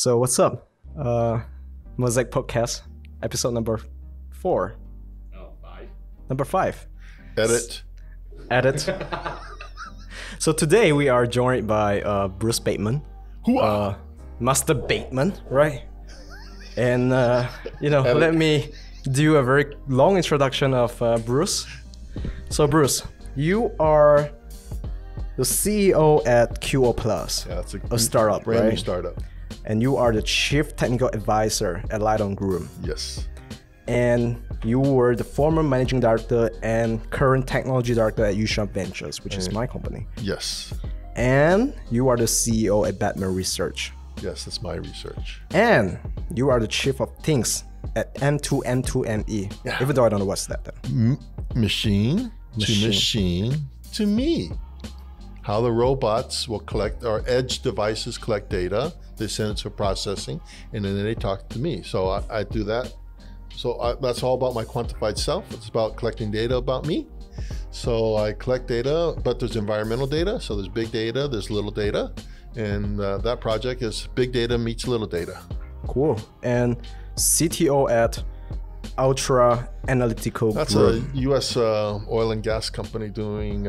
So what's up? Mosaic Podcast, episode number 4. Oh, 5. Number 5. Edit. So today we are joined by Bruce Bateman. Master Bateman, right? And, let me do a very long introduction of Bruce. So Bruce, you are the CEO at QO Plus, Yeah, it's a startup, brand right? new startup. And you are the Chief Technical Advisor at Lite-On Group. Yes. And you were the former Managing Director and current Technology Director at Mosaic Ventures, which is my company. Yes. And you are the CEO at Bateman Research. Yes, that's my research. And you are the Chief of Things at M2M2ME. Yeah. Even though I don't know what's that then. Machine to machine to me. How the robots will collect, our edge devices collect data, they send it to processing, and then they talk to me. So I do that. So that's all about my quantified self. It's about collecting data about me. So I collect data, but there's environmental data. So there's big data, there's little data. And that project is big data meets little data. Cool. And CTO at Ultra Analytical That's Group. a U.S. Oil and gas company doing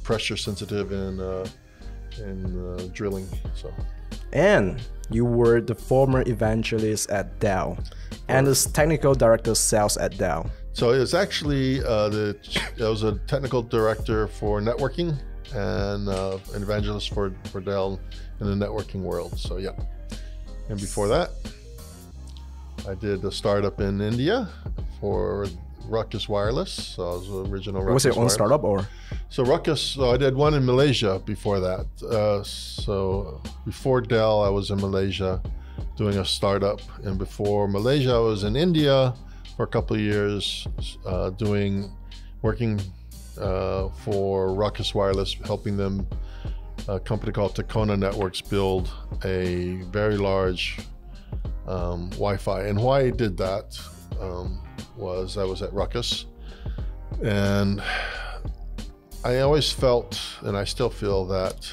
pressure sensitive and drilling. So. And you were the former evangelist at Dell and the technical director of sales at Dell. So it was actually I was a technical director for networking and an evangelist for Dell in the networking world. So yeah. And before that, I did a startup in India for Ruckus Wireless. So I was the original Ruckus. Was it your own Wireless. startup or? So Ruckus, so I did one in Malaysia before that. So before Dell, I was in Malaysia doing a startup. And before Malaysia, I was in India for a couple of years working for Ruckus Wireless, helping them, a company called Tacona Networks, build a very large Wi-Fi. And why I did that was I was at Ruckus, and I always felt, and I still feel, that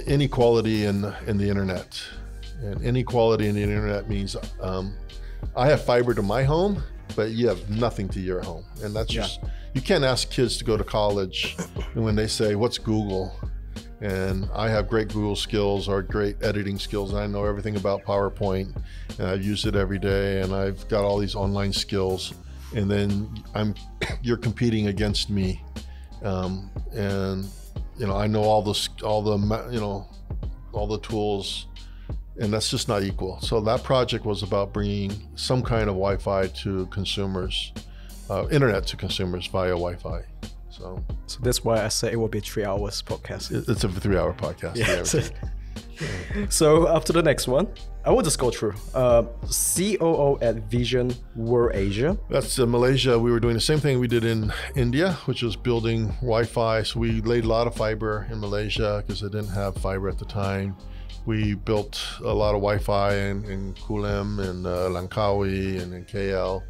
inequality in the internet, and inequality in the internet means I have fiber to my home, but you have nothing to your home. And that's just, you can't ask kids to go to college and when they say, what's Google? And I have great Google skills or great editing skills, and I know everything about PowerPoint, and I've used it every day, and I've got all these online skills, and then you're competing against me, and I know all the tools, and that's just not equal. So that project was about bringing some kind of Wi-Fi to consumers, internet to consumers via Wi-Fi. So that's why I say it will be a 3 hours podcast. It's a 3-hour podcast. Yeah. So after the next one, I will just go through. COO at Vision World Asia. That's Malaysia. We were doing the same thing we did in India, which was building Wi-Fi. So we laid a lot of fiber in Malaysia because they didn't have fiber at the time. We built a lot of Wi-Fi in Kulim and Langkawi and in KL,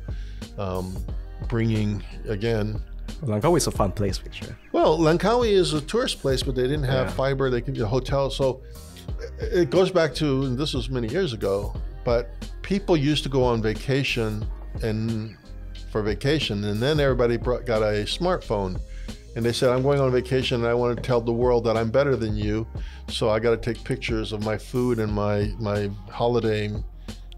bringing, again, Langkawi is a fun place, picture. Well, Langkawi is a tourist place, but they didn't have fiber. They could get a hotel. So it goes back to, and this was many years ago, but people used to go on vacation and then everybody got a smartphone. And they said, I'm going on vacation and I want to tell the world that I'm better than you. So I got to take pictures of my food and my holiday.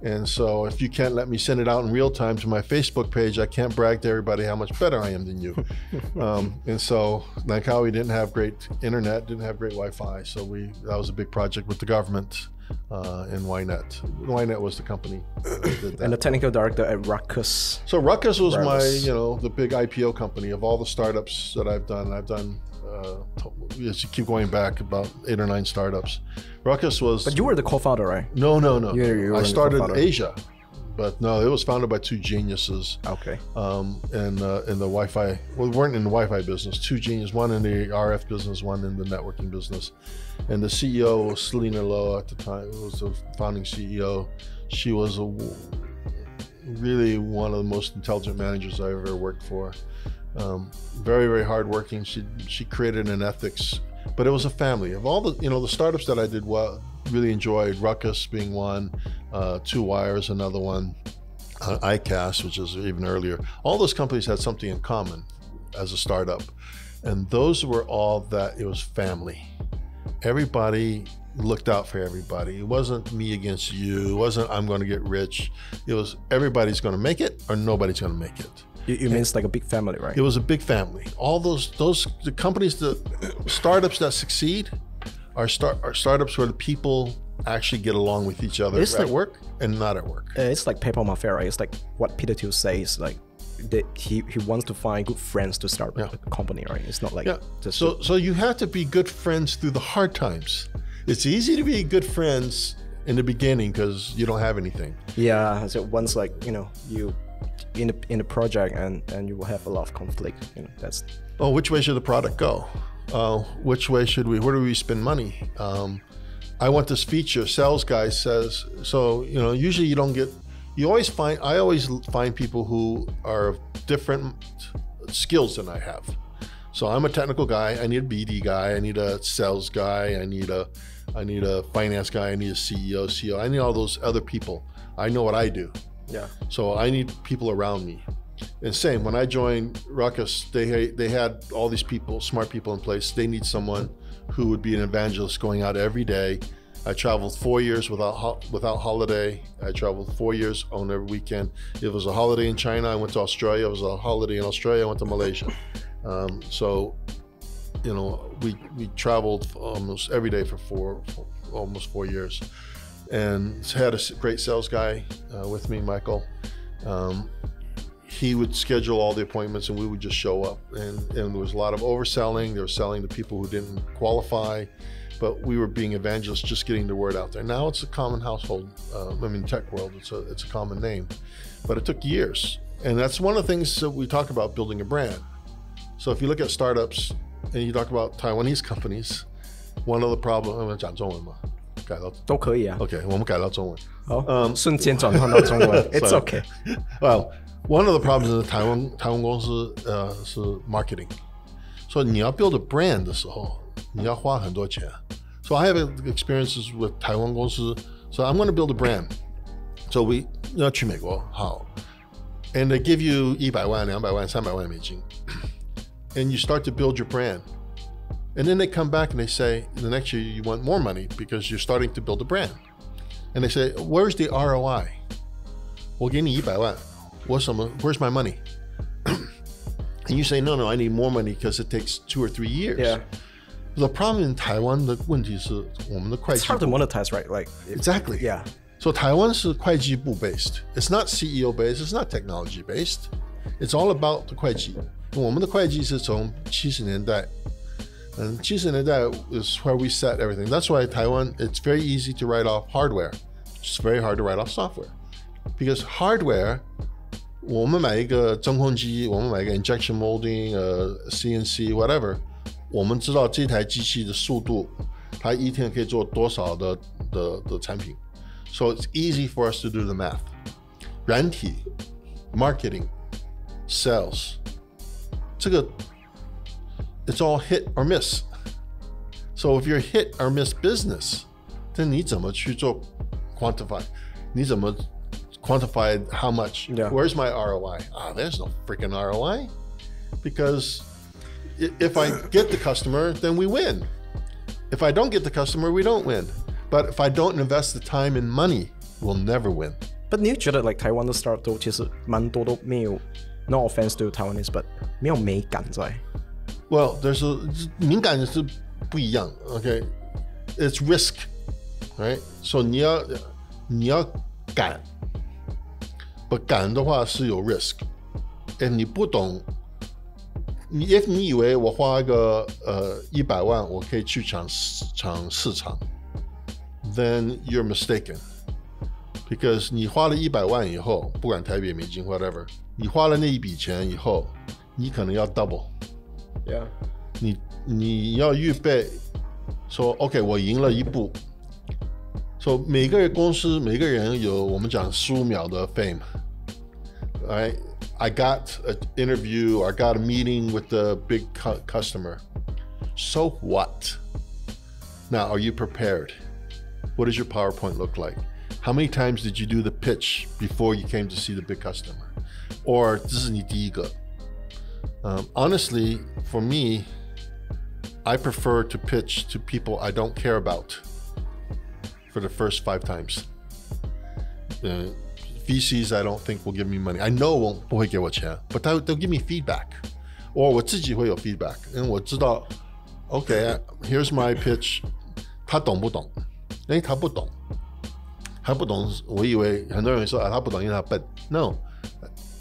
And so if you can't let me send it out in real time to my Facebook page, I can't brag to everybody how much better I am than you. And so Langkawi didn't have great internet, didn't have great Wi-Fi. So that was a big project with the government and YNET. YNET was the company that did that. And the technical director at Ruckus. So Ruckus was the big IPO company of all the startups that I've done. As you keep going back, about 8 or 9 startups. Ruckus was... But you were the co-founder, right? No. You I started Asia, but no, it was founded by 2 geniuses. Okay. In the Wi-Fi, well, we weren't in the Wi-Fi business. 2 geniuses, one in the RF business, one in the networking business. And the CEO was Selena Lowe at the time, who was the founding CEO. She was really one of the most intelligent managers I ever worked for. Very, very hardworking. She created an ethics but it was a family of all the the startups that I did really enjoyed. Ruckus being one, Two Wires another one, iCast, which is even earlier. All those companies had something in common as a startup, and those were all that it was family. Everybody looked out for everybody. It wasn't me against you. It wasn't I'm going to get rich. It was everybody's going to make it or nobody's going to make it. You mean it's like a big family, right? It was a big family. All the companies, the startups that succeed are startups where the people actually get along with each other at work and not at work. It's like Paper Mafia, right? It's like what Peter Thiel says, like he wants to find good friends to start a company, right? It's not like just so you have to be good friends through the hard times. It's easy to be good friends in the beginning because you don't have anything. Yeah, so once you in the project and you will have a lot of conflict. That's. Oh, which way should the product go? Which way should where do we spend money? I want this feature. Sales guy says so. Usually I always find people who are of different skills than I have. So I'm a technical guy. I need a BD guy. I need a sales guy. I need a finance guy. I need a CEO, CO. I need all those other people. I know what I do. Yeah. So I need people around me. And same, when I joined Ruckus, they had all these people, smart people in place. They need someone who would be an evangelist going out every day. I traveled 4 years without holiday. I traveled 4 years on every weekend. If it was a holiday in China, I went to Australia. If it was a holiday in Australia, I went to Malaysia. So, we traveled almost every day for almost 4 years, and had a great sales guy with me, Michael. He would schedule all the appointments, and we would just show up. And there was a lot of overselling. They were selling to people who didn't qualify, but we were being evangelists, just getting the word out there. Now it's a common household. Tech world, it's a common name, but it took years. And that's one of the things that we talk about, building a brand. So if you look at startups and you talk about Taiwanese companies, one of the problems, 我们讲中文吗？改到都可以啊。OK， 我们改到中文。好，瞬间转换到中文。It's okay. Well, one of the problems in 台湾公司是 marketing. So 你要 build a brand 的时候，你要花很多钱。So I have experiences with 台湾公司. So I'm going to build a brand. So 要去美国，好。And they give you 100万、200万、300万美金。And you start to build your brand. And then they come back and they say, the next year you want more money because you're starting to build a brand. And they say, where's the ROI? 我给你100万，where's my money? And you say, no, I need more money because it takes 2 or 3 years. Yeah. The problem in Taiwan 的问题是我们的会计部。It's hard to monetize, right? Exactly. Yeah. So Taiwan 是会计部 based. It's not CEO based. It's not technology based. It's all about the 会计。我们的会计是从70年代。And 70年代 is where we set everything. That's why Taiwan, it's very easy to write off hardware. It's very hard to write off software. Because hardware, 我们买一个真空机，我们买一个 injection molding, CNC, whatever, 我们知道这台机器的速度，它一天可以做多少的产品。So it's easy for us to do the math. 软体 marketing, sales, 这个it's all hit or miss. So if you're hit or miss business, then 你怎么去做 quantify? 你怎么 quantify how much? Yeah. Where's my ROI? There's no freaking ROI. Because if I get the customer, then we win. If I don't get the customer, we don't win. But if I don't invest the time and money, we'll never win. But 你觉得 like 台湾的 startup 都其实蛮多都没有 no offense to Taiwanese, but 没有美感在。Well, there's a 敏感是不一样 okay? It's risk, right? So 你要敢 but 敢的话是有 risk. And 你不懂 if 你以为我花一个100万我可以去抢市场 then you're mistaken. Because 你花了100万以后不管台币美金 whatever 你花了那一笔钱以后你可能要 double. Yeah. 你要预备说 OK 我赢了一步 So 每个公司每个人有我们讲15秒的 fame, right? I got an interview or I got a meeting with the big customer. So what? Now, are you prepared? What does your PowerPoint look like? How many times did you do the pitch before you came to see the big customer? Or 这是你第一个。Honestly, for me, I prefer to pitch to people I don't care about for the first 5 times. VCs I don't think will give me money. I know 不会给我钱 but they'll give me feedback. Or 我自己会有 feedback. 因为我知道 okay, here's my pitch. 他懂不懂？他不懂。他不懂，我以为很多人说他不懂，因为他笨。No,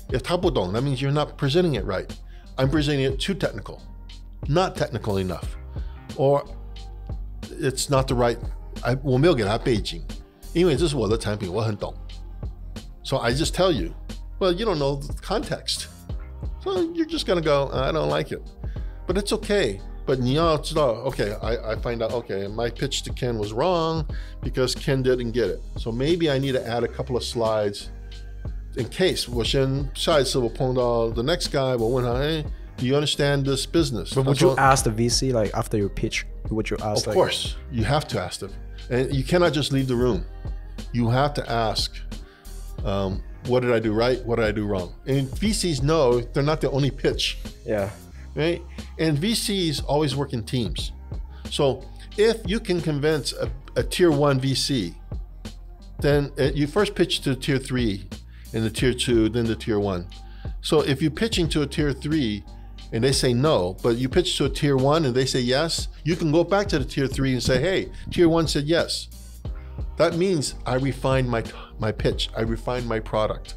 if 他不懂 that means you're not presenting it right. I'm presenting it too technical, not technical enough, or it's not the right. 我没有给他背景，因为这是我的产品，我很懂。So I just tell you, well, you don't know the context, so you're just gonna go, I don't like it, but it's okay. But 你要知道 okay, I find out, okay, my pitch to Ken was wrong because Ken didn't get it. So maybe I need to add a couple of slides in case 我先下一次我碰到 the next guy 我问他 hey, do you understand this business? But would you ask the VC like after your pitch? Would you ask? Of course, you have to ask them. And you cannot just leave the room. You have to ask, what did I do right? What did I do wrong? And VCs know they're not the only pitch. Yeah. Right? And VCs always work in teams. So if you can convince a tier 1 VC, then you first pitch to tier 3 and the tier 2, then the tier 1. So if you're pitching to a tier 3 and they say no, but you pitch to a tier 1 and they say yes, you can go back to the tier 3 and say, hey, tier 1 said yes. That means I refined my pitch. I refined my product.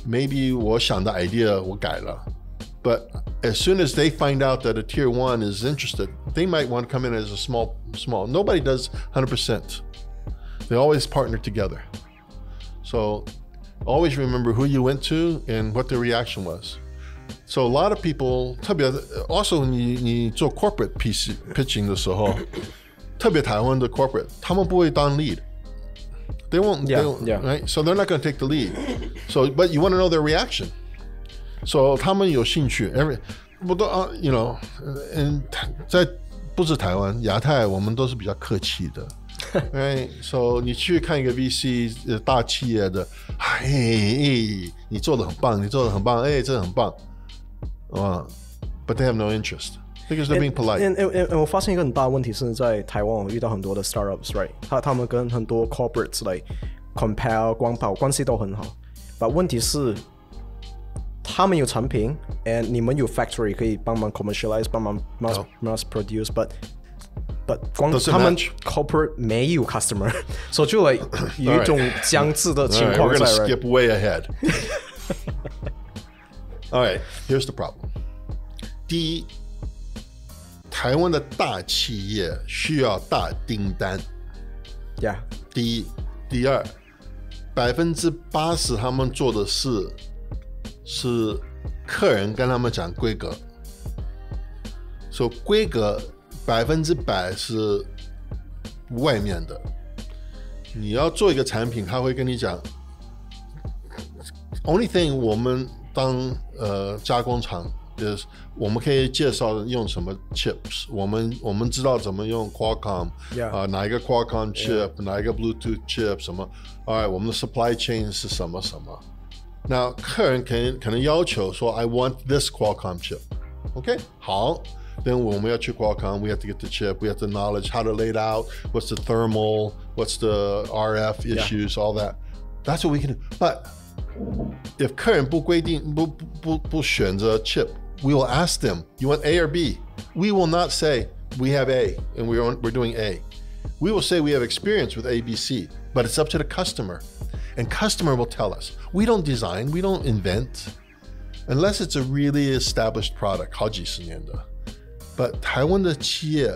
Maybe 我想的 idea 我改了. But as soon as they find out that a tier 1 is interested, they might want to come in as a small. Nobody does 100%. They always partner together. So always remember who you went to and what their reaction was. So a lot of people, 特别 also 你做 corporate pitching 的时候，特别台湾的 corporate, 他们不会当 lead. They won't, yeah. Right? So they're not going to take the lead. So, but you want to know their reaction. So 他们有兴趣 you know, and 在不是台湾亚太我们都是比较客气的right? So 你去看一个 VC 大企业的你做得很棒你做得很棒这很棒but they have no interest because they're being polite. And 我发现一个很大的问题是在台湾我遇到很多的 startups, right? 他们跟很多 corporates like Compel 光宝关系都很好 but 问题是他们有产品 and 你们有 factory 可以帮忙 commercialize 帮忙 mass produce but 光他们 corporate 没有 customer so 就 like 有一种僵滞的情况在 We're going to skip way ahead. All right, here's the problem. 第一台湾的大企业需要大订单 Yeah. 第一第二 80% 他们做的事是客人跟他们讲规格 So 规格 100% 是外面的你要做一个产品他会跟你讲 Only thing 我们当加工厂 is 我们可以介绍用什么 chips 我们知道怎么用 Qualcomm 哪一个 Qualcomm chip 哪一个 Bluetooth chip 什么 Alright 我们的 supply chain 是什么什么那客人可能要求说 I want this Qualcomm chip. Okay, 好 Then 我们要去 Qualcomm, we have to get the chip, we have the knowledge, how to lay it out, what's the thermal, what's the RF issues, all that. That's what we can do. But if 客人不规定不选择 chip, we will ask them, you want A or B? We will not say we have A and we're doing A. We will say we have experience with A, B, C, but it's up to the customer. And customer will tell us. We don't design, we don't invent, unless it's a really established product, 好几十年的 But 台湾的企业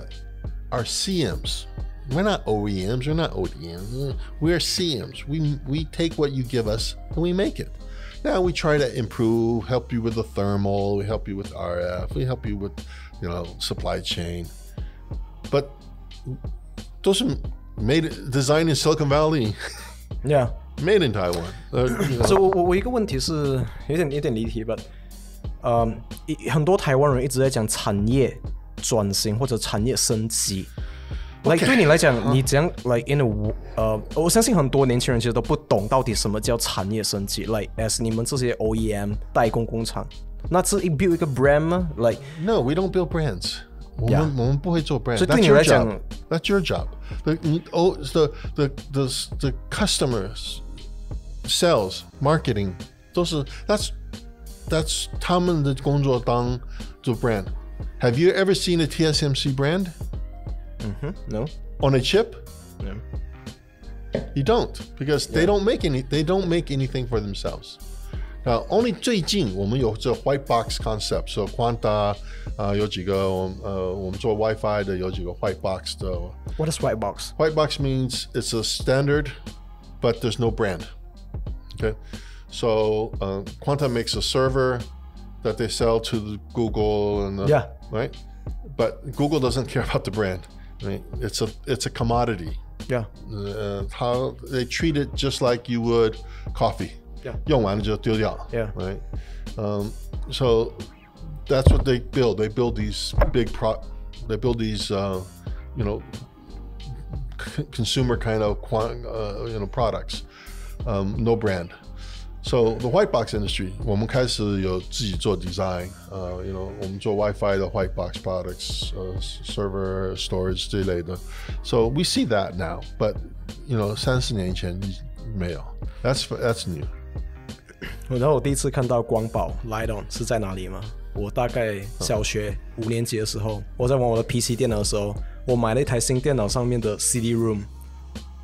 are CMs. We're not OEMs, we're not ODMs. We're CMs. We take what you give us and we make it. Now we try to improve, help you with the thermal, we help you with RF, we help you with, you know, supply chain. But 都是 designed in Silicon Valley. Yeah. Made in Taiwan. So 我一个问题是有点离题 but 很多台湾人一直在讲产业转型或者产业升级 Like 对你来讲，你怎样 like in a 我相信很多年轻人其实都不懂到底什么叫产业升级。Like as 你们这些 OEM 代工工厂，那是 build 一个 brand 吗 ？Like no, we don't build brands. 我们不会做 brand. 所以对你来讲 that's your job. The customers, sales, marketing 都是 that's 他们的工作当做 brand. Have you ever seen a TSMC brand? No. On a chip? No. You don't, because they don't make anything for themselves. Now, only 最近我们有这 white box concept. So Quanta 有几个我们做 Wi-Fi 的有几个 white box 的。What is white box? White box means it's a standard, but there's no brand. Okay, so Quanta makes a server that they sell to Google and right, but Google doesn't care about the brand. I mean, it's a commodity. Yeah. How they treat it just like you would coffee. 用完了就丢掉。Yeah. Right. So that's what they build. They build these They build these consumer kind of products. No brand. So the white box industry, 我们开始有自己做 design. 我们做 Wi-Fi 的 white box products, server storage 之类的. So we see that now, but 30年以前没有. That's new. 然后我第一次看到光宝 Lite-On 是在哪里吗？我大概小学5年级的时候，我在玩我的 PC 电脑的时候，我买了一台新电脑上面的 CD room。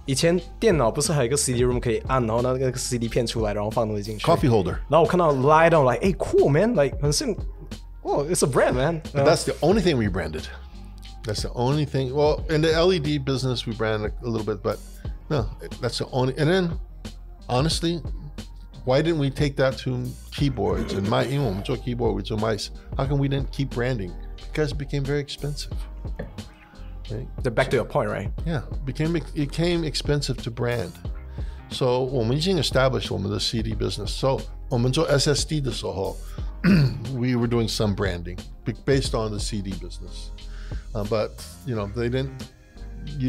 以前电脑不是还有一个 CD room 可以按，然后那个 CD 片出来，然后放东西进去。Coffee holder. 然后我看到 Lite-On, like, hey, cool, man, like, 很像 oh, it's a brand, man. But that's the only thing we branded. That's the only thing. Well, in the LED business, we branded a little bit, but no, that's the only. And then, honestly, why didn't we take that to keyboards and mice? 因为我们做 keyboard, we 做 mice. How come we didn't keep branding? Because it became very expensive. Right? Back to your point, right? Yeah, it became expensive to brand. So 我们已经 established 我们的 CD business. So 我们做 SSD 的时候we were doing some branding based on the CD business. But you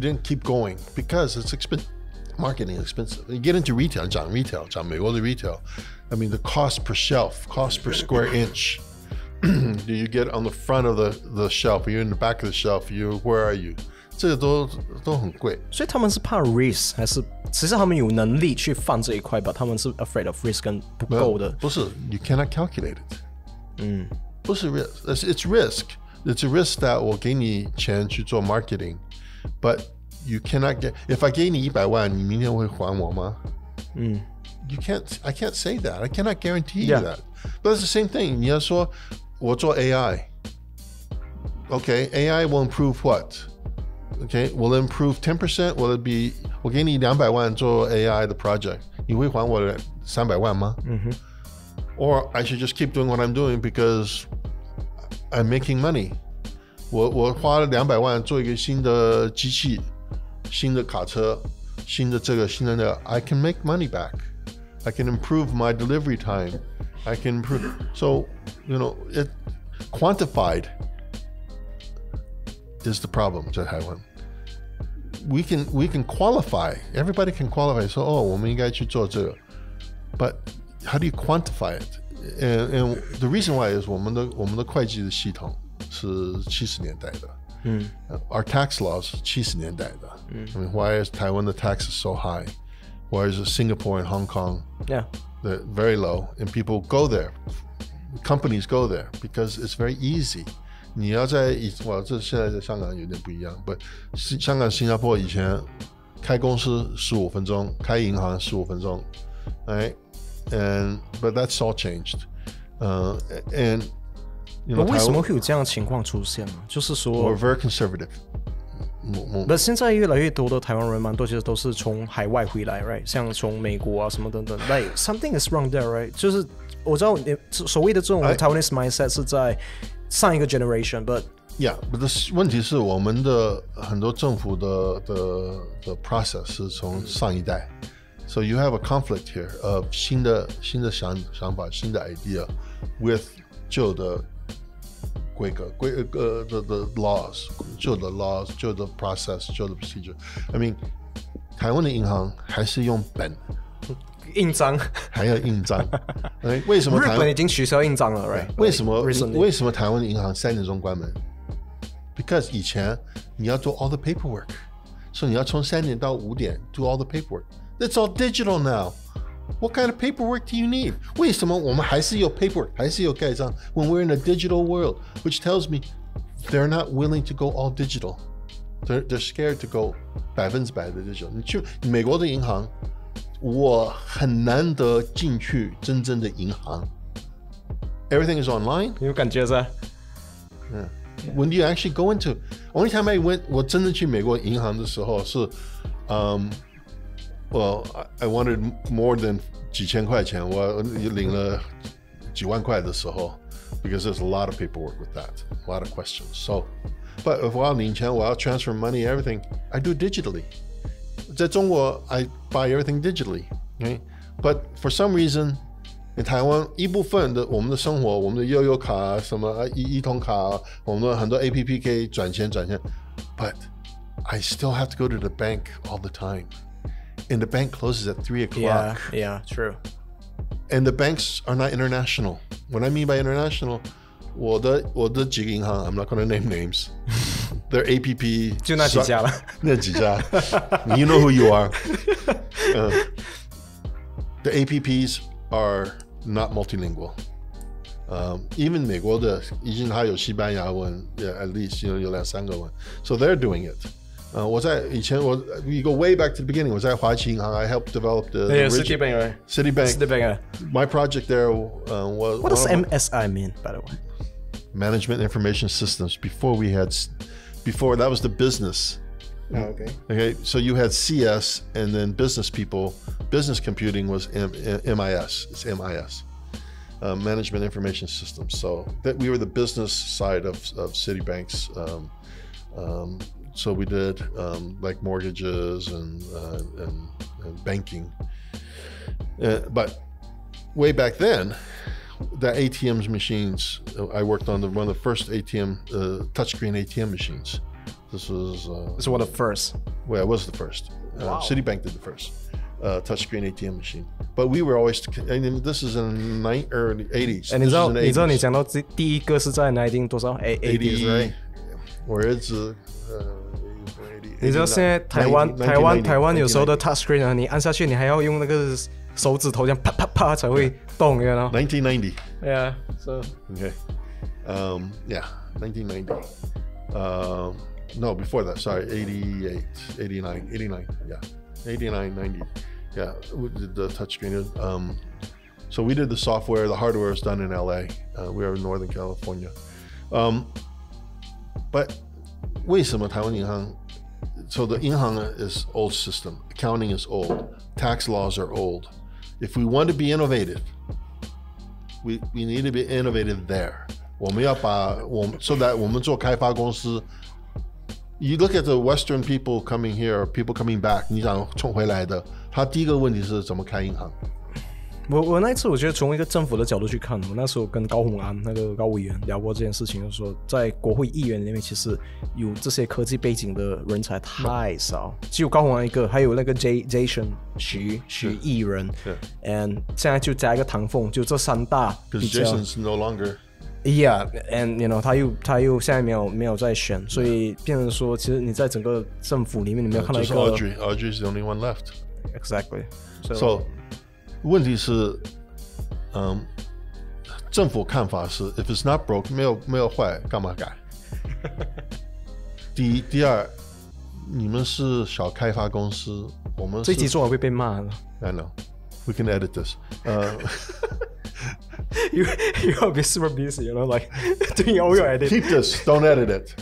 didn't keep going because it's expensive. Marketing is expensive. You get into retail, 讲美国的 retail. I mean, the cost per shelf, cost per square inch. Do you get on the front of the shelf? Are you in the back of the shelf? Where are you? 这个都很贵。所以他们是怕 risk 还是其实他们有能力去放这一块吧？他们是 afraid of risk 跟不够的。不是 you cannot calculate it. 不是 risk. It's risk. It's a risk that 我给你钱去做 marketing, but you cannot get. If I 给你100万，你明天会还我吗？You can't. I can't say that. I cannot guarantee you that. But it's the same thing. 你要说我做 AI. Okay, AI will improve what? Okay, will it improve 10%? Will it be 我给你200万做 AI 的 project, 你会还我300万吗？Or I should just keep doing what I'm doing because I'm making money. 我花了200万做一个新的机器、新的卡车、新的这个、新的那个 I can make money back. I can improve my delivery time. I can improve. So, it quantified is the problem 在台湾。We can qualify. Everybody can qualify. So, 我们应该去做这个。But how do you quantify it? And the reason why is 我们的会计的系统是70年代的。Our tax laws 是70年代的。I mean, why is Taiwan the taxes so high? Why is Singapore and Hong Kong? Yeah. They're very low, and people go there. Companies go there because it's very easy. 你要这现在在香港有点不一样 but 香港、新加坡以前开公司15分钟，开银行15分钟 right? But that's all changed. And 为什么会有这样的情况出现呢？就是说 we're very conservative. 现在越来越多的台湾人蛮多其实都是从海外回来 right? 像从美国啊什么等等 like something is wrong there right? 就是我知道所谓的这种 Taiwanese mindset 是在上一个 generation but yeah, but 问题是我们的很多政府的 process 是从上一代 so you have a conflict here of 新的想法新的 idea with 旧的规格the laws 旧的 laws 旧的 process 旧的 procedure。I mean， 台湾的银行还是用本印章，还要印章。为什么日本已经取消印章了 ，right？ 为什么台湾的银行3点钟关门 ？Because 以前你要做 all the paperwork， 所以你要从3点到5点 do all the paperwork。It's all digital now. What kind of paperwork do you need? 为什么我们还是有 paperwork， 还是有盖章 when we're in a digital world, which tells me they're not willing to go all digital. They're scared to go100%的 digital. 你去美国的银行，我很难得进去真正的银行。Everything is online. 你有感觉是吧？When you actually go into only time I went， 我真的去美国银行的时候是Well, I wanted more than 几千块钱，我领了几万块的时候 because there's a lot of paperwork with that, a lot of questions. So, but if 我要领钱，我要 transfer money, everything, I do digitally. 在中国 I buy everything digitally, okay? But for some reason, in 台湾一部分的我们的生活，我们的悠游卡什么一通卡，我们的很多 APP 可以转钱， but I still have to go to the bank all the time.And the bank closes at 3 o'clock. Yeah, true. And the banks are not international. What I mean by international, 我的几个银行 I'm not going to name names. Their APP 就那几家了。那几家 You know who you are. The APPs are not multilingual. Even 美国的已经还有西班牙文 at least 有2-3个文 So they're doing it.我在以前we go way back to the beginning. 我在华旗银行 I helped develop the Citibank, right? Citibank. My project there was. What does MSI mean, by the way? Management Information Systems. Before that was the business. Okay. So you had CS and then business people. Business computing was MIS. It's MIS. Management Information Systems. So that we were the business side of Citibank's. So we did like mortgages and banking. But way back then, the ATM machines, I worked on one of the first ATM, touchscreen ATM machines. This was one of the first. Well, it was the first. Wow. Citibank did the first touchscreen ATM machine. But we were always, and this is in the early 80s. 你知道你讲到第一个是在19多少 80s, right? 我儿子你知道现在台湾有时候的 touchscreen 啊，你按下去你还要用那个手指头这样啪啪啪才会动， you know? 1990. Yeah. So. Okay. Yeah. 1990. No, before that. Sorry. 88, 89. Yeah. 89, 90. Yeah. We did the touchscreen. So we did the software. The hardware was done in LA. We are in Northern California. But 为什么台湾银行 So the 银行 is old system. Accounting is old. Tax laws are old. If we want to be innovative, we need to be innovative there. 我们要把so that 我们做开发公司 You look at the Western people coming here, people coming back. 你想冲回来的，他第一个问题是怎么开银行？我那一次我觉得从一个政府的角度去看，我那时候跟高虹安那个高委员聊过这件事情，就是说在国会议员里面其实有这些科技背景的人才太少，只有高虹安一个，还有那个 Jason 徐艺人 ，and 现在就加一个唐凤，就这三大。Because Jason's no longer. Yeah, and you know 他又现在没有在选，所以变成说，其实你在整个政府里面你没有看到一个。就是 Audrey's the only one left. Exactly. So. 问题是，政府看法是 ，if it's not broke， 没有坏，干嘛改？第二，你们是小开发公司，我们是这集做完会被骂的。I know, we can edit this. You'll be super busy, you know, like doing all your edit. Keep this, don't edit it.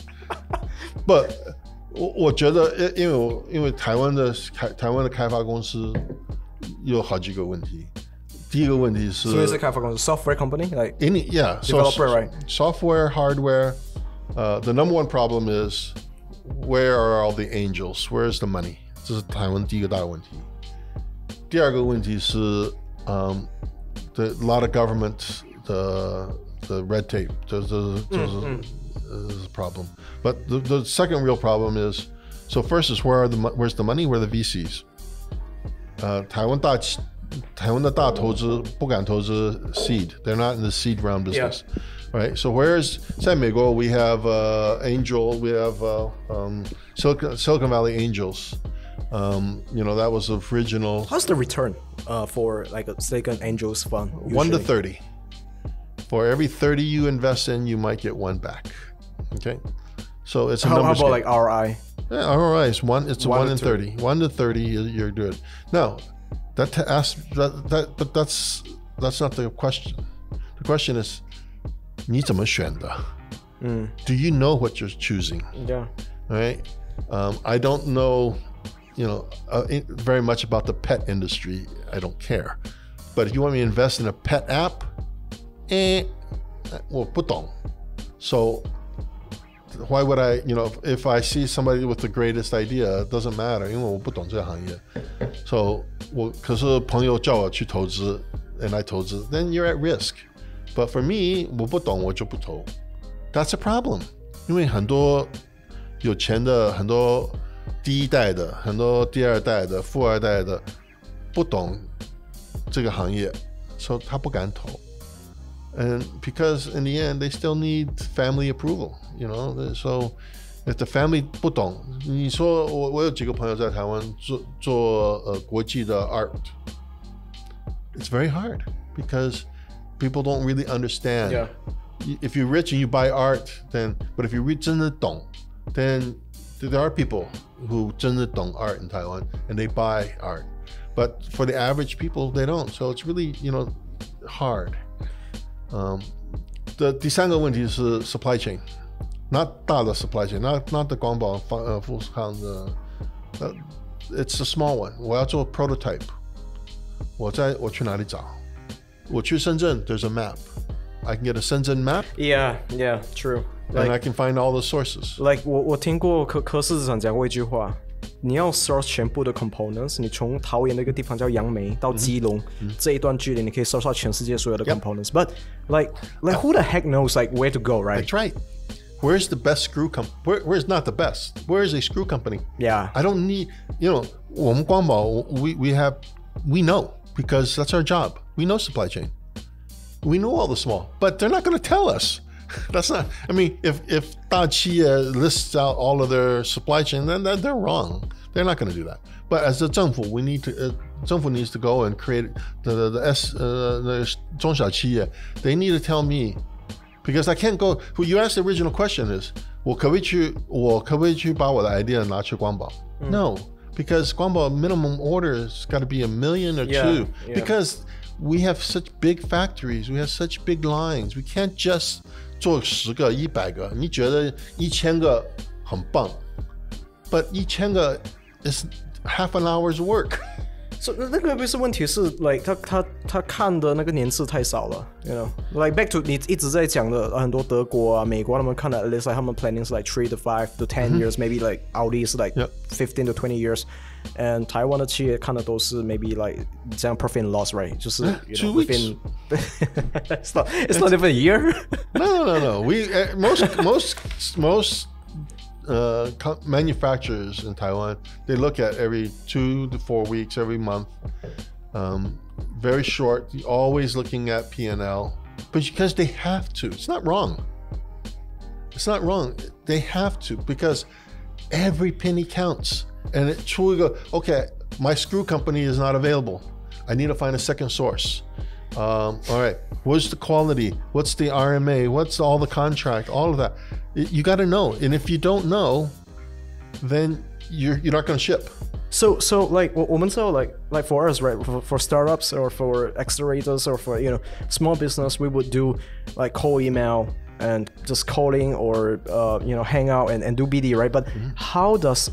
But 我觉得，因为台湾的开发公司。有好几个问题。第一个问题是，所以是开发公司 ，software company, like yeah, developer, right? Software, hardware. The number one problem is where are all the angels? Where is the money? 这是台湾第一个大问题。第二个问题是，a lot of government 的 the red tape. There's a problem. But the second real problem is, so first is where's the money? Where are the VCs? 台湾的大投资不敢投资 seed. They're not in the seed round business. Right? So whereas 在美国 we have Angel, we have Silicon Valley Angels. That was the original. How's the return for like a Silicon Angels fund? Usually? 1 to 30. For every 30 you invest in, you might get 1 back. Okay, so it's a number. How about like ROI? Yeah, ROI is 1. It's 1 in 30. 1 to 30, you're good. Now, but that's not the question. The question is, 你怎么选的? Do you know what you're choosing? Yeah. Right. I don't know, very much about the pet industry. I don't care. But if you want me to invest in a pet app, 我不懂. So why would I, if I see somebody with the greatest idea, it doesn't matter, 因为我不懂这个行业. So 可是朋友叫我去投资 and I 投资, then you're at risk. But for me, 我不懂我就不投. That's a problem. 因为很多有钱的，很多第一代的，很多第二代的，富二代的，不懂这个行业，所以他不敢投。And because in the end, they still need family approval, So if the family 不懂，你说我有几个朋友在台湾做国际的 art. It's very hard because people don't really understand. Yeah. If you're rich and you buy art, but if you're 真的懂, then there are people who 真的懂 art in Taiwan and they buy art. But for the average people, they don't. So it's really, hard. 第三个问题是 supply chain, not 大的 supply chain, not the 光宝富士康的, it's a small one. 我要做 prototype. 我去哪里找? 我去深圳, there's a map. I can get a Shenzhen map. Yeah, true. And I can find all the sources. Like 我听过柯市长讲过一句话，你要 source 全部的 components， 你从桃园的一个地方叫杨梅到基隆，这一段距离你可以 source 到全世界所有的 components. But like who the heck knows like where to go, right? That's right. Where's the best screw company? Where's not the best? Where's a screw company? Yeah. I don't need, 我们光宝 we know because that's our job. We know supply chain. We know all the small, but they're not going to tell us. That's not, I mean, if 大企业 lists out all of their supply chain, then they're wrong. They're not going to do that. But as the 政府, we need to, 政府 needs to go and create the 中小企业. They need to tell me, because I can't go, you asked the original question is, 我可不可以去把我的 idea 拿去光宝? No, because 光宝 minimum order has got to be $1 million or $2 million. Because we have such big factories, we have such big lines. We can't just 做10个、100个，你觉得1000个很棒 ，but 1000个 is half an hour's work. So 那个不是问题是 like 他看的那个年次太少了 like back to 你一直在讲的很多德国啊、美国他们看的 at least like 他们 planning 是 like 3 to 5 to 10 years, maybe like Audi 是 like 15 to 20 years. And 台湾的企业看的都是 maybe like 这样 profit and loss, right? 就是 2 weeks. It's not even a year. No. We most manufacturers in Taiwan, they look at every 2 to 4 weeks, every month. Very short, always looking at P&L, but because they have to. It's not wrong. They have to because every penny counts. And it truly go, okay, my screw company is not available. I need to find a second source. All right, what's the quality? What's the RMA? What's all the contract? All of that. You got to know. And if you don't know, then you're not going to ship. So like 我们知道 like for us, right, for startups or for accelerators or for small business, we would do like cold email and just calling or hang out and do BD, right? But how does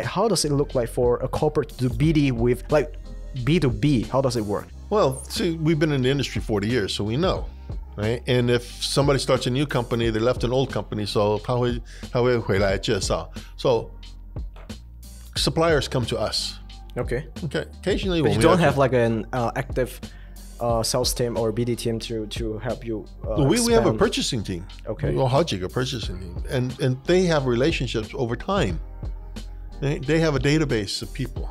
how does it look like for a corporate to do BD with like B2B? How does it work? Well, see, we've been in the industry 40 years, so we know, right? And if somebody starts a new company, they left an old company, so 他会回来介绍. So suppliers come to us. Okay. Occasionally, but you don't have like an active sales team or BD team to help you we have a purchasing team. Okay. 有好几个 purchasing team, and they have relationships over time. They have a database of people,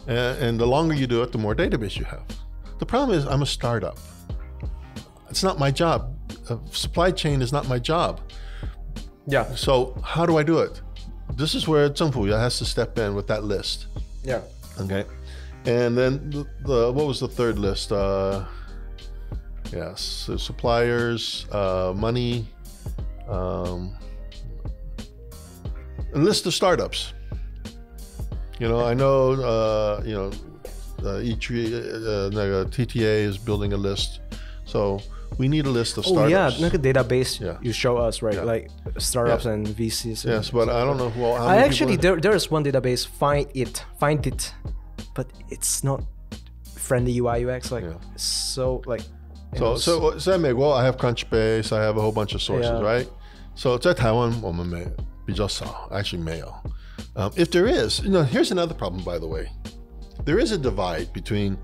and the longer you do it, the more database you have. The problem is I'm a startup. It's not my job. Supply chain is not my job. Yeah. So how do I do it? This is where 政府 has to step in with that list. Yeah. Okay. And then the what was the third list? Yes, so suppliers, money, a list of startups. You know, I know, TTA is building a list. So we need a list of startups. Oh yeah, like a database you show us, right? Yeah. Like startups and VCs. Yes, but I don't know how many actually there is one database, find it, but it's not friendly UI UX. Like so like. So 在美国 I have Crunchbase, I have a whole bunch of sources, right? So 在台湾我们比较少 actually 没有。If there is, here's another problem, by the way. There is a divide between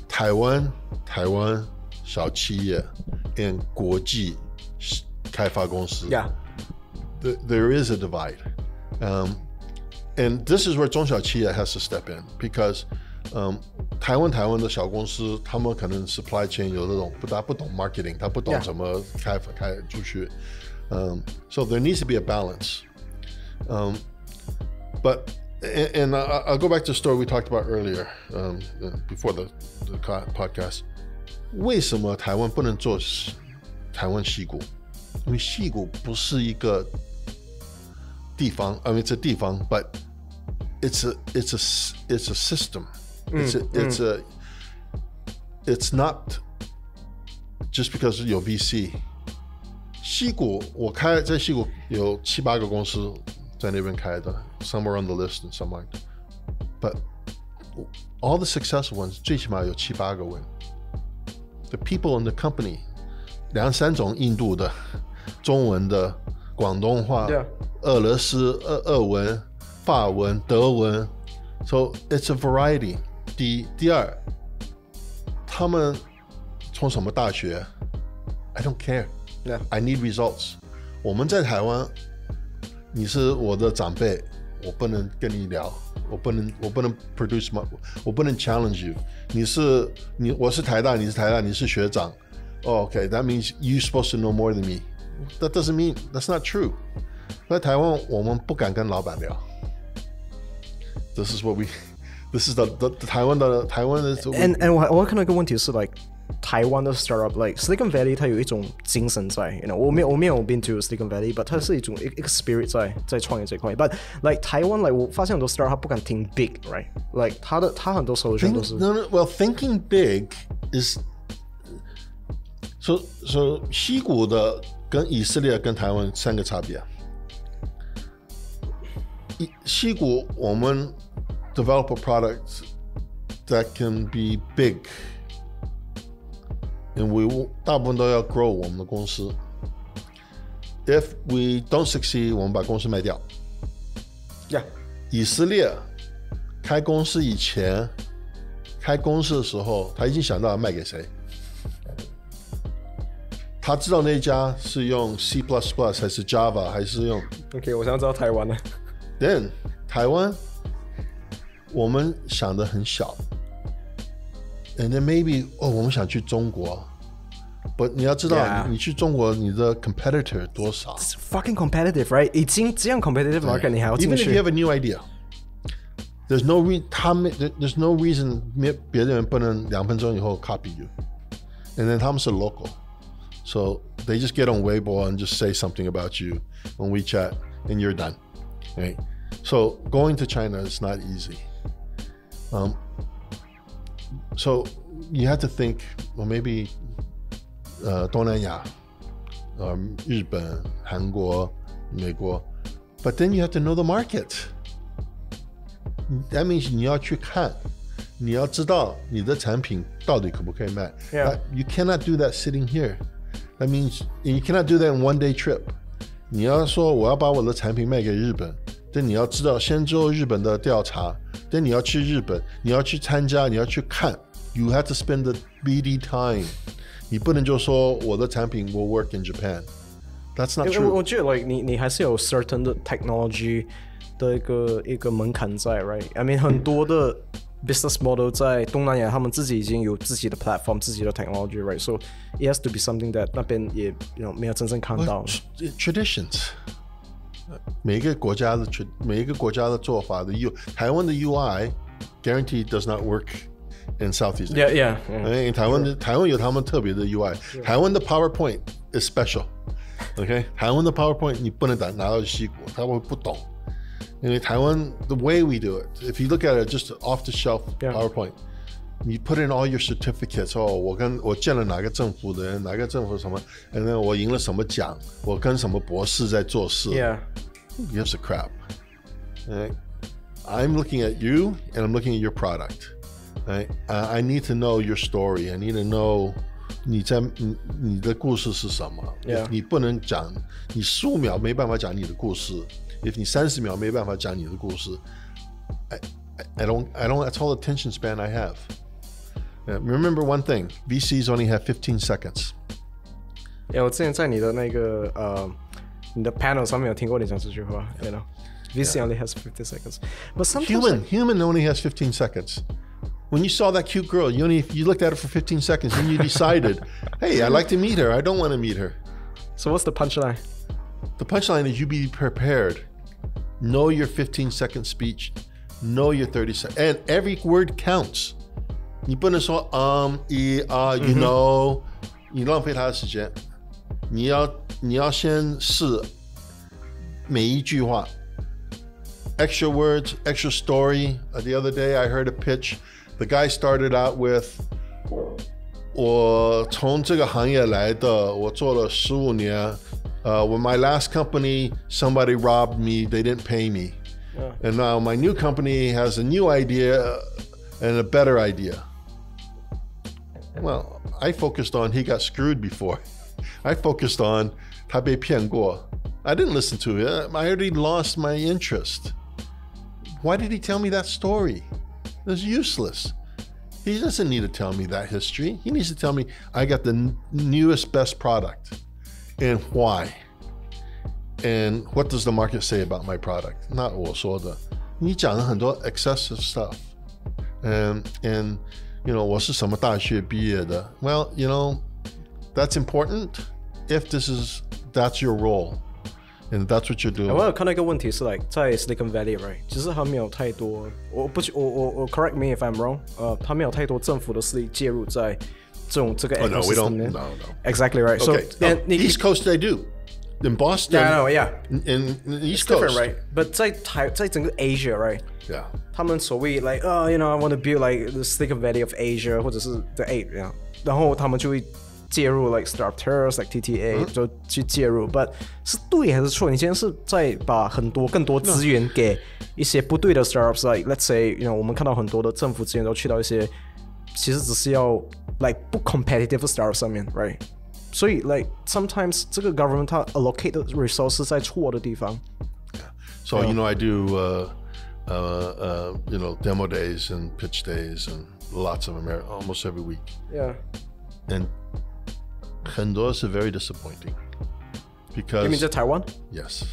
台湾小企业 and 国际开发公司。Yeah. There is a divide. And this is where 中小企业 has to step in because 台湾的小公司他们可能 supply chain 有那种不懂 marketing 他不懂怎么开出去so there needs to be a balance but and I'll go back to the story we talked about earlier before the podcast 为什么台湾不能做台湾矽谷因为矽谷不是一个地方 I mean it's a 地方 but it's a system It's not just because 有 VC 矽谷我在矽谷有7-8个公司在那边开的 somewhere on the list and some like but all the successful ones 最起码有7-8个人 the people in the company 2-3种印度的中文的广东话俄罗斯俄文法文德文 so it's a variety第二他们从什么大学 I don't care I need results 我们在台湾你是我的长辈我不能跟你聊我不能 produce 我不能 challenge you 我是台大你是台大你是学长 okay that means you're supposed to know more than me that doesn't mean that's not true 在台湾我们不敢跟老板聊 This is the 台湾的 and 我看到一个问题是 like 台湾的 startup like Silicon Valley 它有一种精神在 我没有 been to Silicon Valley but 它是一种 spirit 在创业这块 but like 台湾 like 我发现很多 startup 它不敢think big right like 它很多 solution 都是 well thinking big is so 矽谷的跟以色列跟台湾3个差别矽谷我们develop a product that can be big and we 大部分都要 grow 我们的公司 if we don't succeed 我们把公司卖掉 yeah 以色列开公司以前开公司的时候他已经想到要卖给谁他知道那家是用 C++ 还是 Java 还是用 OK 我想知道台湾的 then 台湾我们想得很小 and then maybe 我们想去中国 but 你要知道你去中国你的 competitor 多少 It's fucking competitive right 已经这样 competitive market 你还要进去 even if you have a new idea there's no reason 别人不能2分钟以后 copy you and then 他们是 local so they just get on Weibo and just say something about you on WeChat and you're done right so going to China is not easy so you have to think well maybe 东南亚日本韩国美国 but then you have to know the market that means 你要去看你要知道你的产品到底可不可以卖 you cannot do that sitting here that means you cannot do that in one day trip 你要说我要把我的产品卖给日本但你要知道先做日本的调查但你要去日本你要去参加你要去看 You have to spend the BD time. 你不能就说我的产品 will work in Japan. That's not true. 我觉得 like 你还是有 certain 的 technology 的一个门槛在 right? I mean 很多的 business model 在东南亚他们自己已经有自己的 platform 自己的 technology right? So it has to be something that 那边也没有真正看到 traditions 每一个国家的做法的台湾的 UI guarantee does not work in Southeast Asia. Yeah. 台湾有他们特别的 UI. 台湾的 PowerPoint is special. Okay? 台湾的 PowerPoint 你不能拿到西国，他会不懂。因为台湾 the way we do it, if you look at it just off the shelf PowerPoint, you put in all your certificates. 我见了哪个政府的人，哪个政府什么，然后我赢了什么奖，我跟什么博士在做事。Yeah. Who gives a crap? Right? I'm looking at you and I'm looking at your product. Right? I need to know your story. I need to know 你的故事是什么。Yeah. 你不能讲，你15秒没办法讲你的故事。If 你30秒没办法讲你的故事 I don't that's all the attention span I have. Remember one thing, VCs only have 15 seconds. Yeah, 我之前在你的那个你的 panel 上面有听过你讲这句话 you know VC only has 50 seconds. But sometimes human only has 15 seconds. When you saw that cute girl, you looked at her for 15 seconds and you decided, hey, I'd like to meet her. I don't want to meet her. So what's the punchline? The punchline is you be prepared. Know your 15-second speech. Know your 30-second. And every word counts. 你不能说you know. 你浪费他的时间。你要先试每一句话。Extra words, extra story. The other day I heard a pitch. The guy started out with 我从这个行业来的，我做了15年。When my last company, somebody robbed me, they didn't pay me. Yeah. And now my new company has a new idea and a better idea. Well, I focused on he got screwed before. I focused on 他被骗过. I didn't listen to it. I already lost my interest. Why did he tell me that story? It was useless. He doesn't need to tell me that history. He needs to tell me I got the newest, best product. And why? And what does the market say about my product? Not 我说的。你讲了很多 excessive stuff. And you know 我是什么大学毕业的? Well, you know, that's important if that's your role. And that's what you're doing. 我有看到一个问题是 like 在 Silicon Valley, right? 其实它没有太多，我 correct me if I'm wrong. 它没有太多政府的势力介入在这个 no, we don't. No. Exactly right. Okay. So East Coast they do. In Boston. Yeah, I know. Yeah. In the East It's Coast, different, right? But 在整个 Asia, right? Yeah. 他们所谓 like you know I want to build like the Silicon Valley of Asia 或者是 the Eight, yeah. 然后他们就会介入 like startups like TTA 就去介入 but 是对还是错？你今天是在把更多资源给一些不对的 startups like let's say you know 我们看到很多的政府资源都去到一些其实只是要 like 不 competitive 的 startup 上面 right 所以 like sometimes 这个 government 它 allocate 的 resources 在错的地方 So you know I do you know demo days and pitch days and lots of them almost every week. Yeah. And 很多是 very disappointing because You mean 在台湾? Yes.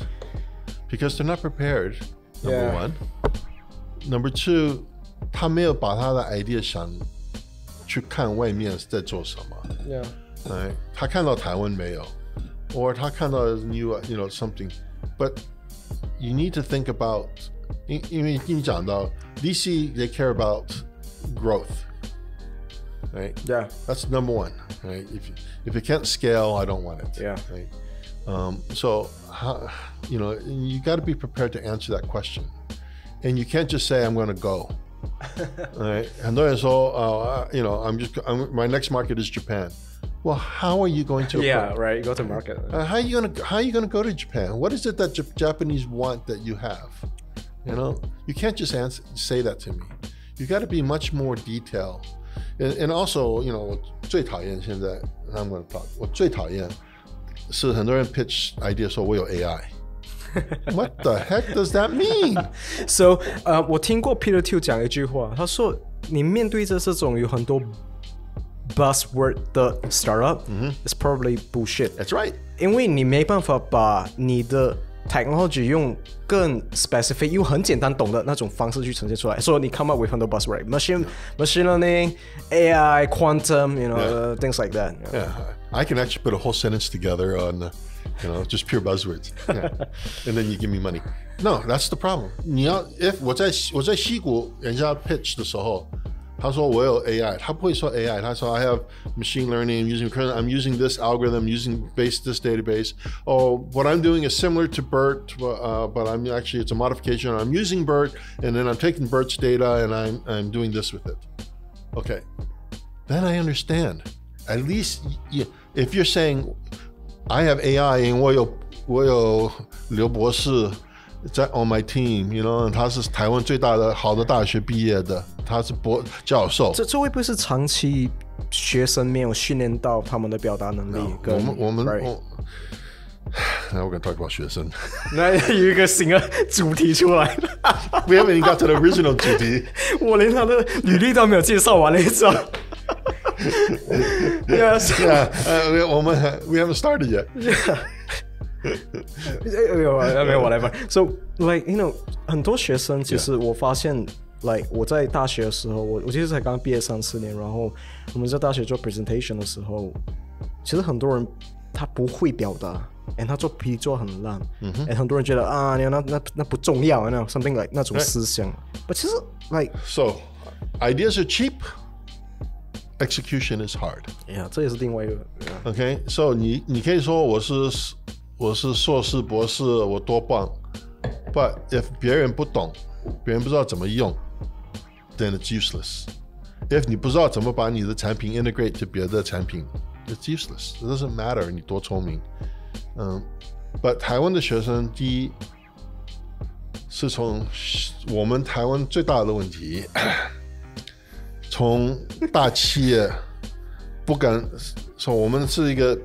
Because they're not prepared. Number one. Number two, 他没有把他的 idea 想去看外面在做什么 Yeah. 他看到台湾没有 or 他看到 new you know something but you need to think about 因为你讲到 VC they care about growth right Yeah. That's number one right if it can't scale I don't want it Yeah. right so you know you got to be prepared to answer that question and you can't just say I'm going to go right 很多人说you know my next market is Japan. Well, how are you going to? Yeah, right. You go to market. How are you gonna go to Japan? What is it that Japanese want that you have? You know, you can't just say that to me. You got to be much more detailed. And also, you know, 我最讨厌现在 I'm going to talk. 我最讨厌是很多人 pitch idea 说我有 AI. What the heck does that mean? So, 我听过 Peter Thiel 讲一句话，他说你面对着这种有很多 buzzword 的 startup、it's probably bullshit. That's right. 因为你没办法把你的 technology 用更 specific 又很简单懂的那种方式去呈现出来。所以你 come up with 很多 buzzword, machine learning, AI, quantum, things like that. Yeah, I can actually put a whole sentence together on, just pure buzzwords, and then you give me money. No, that's the problem. 你要 if 我在矽谷人家 pitch 的时候。他说我有 AI， 他不会说 AI， 他说 I have machine learning, I'm using this algorithm, using this database. Oh, what I'm doing is similar to BERT, but it's a modification. I'm using BERT, and then I'm taking BERT's data, and I'm doing this with it. Okay, then I understand. At least if you're saying I have AI, and 我有刘博士在 on my team, 他是台湾最大的好的大学毕业的，他是教授。这会不会是长期学生没有训练到他们的表达能力？我们 Now we're going to talk about 学生。那有一个新的主题出来了。We haven't even got to the original 主题。我连他的履历都没有介绍完，你知道？We haven't started yet. Whatever. So, like, 很多学生其实我发现 like 我在大学的时候，我其实才刚毕业3-4年，然后我们在大学做 presentation 的时候，其实很多人他不会表达 and 他做 PPT 做很烂and 很多人觉得啊，那不重要 something like 那种思想。But 其实 like so ideas are cheap, execution is hard. Yeah, 这也是另外一个。Okay, so 你可以说我是硕士博士，我多棒 ，but if 别人不懂，别人不知道怎么用 ，then it's useless. If 你不知道怎么把你的产品 integrate to 别的产品 ，it's useless. It doesn't matter 你多聪明。but 台湾的学生，第一是从我们台湾最大的问题，从大企业不敢，说我们是一个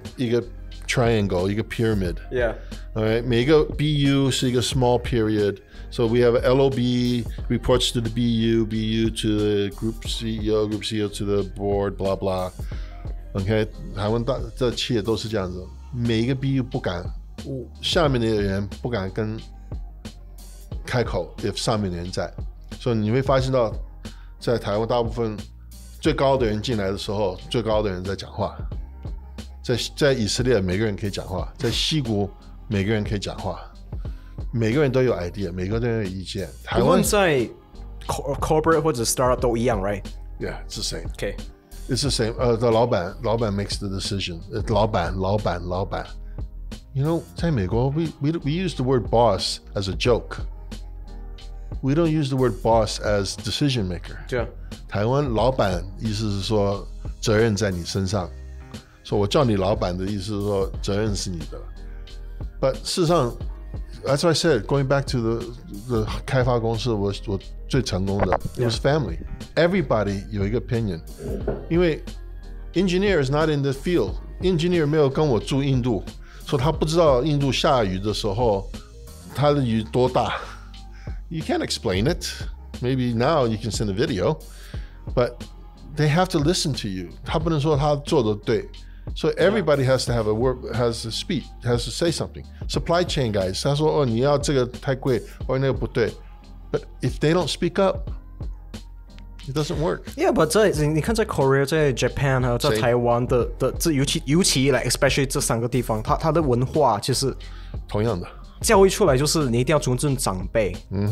triangle, 一个 pyramid. Yeah. Alright, 每个 BU 是一个 small period. So we have a LOB reports to the BU to the group CEO to the board, blah blah. Okay, 台湾的企业都是这样子，每一个 BU 不敢，下面的人不敢跟开口 if 上面的人在，所以你会发现到，在台湾大部分最高的人进来的时候，最高的人在讲话。在以色列每个人可以讲话，在矽谷每个人可以讲话，每个人都有 idea， 每个人都有意见。台湾在 corporate 或者 startup 都一样 ，right? Yeah, it's the same. Okay, it's the same. The 老板 makes the decision. 老板。在美国 we use the word boss as a joke. We don't use the word boss as decision maker. 对啊，台湾老板意思是说责任在你身上。说我叫你老板的意思是说责任是你的 ，but 事实上 ，that's what I said. Going back to the 开发公司，我最成功的 it was family. Everybody 有一个 opinion， 因为 engineer is not in the field. Engineer 没有跟我住印度，所以他不知道印度下雨的时候，它的雨多大。You can't explain it. Maybe now you can send a video, but they have to listen to you. 他不能说他做的对。So everybody has to have a word, has to speak, has to say something. Supply chain guys, 他说你要这个太贵，或那个不对。But if they don't speak up, it doesn't work. Yeah, but 你看在 Korea, 在 Japan 还有在台湾的这尤其like especially 这3个地方，它的文化就是同样的，教育出来就是你一定要尊重长辈。你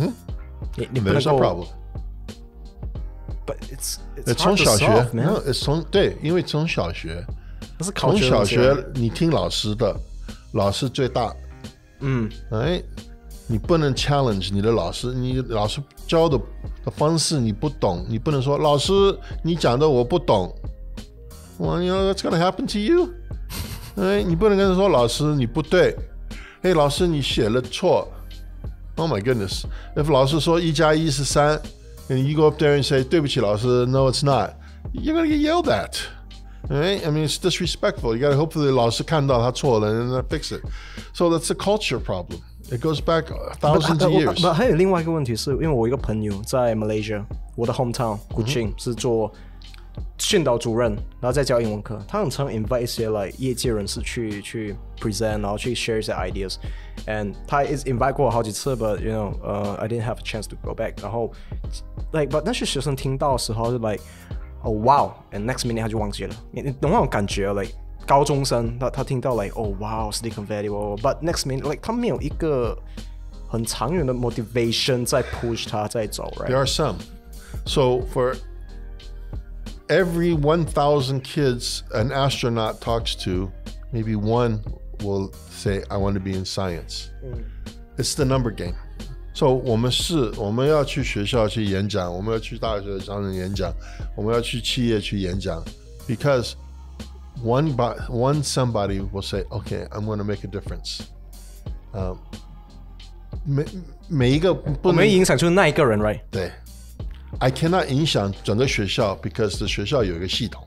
不能够。There's no problem. But it's 从小学 solve, man. No, 对，因为从小学。从小学你听老师的，老师最大。你不能 challenge 你的老师，你老师教的方式你不懂，你不能说老师你讲的我不懂。Well, that's gonna happen to you. 你不能跟他说老师你不对，老师你写了错。Oh my goodness! If 老师说1+1是3 and you go up there and say 对不起老师 ，No, it's not. You're gonna get yelled at. Right? I mean, it's disrespectful. You got to hopefully 老师看到他错了 and fix it. So that's a culture problem. It goes back thousands of years. But 还有另外一个问题是，因为我一个朋友在 Malaysia，我的 hometown 古晋是做训导主任，然後再教英文課。他很常 invite 一些like 業界人士去 present， 然後去 share 一些 ideas。And 他 invite 過我好幾次 ，but you know，I didn't have a chance to go back。然後 but 那些學生聽到的時候就 like，oh wow，and next minute 他就忘記了。你懂那種感覺 like 高中生他聽到 like oh wow Silicon Valley，but next minute like 他沒有一個很長遠的 motivation 在 push 他在走 ，right？ There are some. So for every 1,000 kids an astronaut talks to, maybe one will say, I want to be in science. It's the number game. So 我们要去学校去演讲，我们要去大学上演讲，我们要去企业去演讲 because one somebody will say, okay, I'm going to make a difference. 每一个不能，我们影响出那一个人 ，right？ 对。I cannot 影响整个学校 because 的学校有一个系统，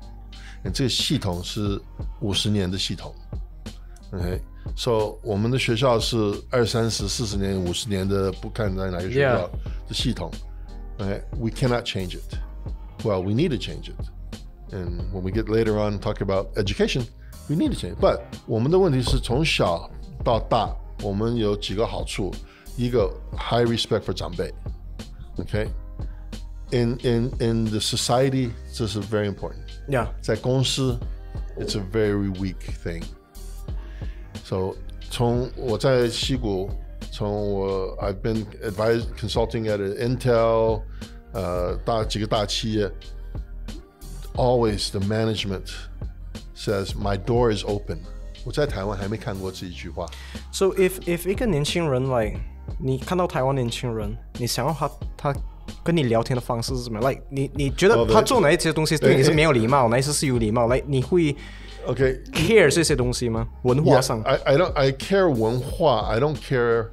这个系统是50年的系统。Okay, so 我们的学校是20、30、40年、50年的，不看在哪个学校的系统。Okay, we cannot change it. Well, we need to change it. And when we get later on talk about education, we need to change it. But 我们的问题是从小到大，我们有几个好处，一个 high respect for 长辈。Okay.In the society, this is very important. Yeah. 在公司 it's a very weak thing. So 从我在矽谷，I've been consulting at Intel, 几个大企业 always the management says my door is open. 我在台湾还没看过这一句话。So if 一个年輕人 like 你看到台灣年輕人，你想要他跟你聊天的方式是怎麼樣 ？Like 你覺得他做哪一些東西對你是沒有禮貌，哪一些是有禮貌？ Like 你會 care 這些東西嗎？文化上 I care 文化 I don't care.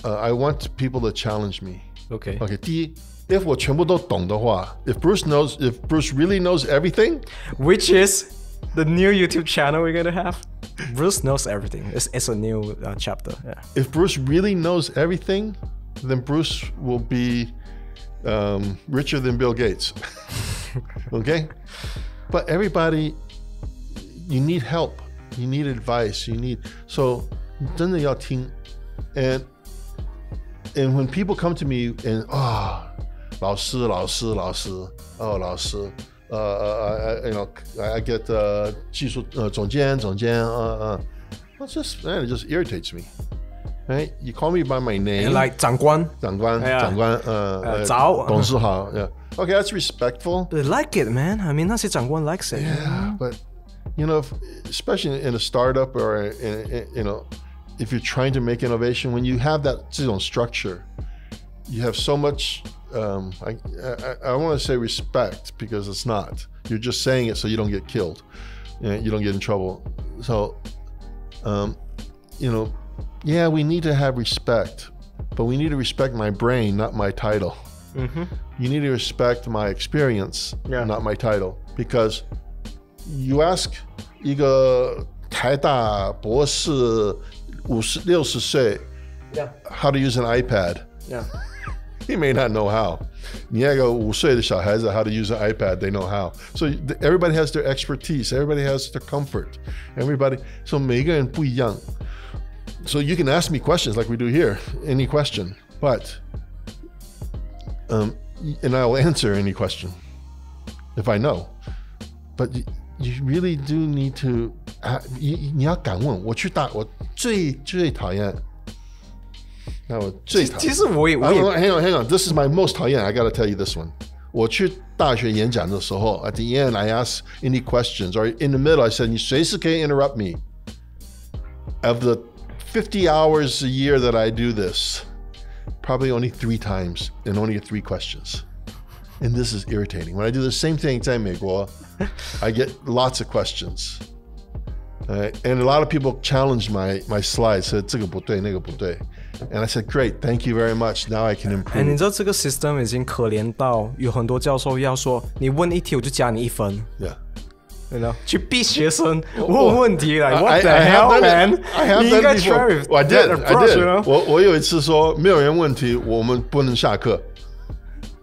I want people to challenge me. Okay. 第一 if 我全部都懂的話 if Bruce really knows everything, which is the new YouTube channel we're gonna have. Bruce knows everything. It's a new chapter. Yeah. If Bruce really knows everything, then Bruce will be richer than Bill Gates. Okay? But everybody, you need help. You need advice. So 真的要聽 and when people come to me and 老師 you know, I get 技術總監It just irritates me. Right? You call me by my name. And like 長官長官早董事好 Yeah. Okay, that's respectful. They like it, man. I mean, 那些長官 likes it. Yeah, but you know, especially in a startup or you know, if you're trying to make innovation, when you have that 这種 structure, you have so much I want to say respect because it's not. You're just saying it so you don't get killed. You don't get in trouble. So you know, yeah, we need to have respect, but we need to respect my brain, not my title. You need to respect my experience, not my title. Because you ask 一个台大博士60岁 how to use an iPad. He may not know how. 你那个5岁的小孩子 how to use an iPad, they know how. So everybody has their expertise. Everybody has their comfort. So 每个人不一样. So you can ask me questions like we do here, any question, but and I will answer any question if I know. But you really do need to 你要敢問。我最討厭其實我也 hang on, this is my most 討厭 I gotta tell you this one. 我去大學演講的時候 at the end I ask any questions, or in the middle I said 你隨時可以 interrupt me. Of the 50 hours a year that I do this, probably only 3 times and only 3 questions. And this is irritating. When I do the same thing 在美國 I get lots of questions. And a lot of people challenged my slides, said 这个不对那个不对. And I said, great, thank you very much. Now I can improve. 你知道这个 system 已经可怜到有很多教授要说你問一題我就加你1分。Yeah. You know, 去逼學生問問題 like what the hell, man? I have done it before. I did. 我有一次說沒有人問題我們不能下課。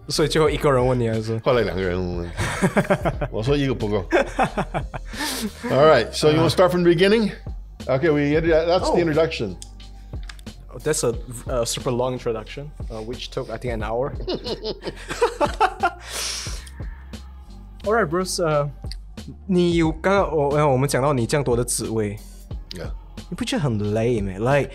所以最后一个人问你还是？后来2个人问，我说1个不够。All right, so you want to start from the beginning? Okay, that's the introduction. That's a super long introduction, which took I think an hour. All right, Bruce. 你有刚刚我们讲到你这样多的职位， Yeah. 你不觉得很累吗 ？Like,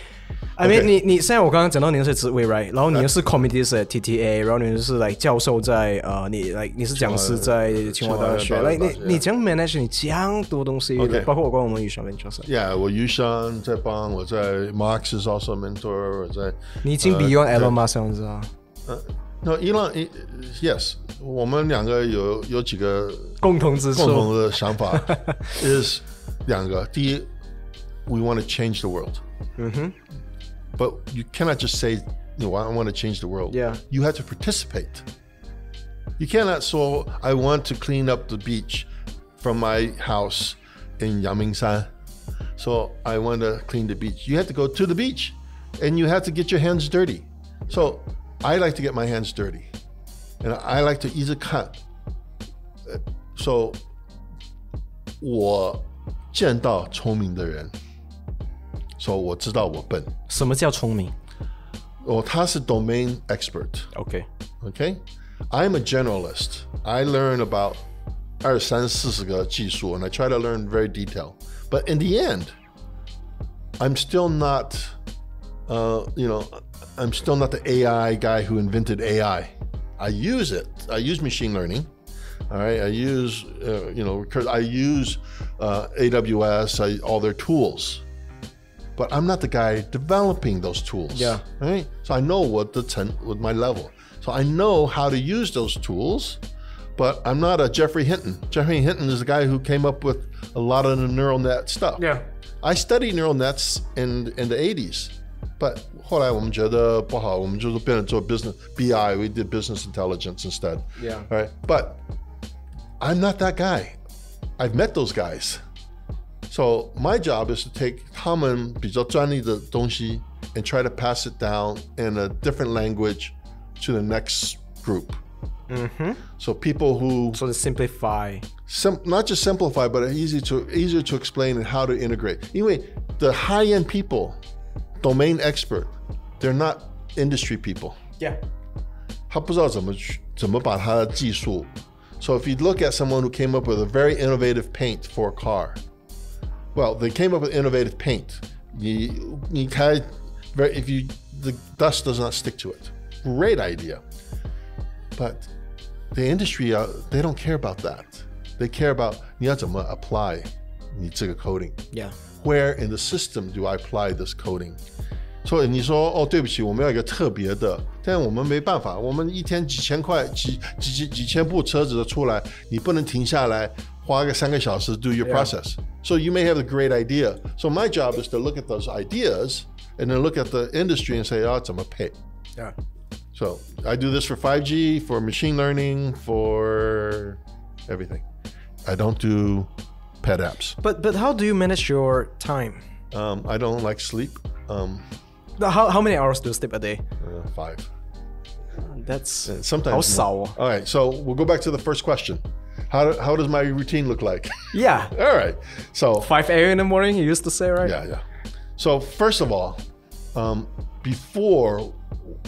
I mean, 你现在我刚刚讲到你那些职位 ，right？ 然后你又是 committees at TTA， 然后你又是 like 教授在你是讲师在清华大学， like 你这样 manage 你这样多东西， 包括我们玉山 Venture Lab。Yeah， 我玉山在帮，我在 Marx is also a mentor， 我在。你已经 beyond Elon Musk 这样子啊？No, Elon, yes， 我们2个有几个共同之处，共同的想法 is 2个。第一 ，we want to change the world. But you cannot just say, I want to change the world. Yeah. You have to participate. You cannot say, I want to clean up the beach from my house in Yangmingshan. So I want to clean the beach. You have to go to the beach and you have to get your hands dirty. So I like to get my hands dirty. And I like to 一直看. So 我见到聪明的人 So 我知道我笨。什么叫聪明？他是 domain expert. Okay. I'm a generalist. I learn about 20-30个技术 and I try to learn very detailed. But in the end, I'm still not, I'm still not the AI guy who invented AI. I use it. I use machine learning. All right. I use, I use AWS, all their tools. But I'm not the guy developing those tools. Yeah. Right? So I know what with my level. So I know how to use those tools, but I'm not a Geoffrey Hinton. Geoffrey Hinton is the guy who came up with a lot of the neural net stuff. Yeah. I studied neural nets in the 80s, but 后来我们觉得不好，我们就是变成做 business BI. We did business intelligence instead. Yeah. All right. But I'm not that guy. I've met those guys. So my job is to take 他们比较专利的东西 and try to pass it down in a different language to the next group. So people who to simplify, not just simplify, but easier to explain and how to integrate. 因为 the high-end people, domain expert, they're not industry people. Yeah. 他不知道怎么把他的技术 So if you look at someone who came up with a very innovative paint for a car, well, they came up with innovative paint. The dust does not stick to it. Great idea. But the industry, they don't care about that. They care about 你要怎么 apply 你这个 coding. Yeah. Where in the system do I apply this coding? 所以你说哦，对不起，我们要一个特别的，但我们没办法，我们一天几千块、几千部车子的出来，你不能停下来花个3个小时 do your process. So you may have a great idea. So my job is to look at those ideas and then look at the industry and say, 怎么配? Yeah. So I do this for 5G, for machine learning, for everything. I don't do pet apps. But how do you manage your time? I don't like sleep. How many hours do you sleep a day? 5. That's sometimes 好少哦。 All right, so we'll go back to the first question. How does my routine look like? Yeah. All right. So 5 a.m. in the morning, you used to say, right? Yeah. So first of all, before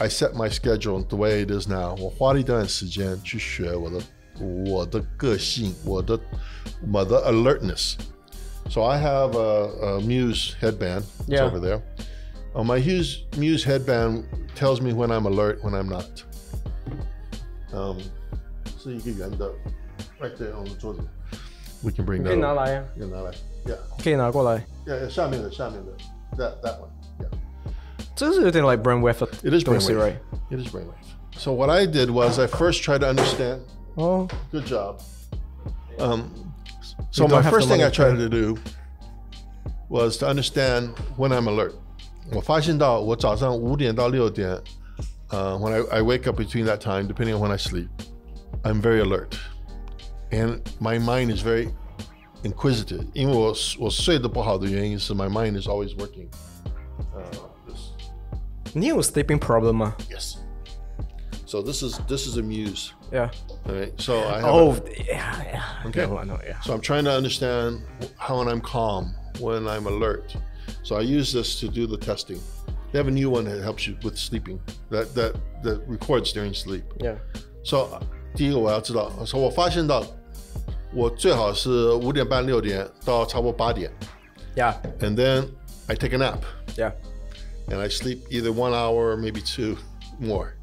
I set my schedule the way it is now, 我花了一段时间去学我的个性，我的 alertness. So I have a Muse headband. It's over there. My Muse headband tells me when I'm alert, when I'm not. 是一个圆的 right there on the 桌子 We can bring that. 可以拿来啊。可以拿来 Yeah. 可以拿过来。Yeah, 下面的 that one. Yeah. 这是有点 like brainwave 的 It is 东西 brainwave. right? It is brainwave. So what I did was I first tried to understand. Oh. Good job. So my first thing I tried to do was to understand when I'm alert. 我发现到我早上5点到6点 when I wake up between that time, depending on when I sleep, I'm very alert. And my mind is very inquisitive. 因为我睡得不好的原因是 my mind is always working. 你有 sleeping problem 吗？ Yes. So this is a muse. Yeah. All right. So I have yeah. Okay. I know, yeah. So I'm trying to understand how when I'm calm, when I'm alert. So I use this to do the testing. They have a new one that helps you with sleeping. That records during sleep. Yeah. So 第一个我要知道，我发现到我最好是5点半6点到差不多8点。Yeah. And then I take a nap. Yeah. And I sleep either 1 hour or maybe 2 more.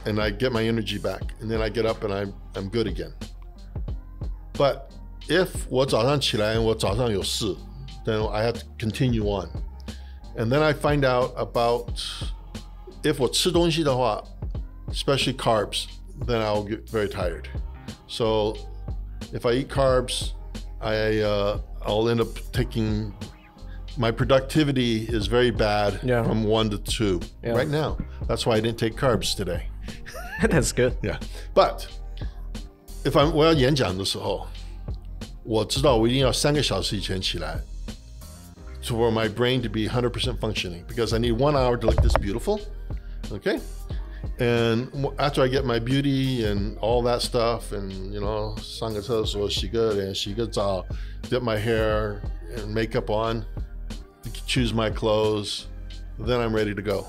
And I get my energy back, and then I get up and I'm good again. But if 我早上起来我早上有事 then I have to continue on. And then I find out about if 我吃东西的话 especially carbs, then I'll get very tired. So if I eat carbs, I'll end up taking, my productivity is very bad from 1 to 2 right now. That's why I didn't take carbs today. That's good. Yeah. But if 我要演讲的时候，我知道我一定要3个小时以前起来 for my brain to be 100% functioning, because I need 1 hour to look this beautiful. Okay? And after I get my beauty and all that stuff, and sang个厕所洗个脸洗个澡 get my hair and makeup on, choose my clothes, then I'm ready to go.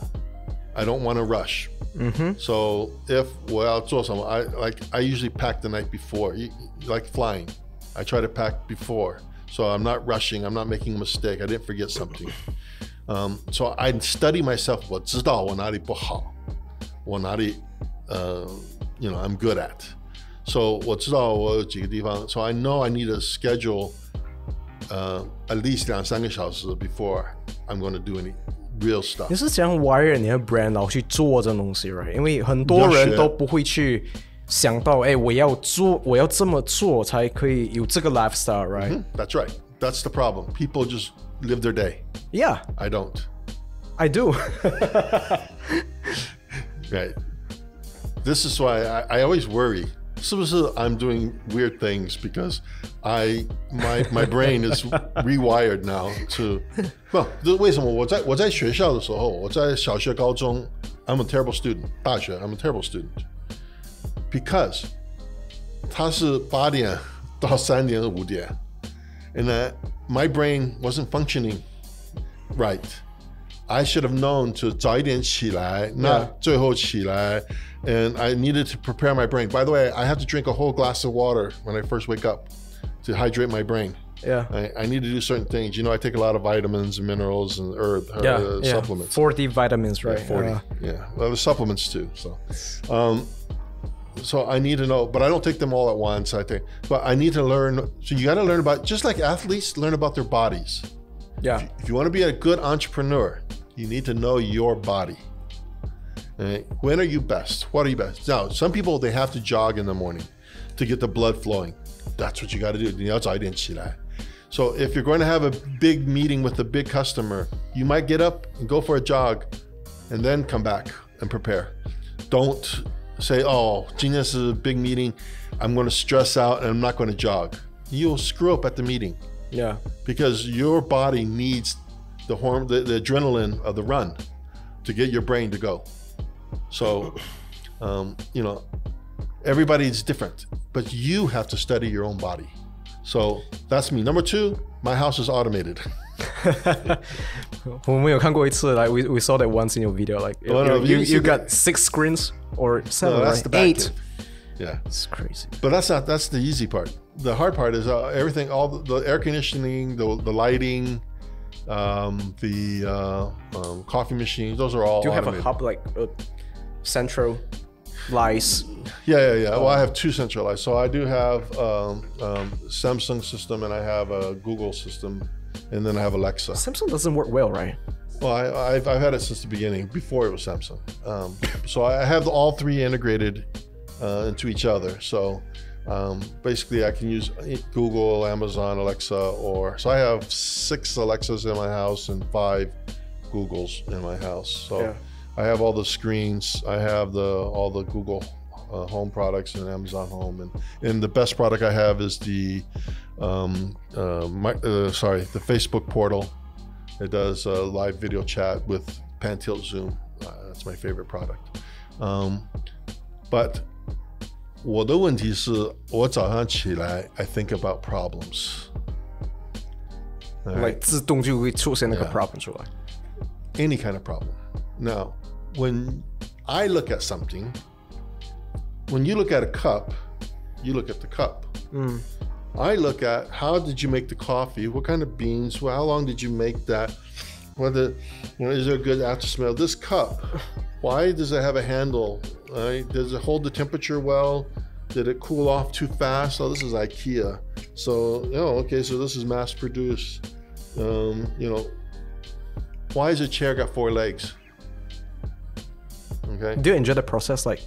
I don't want to rush. So if 我要做什么 I usually pack the night before. Like flying, I try to pack before, so I'm not rushing, I'm not making a mistake, I didn't forget something. So I study myself. 我知道我哪里不好，我哪里I'm good at. So 我知道我有几个地方 so I know I need to schedule at least 2-3个小时 before I'm going to do any real stuff. 你是怎样 wire 你的 brand 然后去做这东西 right? 因为很多人都不会去想到我要这么做才可以有这个 lifestyle, right? That's right. That's the problem. People just live their day. Yeah. I don't. I do. Right. This is why I always worry. 是不是 I'm doing weird things because my brain is rewired now to well 为什么我在学校的时候我在小学高中 I'm a terrible student 大学 I'm a terrible student because 它是8点到3点5点 and that my brain wasn't functioning right. I should have known to 早一点起来 not 最后起来 and I needed to prepare my brain. By the way, I have to drink a whole glass of water when I first wake up to hydrate my brain. Yeah. I need to do certain things. I take a lot of vitamins and minerals and supplements. 40 vitamins, right? 40. Yeah. Well, the supplements too. So I need to know, but I don't take them all at once, I think. But I need to learn. So you got to learn about, just like athletes learn about their bodies. Yeah. If you want to be a good entrepreneur, you need to know your body. Right? When are you best? What are you best? Now, some people, they have to jog in the morning to get the blood flowing. That's what you got to do. 你要早一点起来. So if you're going to have a big meeting with a big customer, you might get up and go for a jog and then come back and prepare. Don't say, oh, 今天是 big meeting, I'm going to stress out and I'm not going to jog. You'll screw up at the meeting. Yeah. Because your body needs the adrenaline of the run to get your brain to go. So, everybody's different, but you have to study your own body. So that's me. Number 2, my house is automated. 我们有看过一次 like we saw that once in your video, like you got 6 screens or 7, no, that's right? the 8. Yeah, it's crazy. But that's the easy part. The hard part is everything, all the air conditioning, the lighting, the coffee machine. Those are all. Do you automated. have a hub, like a central lights? Yeah. Well, I have 2 centralized. So I do have Samsung system and I have a Google system, and then I have Alexa. Samsung doesn't work well, right? Well, I've had it since the beginning, before it was Samsung. So I have all 3 integrated into each other. So basically, I can use Google, Amazon, Alexa, so I have 6 Alexas in my house and 5 Googles in my house. So I have all the screens. I have all the Google Home products and Amazon Home, and the best product I have is the Facebook portal. It does live video chat with pan tilt zoom That's my favorite product. But 我的问题是我早上起来 I think about problems. Like 自动就会出现那个 problem 出来。Any kind of problem. Now, when I look at something, when you look at a cup, you look at the cup. I look at how did you make the coffee? What kind of beans? How long did you make that? Is there a good after smell? This cup, why does it have a handle? Right? Does it hold the temperature well? Did it cool off too fast? Oh, this is IKEA. So, okay, so this is mass produced. Why is a chair got 4 legs? Okay. Do you enjoy the process, like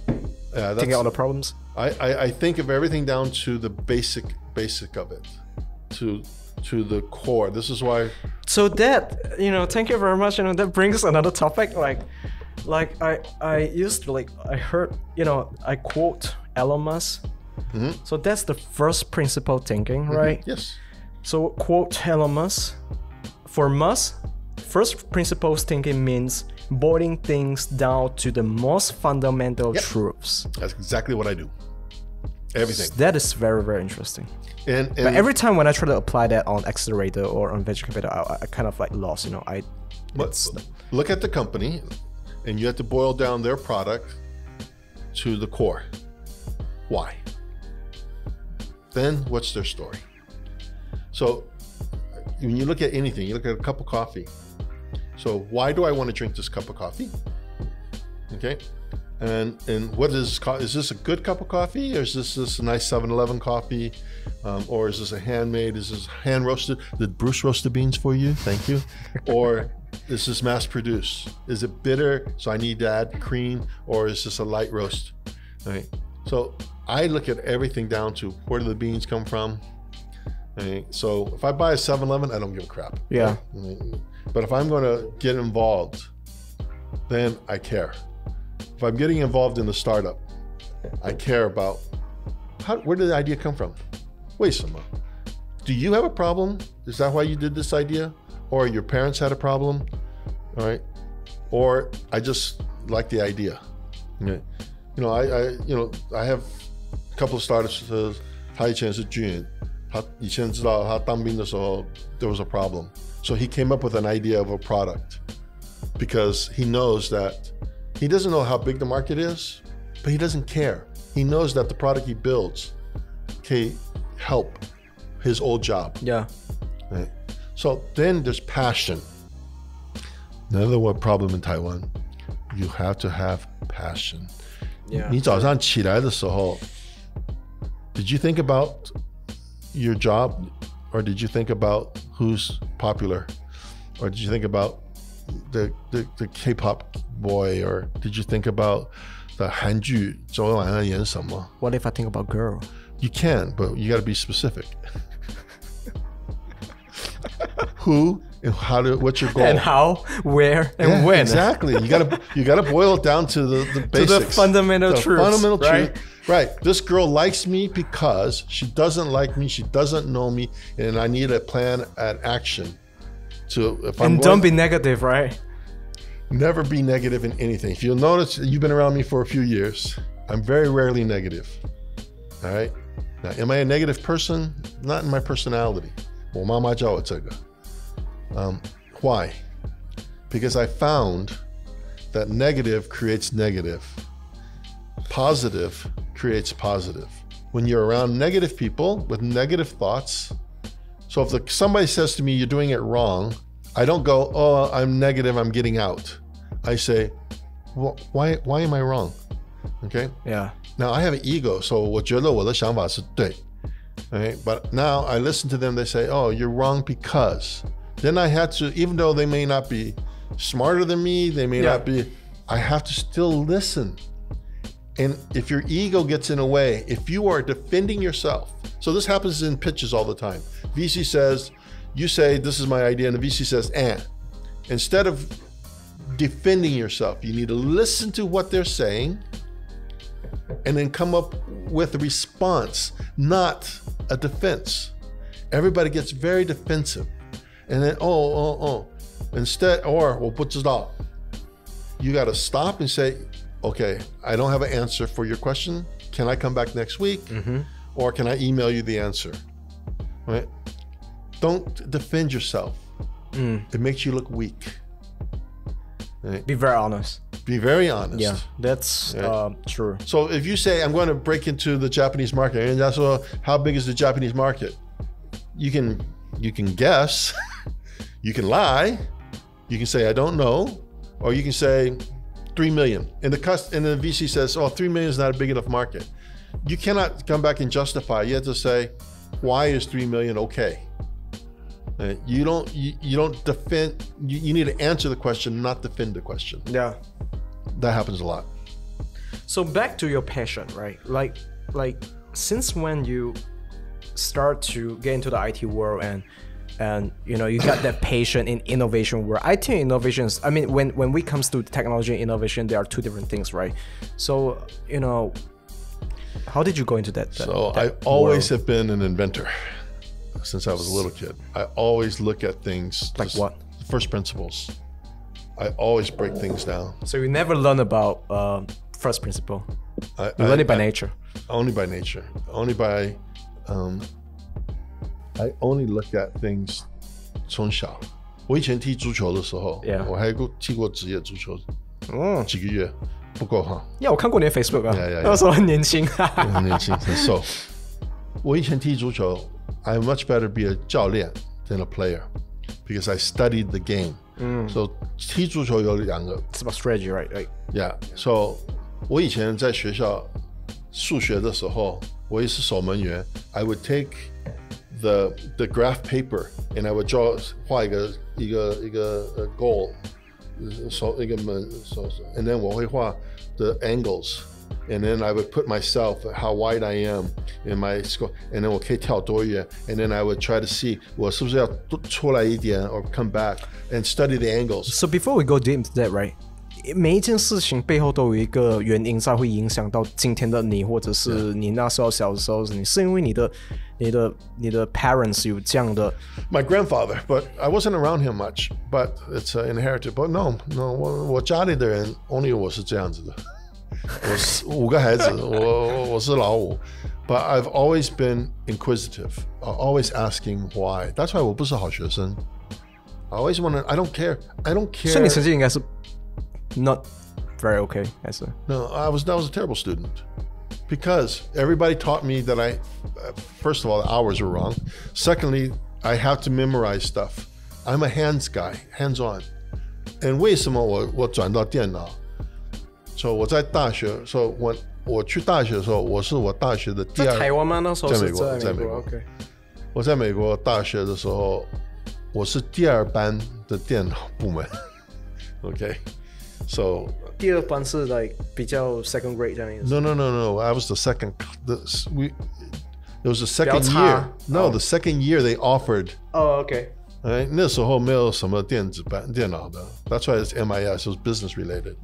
thinking out the problems? I think of everything down to the basic of it, to the core. This is why. So that, thank you very much. That brings another topic. Like I used to I heard, I quote Elon Musk. So that's the first principle thinking, right? Yes. So quote Elon Musk. For Musk, first principles thinking means boiling things down to the most fundamental truths. That's exactly what I do. Everything. That is very, very interesting. And but every time when I try to apply that on accelerator or on venture capital, I kind of lost. Look at the company, and you have to boil down their product to the core. Why? Then what's their story? So when you look at anything, you look at a cup of coffee. So why do I want to drink this cup of coffee? Okay. And what is this a good cup of coffee, or is this a nice 7-Eleven coffee, or is this a handmade? Is this hand roasted? Did Bruce roast the beans for you? Thank you. Or is this mass produced? Is it bitter, so I need to add cream, or is this a light roast? All right. So I look at everything down to where do the beans come from. All right. So if I buy a 7-Eleven, I don't give a crap. Yeah. Right? But if I'm going to get involved, then I care. If I'm getting involved in the startup, I care about where did the idea come from? Wait some more. Do you have a problem? Is that why you did this idea? Or your parents had a problem? All right. Or I just like the idea. Okay. I have a couple of startups. 他以前是军人，他以前知道他当兵的时候 there was a problem. So he came up with an idea of a product because he knows that he doesn't know how big the market is, but he doesn't care. He knows that the product he builds can help his old job. Yeah. Right? So then there's passion. Another one problem in Taiwan, you have to have passion. Yeah. 你早上起来的时候 did you think about your job, or did you think about who's popular, or did you think about the K-pop boy, or did you think about the 韩剧昨天晚上演什么? What if I think about girl? You can, but you got to be specific. Who and how to? What's your goal? And how, where, and when? Exactly. You got to boil it down to the basics. To the fundamental truths. Fundamental right? truth. Right. This girl likes me because she doesn't like me. She doesn't know me, and I need a plan and action. Don't be negative, right? Never be negative in anything. If you'll notice, you've been around me for a few years. I'm very rarely negative. All right. Now, am I a negative person? Not in my personality. 我妈妈教我这个. Why? Because I found that negative creates negative. Positive creates positive. When you're around negative people with negative thoughts, so if somebody says to me, you're doing it wrong, I don't go, oh, I'm negative, I'm getting out. I say, well, why am I wrong? Okay? Yeah. Now I have an ego, so 我觉得我的想法是对. Okay? But now I listen to them, they say, oh, you're wrong because. Then I had to, even though they may not be smarter than me, they may not be, I have to still listen. And if your ego gets in the way, if you are defending yourself, so this happens in pitches all the time. VC says, you say, this is my idea, and the VC says, Instead of defending yourself, you need to listen to what they're saying and then come up with a response, not a defense. Everybody gets very defensive. And then, instead, or 我不知道. you got to stop and say, okay, I don't have an answer for your question. Can I come back next week? Or can I email you the answer? Right? Don't defend yourself. It makes you look weak. Right? Be very honest. Be very honest. Yeah, that's true. So if you say, I'm going to break into the Japanese market, and that's how big is the Japanese market? You can guess, you can lie, you can say, I don't know, or you can say 3 million. And the VC says, 3 million is not a big enough market. You cannot come back and justify. You have to say, why is 3 million okay? You don't defend. You need to answer the question, not defend the question. Yeah, that happens a lot. So back to your passion, right? Like since when you start to get into the IT world and you got that passion in innovation world. I think innovations. I mean, when it comes to technology and innovation, there are two different things, right? So how did you go into that? I always have been an inventor. Since I was a little kid, I always look at things like what? First principles. I always break things down. So you never learn about first principle. You learn it by nature. Only by nature. Only by. I only look at things 从小。我以前踢足球的时候，我还踢过职业足球，几个月，不够哈。我看过你的 Facebook 啊，那时候很年轻，很年轻，很瘦。我以前踢足球。I much better be a 教练 than a player because I studied the game. So 踢足球有两个。It's about strategy, right? Yeah. So 我以前在学校数学的时候，我也是守门员。I would take the graph paper and I would画一个 goal， 一个门，and then 我会画 the angles。And then I would put myself how wide I am in my score, and then 我可以跳多远 and then I would try to see 我是不是要出来一点 or come back and study the angles. So before we go deep into that, right? 每一件事情背后都有一个原因才会影响到今天的你，或者是你那时候小的时候，你是因为你的 parents 有这样的。My grandfather, but I wasn't around him much, but it's inherited. But no, 我家里的人 only 我是这样子的。我是5个孩子，我是老五 ，but I've always been inquisitive, always asking why. That's why 我不是好学生。I always want to. I don't care. 所以你成绩应该是 not very okay, 还是 ？No, I was a terrible student because everybody taught me that first of all, the hours were wrong. Secondly, I have to memorize stuff. I'm a hands guy, hands on. And 为什么我转到电脑？So 我在大学，我去大学的时候，我是我大学的第二。在台湾吗？那时候是在美国。OK。我在美国大学的时候，我是第二班的电脑部门。OK。So 第二班是 like 比较 second grade 这样子。No. I was the second. It was the second year. No, the second year they offered. Oh, okay. 那时候没有什么电脑的。That's why it's MIS. It was business related.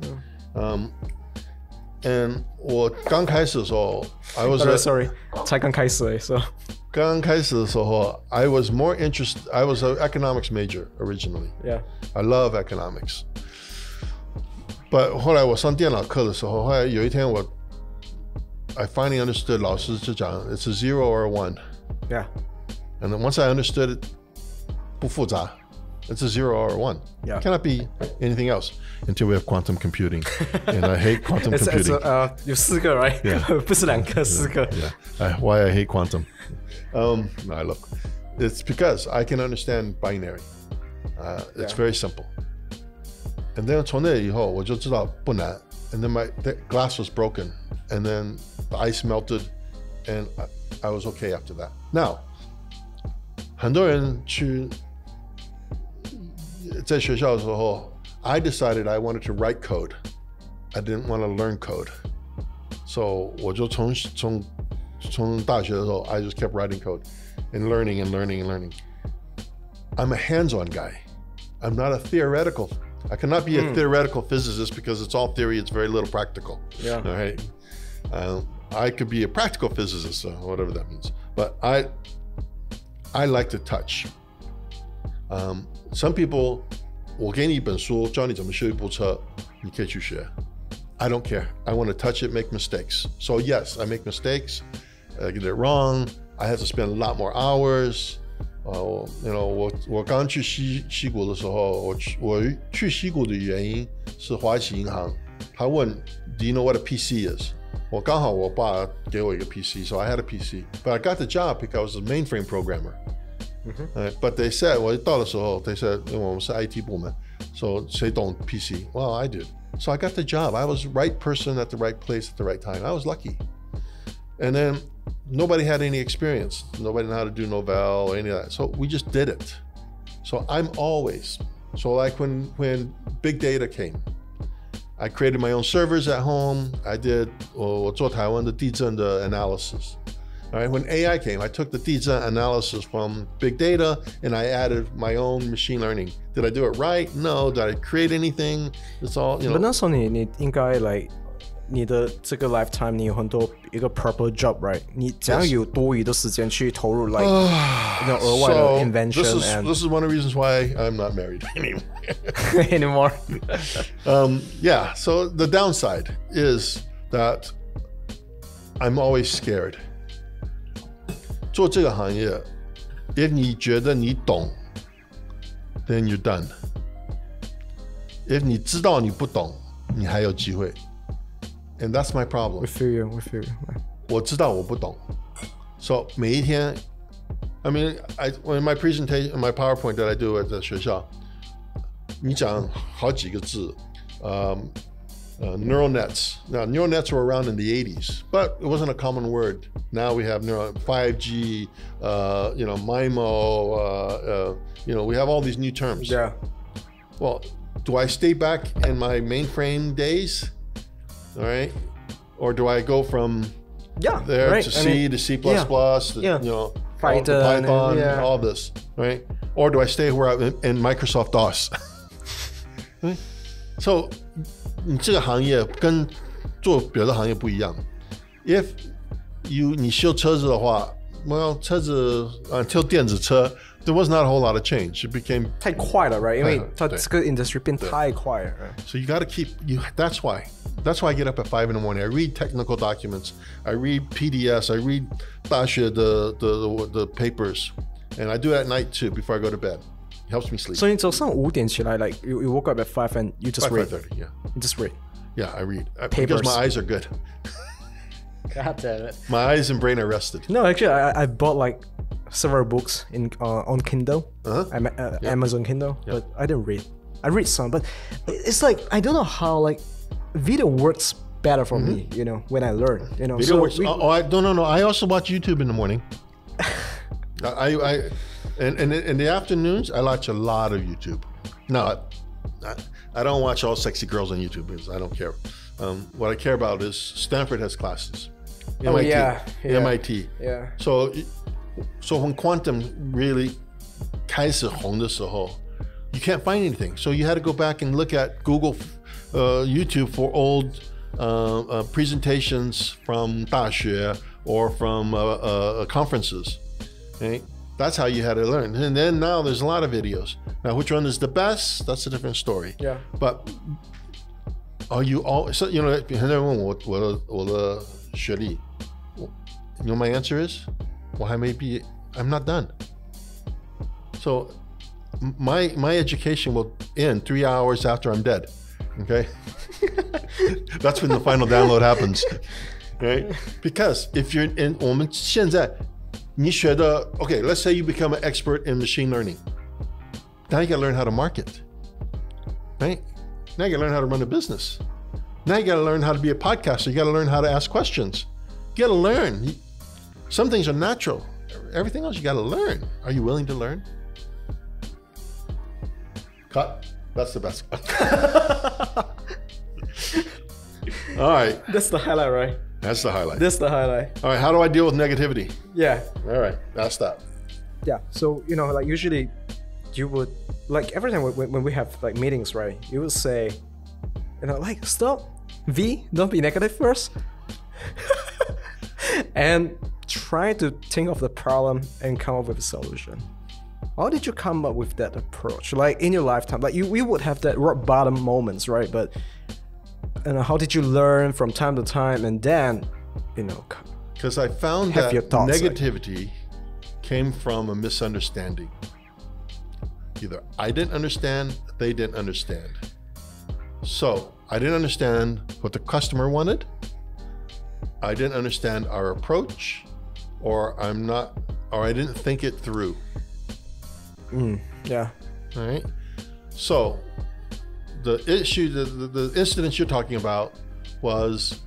And 我刚开始的时候 I was sorry 才刚开始so 刚开始的时候 I was more interested. I was an economics major originally. Yeah. I love economics. But 后来我上电脑课的时候，后来有一天I finally understood 老师就讲 it's a 0 or a 1. Yeah. And then once I understood it 不复杂。It's a 0 or a 1. Yeah. It cannot be anything else until we have quantum computing. And I hate quantum computing. 有4个 right? Yeah. 不是2个，4个。Yeah. Why I hate quantum? Look, it's because I can understand binary. It's very simple. And then 从那以后我就知道不难。And then the glass was broken. And then the ice melted. And I was okay after that. Now, 很多人去在学校的时候 I decided I wanted to write code. I didn't want to learn code. So 我就从大学的时候 I just kept writing code and learning. I'm a hands-on guy. I'm not a theoretical. I cannot be a theoretical physicist because it's all theory. It's very little practical. Yeah. All right. I could be a practical physicist, or whatever that means. But I like to touch. Some people 我给你一本书，教你怎么修一部车，你可以去学。I don't care. I want to touch it, make mistakes. So yes, I make mistakes. I get it wrong. I have to spend a lot more hours. You know, 我刚去西谷的时候，我去西谷的原因是华旗银行，他问 Do you know what a PC is? 我刚好我爸给我一个 PC, so I had a PC. But I got the job because I was a mainframe programmer. But they said 我到的时候 they said 因为我们是 IT 部门 so 谁懂 PC? Well, I did. So I got the job. I was the right person at the right place at the right time. I was lucky. And then nobody had any experience. Nobody knew how to do Novell or any of that. So we just did it. So I'm always, so like when big data came, I created my own servers at home. I did 我做台湾的地震的 analysis. All right, when AI came, I took the 地震 analysis from big data and I added my own machine learning. Did I do it right? No. Did I create anything? It's all, you know. But 那时候你应该 like 你的这个 lifetime 你有很多一个 purple job, right? 你怎样有多余的时间去投入 like 那额外的 invention this is one of the reasons why I'm not married anymore. Yeah, so the downside is that I'm always scared. 做这个行业 if 你觉得你懂 then you're done. If 你知道你不懂你还有机会 And that's my problem. We feel you. 我知道我不懂 So 每一天 I mean, in my presentation, my PowerPoint that I do at the 学校你讲好几个字neural nets. Now, neural nets were around in the 80s, but it wasn't a common word. Now we have 5G, you know, MIMO, you know, we have all these new terms. Yeah. Well, do I stay back in my mainframe days? All right. Or do I go from there right. to C to C++, to, you know, Python, all this, right? Or do I stay where I'm in Microsoft DOS? Right? So, 你这个行业跟做别的行业不一样 If 你修车子的话 Well, 车子until 电子车 There was not a whole lot of change. It became 太快了 right? 因为它这个 industry 变太快了 So you got to keep That's why I get up at 5 in the morning. I read technical documents. I read PDFs. I read 大学的 the papers. And I do it at night too before I go to bed. It helps me sleep. So 你早上5点起来 like you woke up at 5 and you just read 5:30, yeah. You just read Yeah, I read Papers. Because my eyes are good. God damn it. My eyes and brain are rested. No, actually I bought like several books on Kindle, Amazon Kindle, but I didn't read. I read some, but it's like I don't know how like video works better for me, you know, when I learn, you know. Video works. No. I also watch YouTube in the morning. And in the afternoons, I watch a lot of YouTube. No, I don't watch all sexy girls on YouTube because I don't care. What I care about is Stanford has classes. MIT. MIT. Yeah. So when quantum really 开始红的时候 you can't find anything. So you had to go back and look at Google, YouTube for old presentations from 大学 or from conferences. Okay? That's how you had to learn. And then now there's a lot of videos. Now, which one is the best? That's a different story. Yeah. But are you all, so, you know, 很多人问我的学历 You know my answer is? 我还没毕业 I'm not done. So my education will end 3 hours after I'm dead. Okay? That's when the final download happens. Right? Because if you're in 我们现在你学的 okay, let's say you become an expert in machine learning. Now you got to learn how to market. Right? Now you got to learn how to run a business. Now you got to learn how to be a podcaster. You got to learn how to ask questions. You got to learn. Some things are natural. Everything else you got to learn. Are you willing to learn? Cut. That's the best. All right. That's the highlight, right? That's the highlight. That's the highlight. All right. How do I deal with negativity? Yeah. All right. Now stop. Yeah. So, you know, like usually you would, like every time when we have like meetings, right? You would say, you know, like, stop. V, don't be negative first. And try to think of the problem and come up with a solution. How did you come up with that approach? Like in your lifetime, like we would have that rock bottom moments, right? But how did you learn from time to time, and then, because I found that negativity came from a misunderstanding. Either I didn't understand, they didn't understand. So I didn't understand what the customer wanted. I didn't understand our approach, or I didn't think it through. Yeah. All right. So the issue, the incident you're talking about was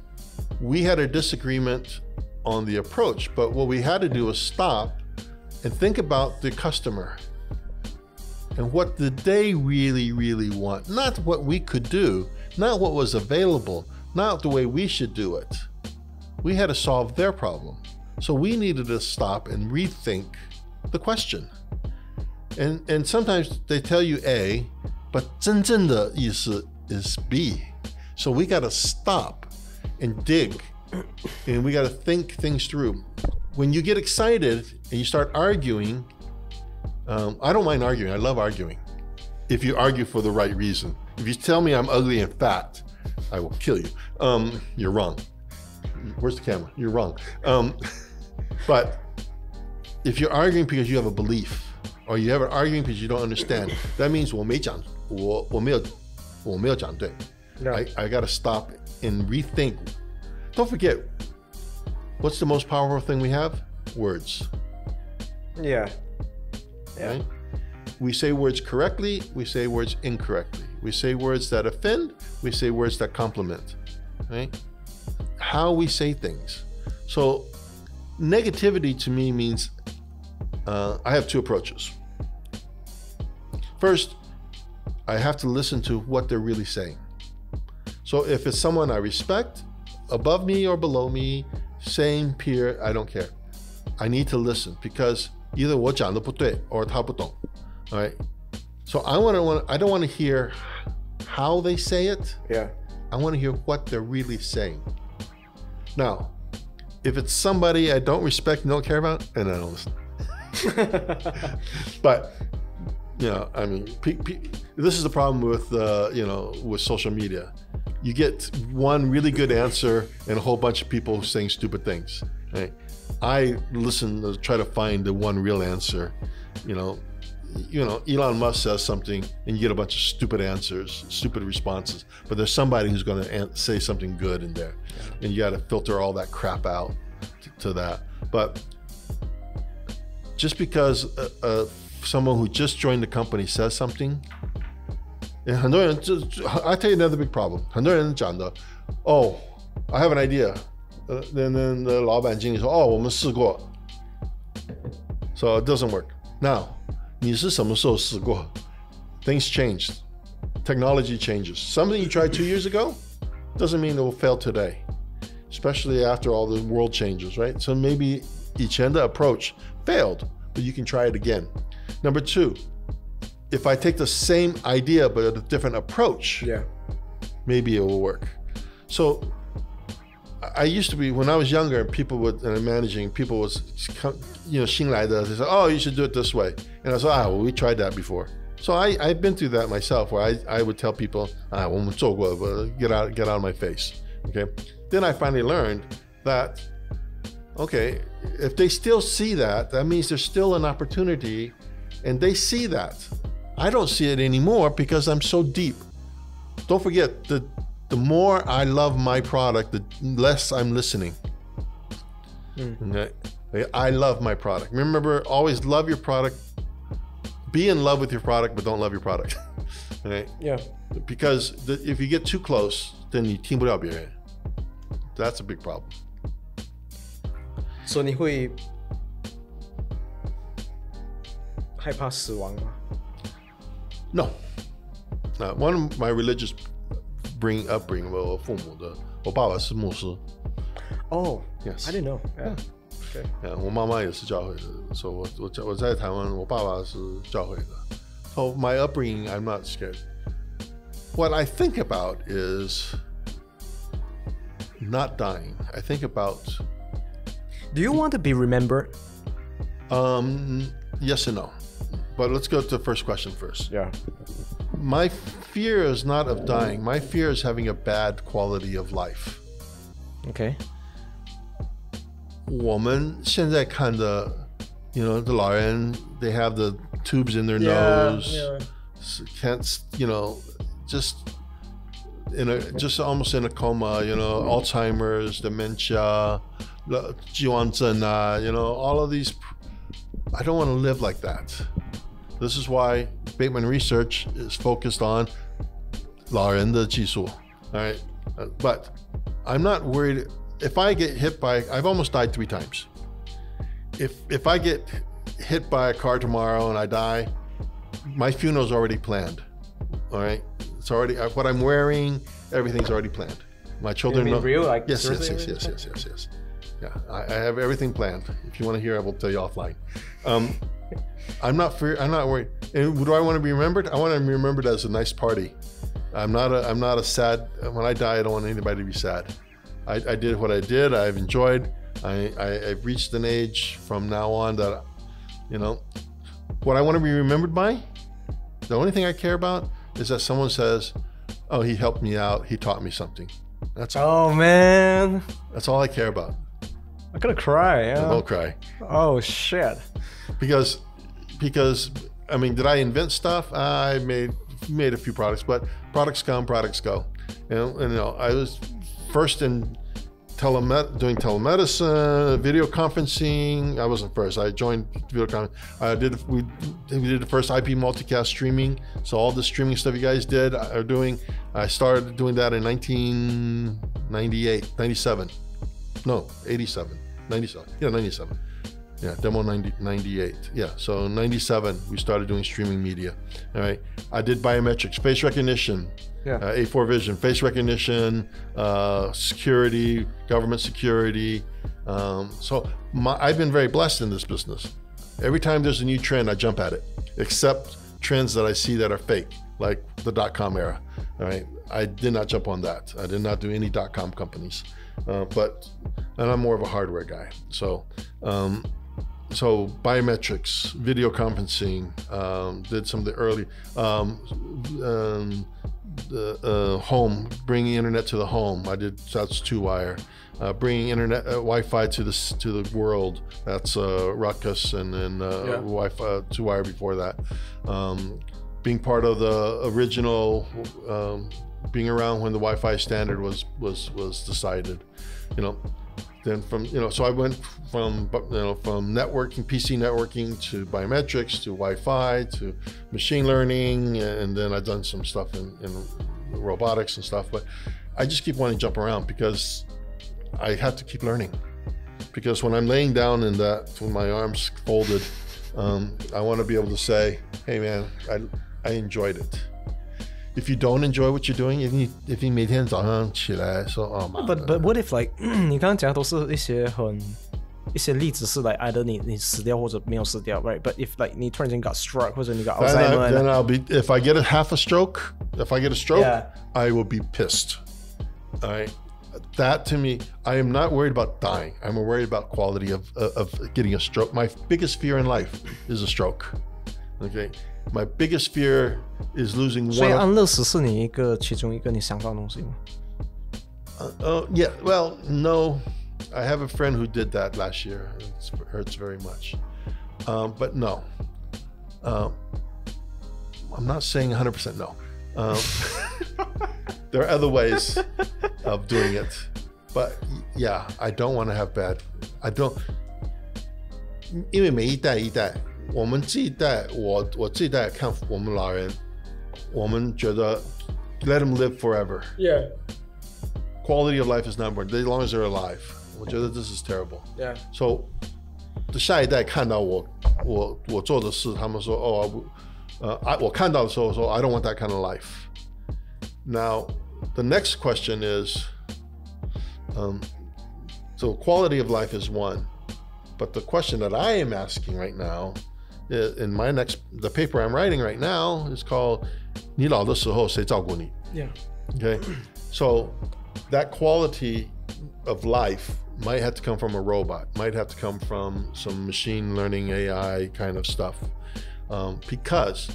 we had a disagreement on the approach, but what we had to do was stop and think about the customer and what did they really, really want. Not what we could do, not what was available, not the way we should do it. We had to solve their problem. So we needed to stop and rethink the question. And sometimes they tell you A, but 真正的意思 is B. So we got to stop and dig, and we got to think things through. When you get excited and you start arguing, I don't mind arguing. I love arguing. If you argue for the right reason. If you tell me I'm ugly and fat, I will kill you. You're wrong. Where's the camera? You're wrong. But if you're arguing because you have a belief, or you have an arguing because you don't understand, that means 我没讲对. I got to stop and rethink. Don't forget, what's the most powerful thing we have? Words. Yeah. Right? We say words correctly, we say words incorrectly. We say words that offend, we say words that compliment. Right? How we say things. So negativity to me means I have two approaches. First, I have to listen to what they're really saying. So if it's someone I respect, above me or below me, same peer, I don't care. I need to listen because either 我讲的不对 or 他不懂. All right. So I don't want to hear how they say it. Yeah. I want to hear what they're really saying. Now, if it's somebody I don't respect and don't care about, and I don't listen. But, I mean, this is the problem with, with social media. You get one really good answer and a whole bunch of people saying stupid things. Right? I listen to try to find the one real answer. Elon Musk says something and you get a bunch of stupid answers, stupid responses, but there's somebody who's going to say something good in there, and you got to filter all that crap out to that. But just because someone who just joined the company says something, and 很多人 I tell you another big problem. 很多人讲的 I have an idea. Then the 老板经理说 我们试过. So it doesn't work. Now, 你是什么时候试过? Things changed. Technology changes. Something you tried 2 years ago doesn't mean it will fail today, especially after all the world changes, right? So maybe 以前的 approach failed, but you can try it again. Number two, if I take the same idea but a different approach, maybe it will work. So I used to be, when I was younger, people would, and managing, people was, 新来的, they said, you should do it this way. And I said, well, we tried that before. So I've been through that myself, where I would tell people, 我们做过, get out of my face. Okay. Then I finally learned that, okay, if they still see that, that means there's still an opportunity, and they see that. I don't see it anymore because I'm so deep. Don't forget, the more I love my product, the less I'm listening. Okay? I love my product. Remember, always love your product. Be in love with your product, but don't love your product. Okay? Yeah. Because if you get too close, then 你听不了别人. That's a big problem. So 你会害怕死亡吗? No. One of my religious upbringing, 我父母的，我爸爸是牧师。Oh, yes. I didn't know. Yeah. Okay. Yeah, 我妈妈也是教会的，所以我在台湾，我爸爸是教会的。So my upbringing, I'm not scared. What I think about is not dying. I think about. Do you want to be remembered? Yes and no. but let's go to the first question first. Yeah. My fear is not of dying. My fear is having a bad quality of life. Okay. 我们现在看的 the 老人 they have the tubes in their nose. Can't, just almost in a coma, Alzheimer's, dementia, 既往症, all of these. I don't want to live like that. This is why Bateman research is focused on 老人的技术. All right. But I'm not worried. If I get hit by, I've almost died 3 times. If I get hit by a car tomorrow and I die, my funeral's already planned. All right. It's already, what I'm wearing, everything's already planned. My children know. Real? Like, yes. Yeah, I have everything planned. If you want to hear, I will tell you offline. I'm not worried. And do I want to be remembered? I want to be remembered as a nice party. I'm not a sad. When I die, I don't want anybody to be sad. I did what I did. I've enjoyed. I've reached an age from now on that, what I want to be remembered by. The only thing I care about is that someone says, "Oh, he helped me out. He taught me something." That's all. Oh man. That's all I care about. I'm gonna cry. Yeah. Don't cry. Oh shit. Because I mean, did I invent stuff? I made a few products, but products come, products go. I was first in doing telemedicine, video conferencing. I wasn't first. I joined video conferencing. We did the first IP multicast streaming. So all the streaming stuff you guys are doing, I started doing that in 97. No, 87. 97. Yeah, 97. Yeah, demo 98. Yeah, so 97, we started doing streaming media. All right. I did biometrics, face recognition, A4 vision, face recognition, security, government security. So I've been very blessed in this business. Every time there's a new trend, I jump at it, except trends that I see that are fake, like the .com era. All right. I did not jump on that. I did not do any .com companies. And I'm more of a hardware guy. So biometrics, video conferencing, did some of the early home, bringing internet to the home. That's 2-wire. Bringing internet, Wi-Fi to the world. That's Ruckus, and then Wi-Fi 2-wire before that. Being part of the original. Being around when the Wi-Fi standard was decided, then so I went from networking, PC networking, to biometrics, to Wi-Fi, to machine learning, and then I've done some stuff in robotics and stuff. But I just keep wanting to jump around because I have to keep learning. Because when I'm laying down in that, with my arms folded, I want to be able to say, "Hey, man, I enjoyed it." If you don't enjoy what you're doing, if you 每天早上起来说哦妈 But what if like 你刚刚讲的都是一些例子是 like either 你死掉或者没有死掉 right? But if like 你突然间 got struck 或者你 got Alzheimer, then I'll be, if I get a stroke, I will be pissed. All right. That to me, I am not worried about dying. I'm worried about quality of getting a stroke. My biggest fear in life is a stroke. Okay. My biggest fear is losing one. 所以安乐死是你其中一个你想到的东西吗？ Yeah. Well, no. I have a friend who did that last year. It hurts very much. But no. I'm not saying 100% no. There are other ways of doing it. But yeah, I don't want to have bad. I don't. 因为每一代一代。我们这一代，我这一代看我们老人，我们觉得 let them live forever. Yeah. Quality of life is not important. As long as they're alive. 我觉得 this is terrible. Yeah. So 下一代看到我做的事，他们说我看到的时候说 I don't want that kind of life. Now the next question is, so quality of life is one, but the question that I am asking right now. In the paper I'm writing right now is called 你老的时候谁照顾你? Yeah. Okay. So that quality of life might have to come from a robot, might have to come from some machine learning AI kind of stuff. because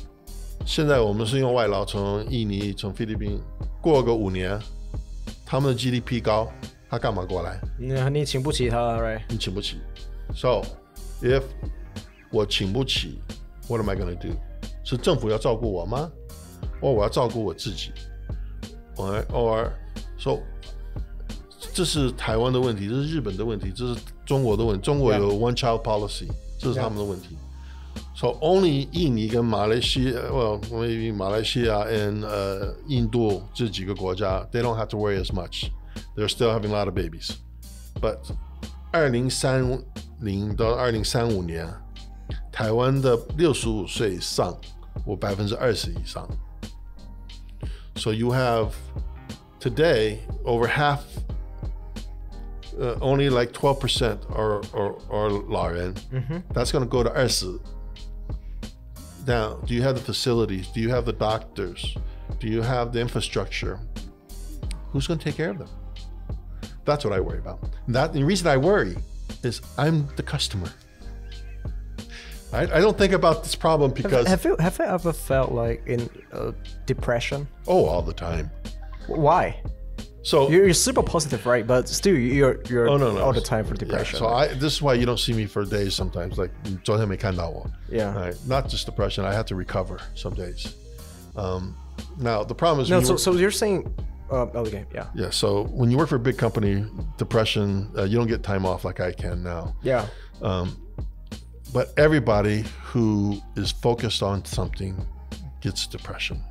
现在我们是用外劳从印尼、从菲律宾，过个5年，他们的 GDP 高，他干嘛过来？你请不起他 ，right？ 你请不起。So if 我请不起 ，what am I going to do？ 是政府要照顾我吗？或我要照顾我自己 ？or so 这是台湾的问题，这是日本的问题，这是中国的问题。中国有 one child policy， 这是他们的问题。So only 印尼跟马来西亚 ，well maybe 马来西亚 and 印度这几个国家 ，they don't have to worry as much. They're still having a lot of babies. But 2030到2035年，台湾的65岁以上，我20%以上。So you have today over half, only like 12% are 老人。That's going to go to 20%. Now, do you have the facilities? Do you have the doctors? Do you have the infrastructure? Who's going to take care of them? That's what I worry about. The reason I worry is I'm the customer. I don't think about this problem because... Have you ever felt like in depression? Oh, all the time. Why? So you're super positive, right? But still, you're all the time for depression. Yeah, so this is why you don't see me for days sometimes. Like 昨天没看到我. Yeah. Right? Not just depression. I have to recover some days. Now the problem is... No, so you're saying... okay, yeah. Yeah, so when you work for a big company, depression, you don't get time off like I can now. Yeah. But everybody who is focused on something gets depression.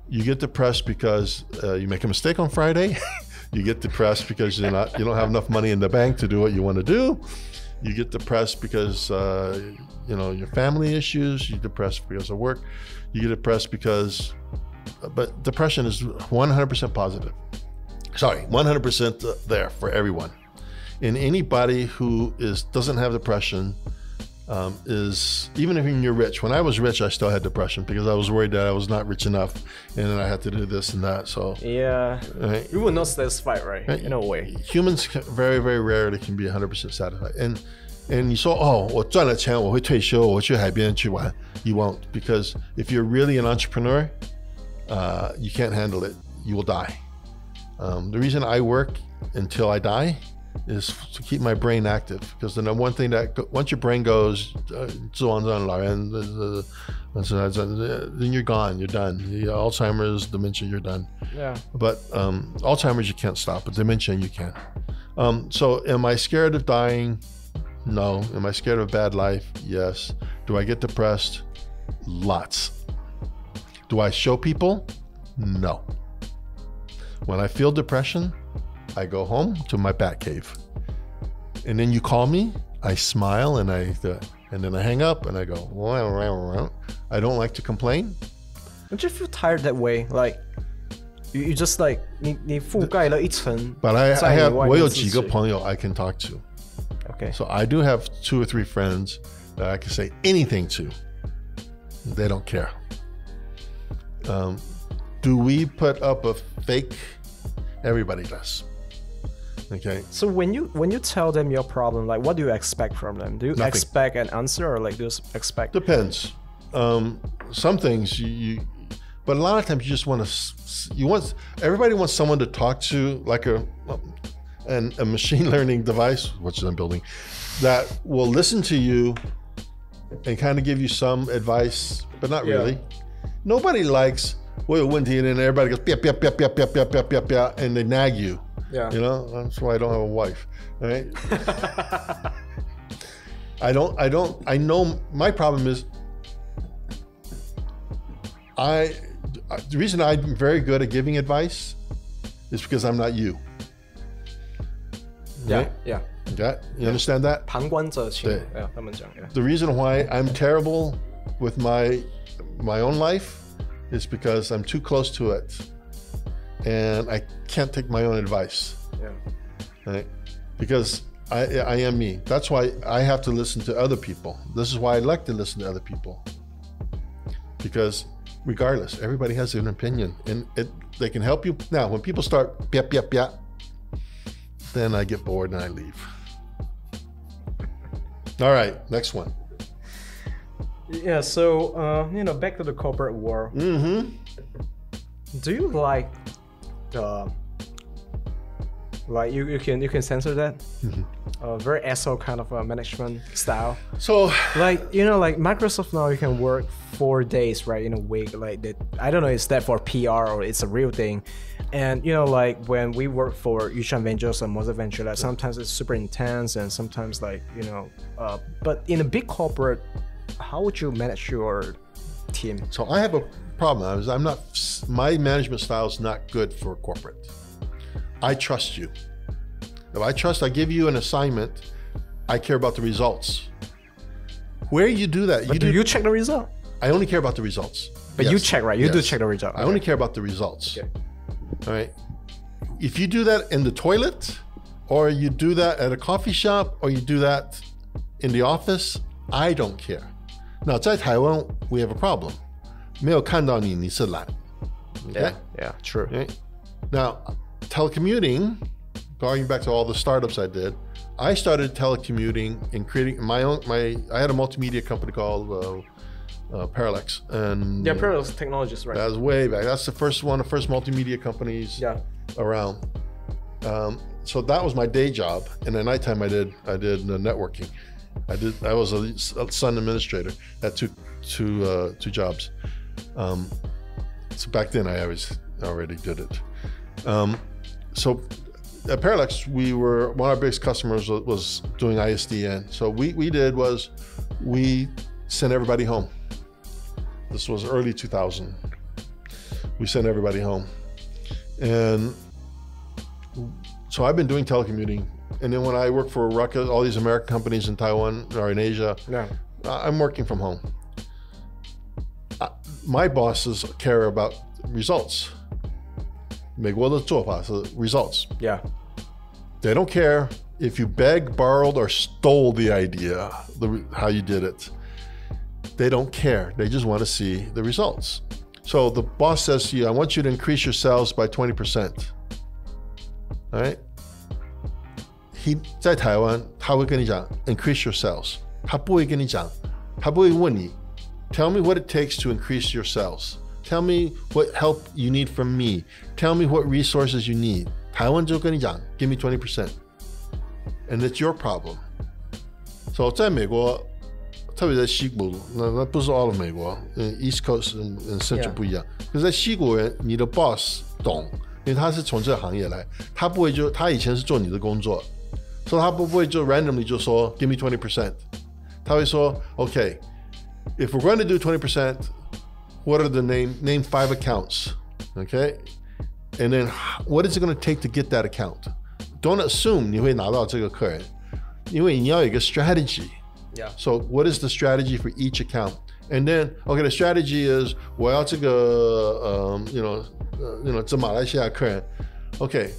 You get depressed because you make a mistake on Friday. You get depressed because you don't have enough money in the bank to do what you want to do. You get depressed because your family issues. You get depressed because of work. You get depressed because, but depression is 100% positive. Sorry, 100% there for everyone. And anybody who doesn't have depression is, even if you're rich. When I was rich, I still had depression because I was worried that I was not rich enough, and then I had to do this and that. So yeah, right? You will not satisfied, right? In a way, humans very, very rarely can be 100% satisfied. And you say, oh, 我赚了钱，我会退休，我去海边去玩. You won't, because if you're really an entrepreneur, you can't handle it. You will die. The reason I work until I die is to keep my brain active, because the one thing that once your brain goes, then you're gone, you're done. Alzheimer's, dementia, you're done. Yeah. But Alzheimer's you can't stop, but dementia you can. So am I scared of dying? No. Am I scared of bad life? Yes. Do I get depressed? Lots. Do I show people? No. When I feel depression, I go home to my bat cave, and then you call me, I smile, and then I hang up and I go, I don't like to complain. Don't you feel tired that way? Like you just like 你覆盖了一层 But我有几个朋友 I can talk to. Okay. So I do have 2 or 3 friends that I can say anything to. They don't care. Do we put up a fake? Everybody does. Okay. So when you tell them your problem, like what do you expect from them? Do you Nothing. Expect an answer, or like do you expect? Depends. Some things you, but a lot of times you just everybody wants someone to talk to, like a machine learning device, which I'm building, that will listen to you and kind of give you some advice, but not really. Nobody likes 我有问题 and then everybody goes pia, and they nag you. Yeah. You know, that's why I don't have a wife. Right? I know my problem is the reason I'm very good at giving advice is because I'm not you. Right? Yeah. Okay? You understand that? 旁观者清，他们讲。The reason why I'm terrible with my own life is because I'm too close to it, and I can't take my own advice. Yeah. Right? Because I am me. That's why I have to listen to other people. This is why I like to listen to other people. Because regardless, everybody has an opinion, and they can help you. Now, when people start pia, then I get bored and I leave. All right, next one. Yeah, so back to the corporate world. Mm-hmm. Do you like the you can censor that? Mm-hmm. Very asshole kind of management style. So like Microsoft now you can work 4 days right in a week like that. I don't know is that for PR or it's a real thing. And like when we work for Yushan Ventures and Mosaic Venture Lab, sometimes it's super intense and sometimes but in a big corporate, how would you manage your team? So I have a problem. My management style is not good for corporate. I trust you. If I give you an assignment, I care about the results. Where you do that, do you check the result? I only care about the results. But yes. You check, right? You do check the result. I only care about the results. Okay. All right. If you do that in the toilet, or you do that at a coffee shop, or you do that in the office, I don't care. Now, 在台湾, we have a problem. 没有看到你，你是懒. Okay? Yeah, true. Okay? Now, telecommuting, going back to all the startups I did, I started telecommuting and creating I had a multimedia company called Parallax. And Parallax Technologies, right? That was way back. That's the first multimedia companies around. So that was my day job. And at nighttime I did networking. I was a Sun administrator. That took two jobs. So back then I already did it. So at Parallax, one of our biggest customers was doing ISDN. So we sent everybody home. This was early 2000. We sent everybody home. And so I've been doing telecommuting. And then when I work for Ruckus, all these American companies in Taiwan or in Asia, I'm working from home. My bosses care about results. 美国的做法是 results. Yeah. They don't care if you begged, borrowed, or stole the idea, how you did it. They don't care. They just want to see the results. So the boss says to you, I want you to increase your sales by 20%. All right? 在台湾，他会跟你讲 increase your sales. 他不会跟你讲，他不会问你 tell me what it takes to increase your sales. Tell me what help you need from me. Tell me what resources you need. 台湾就跟你讲 give me 20%. And it's your problem. So 在美国，特别在西部，那不是 all of 美国，East Coast 跟 Central 不一样。可是在西国人，你的 boss 懂，因为他是从这个行业来，他不会他以前是做你的工作，所以他不会就 randomly 就说 give me 20%。他会说 okay, if we're going to do 20%, what are the name 5 accounts, okay? And then what is it going to take to get that account? Don't assume 你会拿到这个客人，因为你要有一个 strategy. Yeah. So what is the strategy for each account? And then, okay, the strategy is 我要这个这马来西亚客人 ，okay,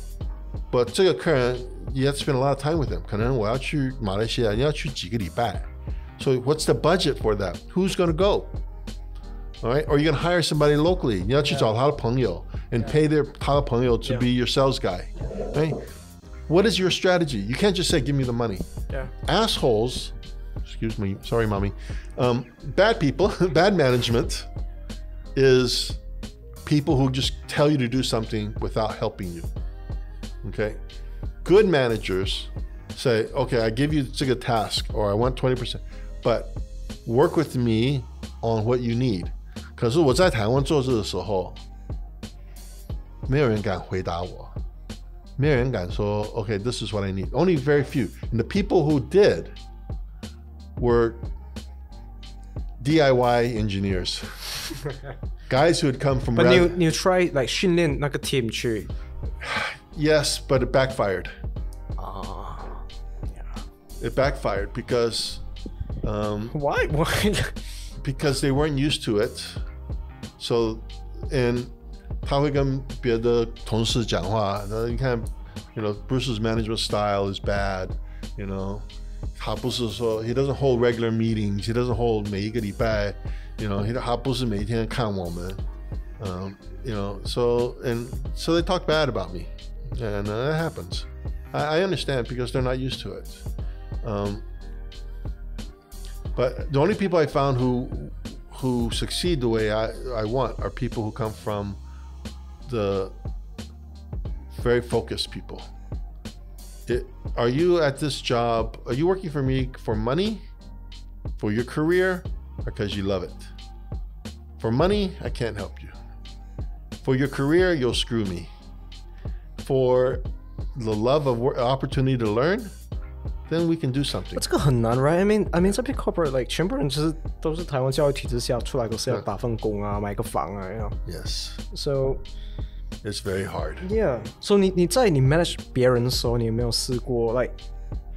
but 这个客人 you have to spend a lot of time with him. 可能我要去马来西亚，你要去几个礼拜。So what's the budget for that? Who's going to go? All right, or you're going to hire somebody locally. 你要去找他的朋友 and pay他的朋友 to be your sales guy. Right? What is your strategy? You can't just say, give me the money. Yeah. Assholes, excuse me, sorry, mommy. Bad people, bad management is people who just tell you to do something without helping you. Okay? Good managers say, okay, I give you a task or I want 20%, but work with me on what you need. 可是我在台湾做事的时候，没有人敢回答我，没有人敢说 okay, this is what I need. Only very few. And the people who did were DIY engineers. Guys who had come from... But you try like 训练那个 team 去 Yes, but it backfired. Yeah. It backfired because... Why? Because they weren't used to it. So, and 他会跟别的同事讲话，你看 Bruce's management style is bad, 他不是说 he doesn't hold regular meetings, he doesn't hold 每一个礼拜, 他不是每天看我们, so they talk bad about me, and that happens. I understand because they're not used to it. But the only people I found who succeed the way I want are people who come from the very focused people. Are you at this job? Are you working for me for money, for your career, or because you love it? For money, I can't help you. For your career, you'll screw me. For the love of opportunity to learn, then we can do something. 这个很难 right? I mean 这边 corporate like 全部人就是都是台湾教育体制下出来，都是要打份工啊，买个房啊 you know? Yes. So it's very hard. Yeah. So 你在你 manage 别人的时候，你有没有试过 like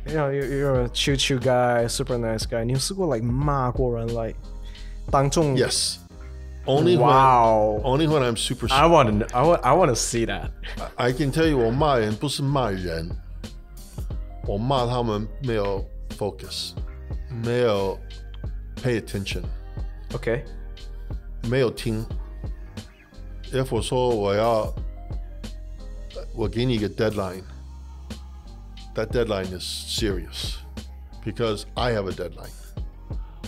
you know you're a chill guy, super nice guy? 你有试过 like 骂过人 like 当众 Yes. Only when I'm super. I want to see that. I can tell you, 我骂人不是骂人，我骂他们没有 focus， 没有 pay attention， OK， 没有听。If 我说我给你一个 deadline， that deadline is serious because I have a deadline.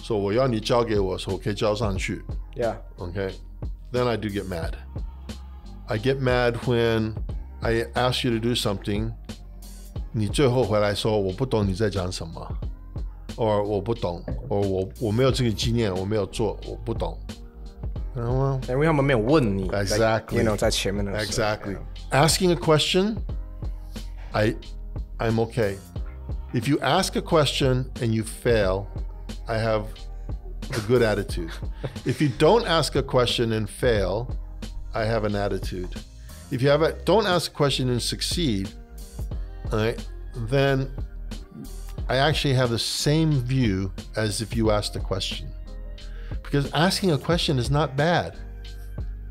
So 我要你交给我，所以我可以交上去。Yeah. Okay. Then I do get mad. I get mad when I ask you to do something. 你最后回来说我不懂你在讲什么 ，or 我不懂 ，or 我没有这个经验，我没有做，我不懂。因为他们没有问你 Exactly. you know 在前面的时候 Exactly. Asking a question, I'm okay. If you ask a question and you fail, I have a good attitude. If you don't ask a question and fail, I have an attitude. If you don't ask a question and succeed, all right, then I actually have the same view as if you asked a question. Because asking a question is not bad.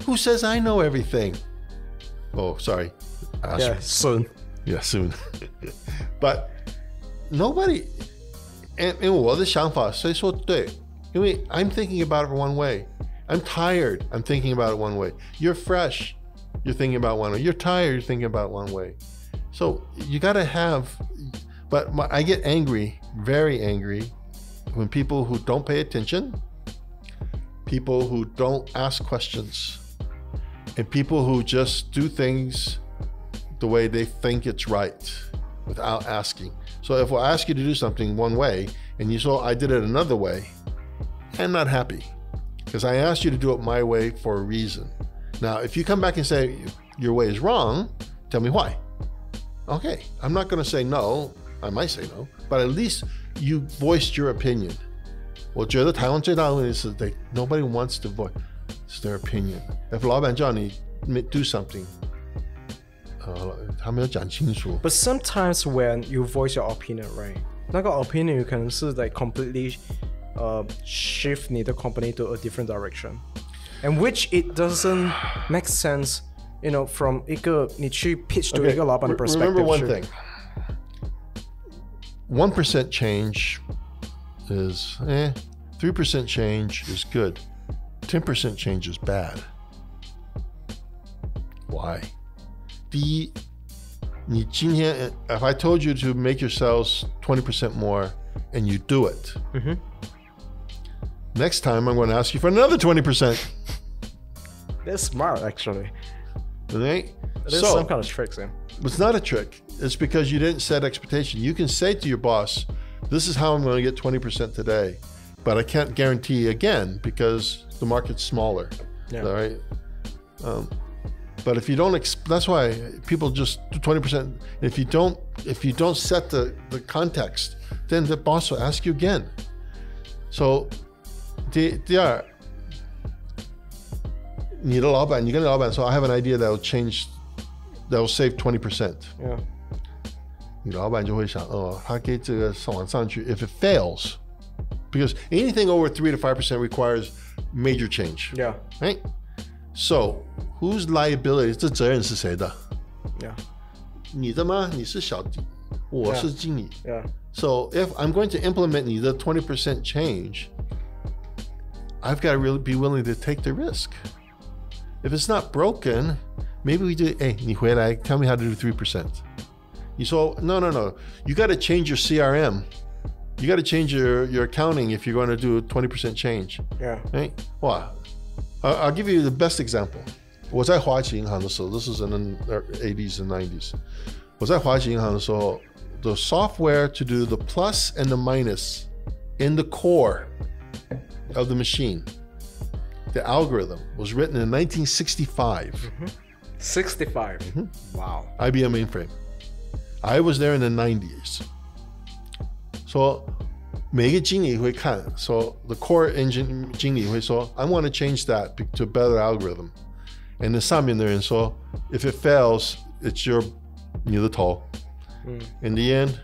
Who says I know everything? Oh, sorry. Yeah, soon. Yeah, soon. But nobody, and 我的想法谁说对？因为 I'm thinking about it one way. I'm tired. I'm thinking about it one way. You're fresh. You're thinking about one way. You're tired. You're thinking about one way. So you got to have, but I get angry, very angry, when people who don't pay attention, people who don't ask questions, and people who just do things the way they think it's right without asking. So if I ask you to do something one way and you saw I did it another way, I'm not happy because I asked you to do it my way for a reason. Now, if you come back and say your way is wrong, tell me why. Okay, I'm not going to say no. I might say no, but at least you voiced your opinion. 我觉得台湾最大的问题是 nobody wants to voice their opinion. If 老板叫你 do something, 他没有讲清楚。 But sometimes when you voice your opinion, right? 那个 opinion 有可能是 like completely shift 你的 company to a different direction, and which it doesn't make sense, you know, from 一个你去 pitch to 一个老板的 perspective. Remember one thing. 1% change is 3% change is good. 10% change is bad. Why? 第一，你今天 if I told you to make your sales 20% more and you do it, next time I'm going to ask you for another 20%. That's smart, actually. Okay? There's some kind of tricks in. It's not a trick. It's because you didn't set expectation. You can say to your boss, this is how I'm going to get 20% today, but I can't guarantee again because the market's smaller. Yeah. All right. But if you don't, that's why people just do 20%. If you don't set the context, then the boss will ask you again. So, 第二，你跟老板说 I have an idea that will save 20%. Yeah. 你老板就会想，他给这个往上去 if it fails, because anything over 3 to 5% requires major change. Yeah. Right? So, whose liability? 这责任是谁的？ Yeah. 你的吗？你是小弟，我是经理。Yeah. So if I'm going to implement 你的 20% change, I've got to really be willing to take the risk. If it's not broken, maybe we do. Hey, 你回来 tell me how to do 3%. You say, no. You got to change your CRM. You got to change your accounting if you're going to do a 20% change. Yeah. Right? Wow. I'll give you the best example. 我在华旗银行的时候 this is in the 80s and 90s. 我在华旗银行的时候 the software to do the plus and the minus in the core of the machine, the algorithm was written in 1965. 65. Wow. IBM mainframe. I was there in the 90s. So 每个经理会看 so the core engine 经理会说 I want to change that to a better algorithm. And 上面的人说 if it fails, it's 你的头. In the end,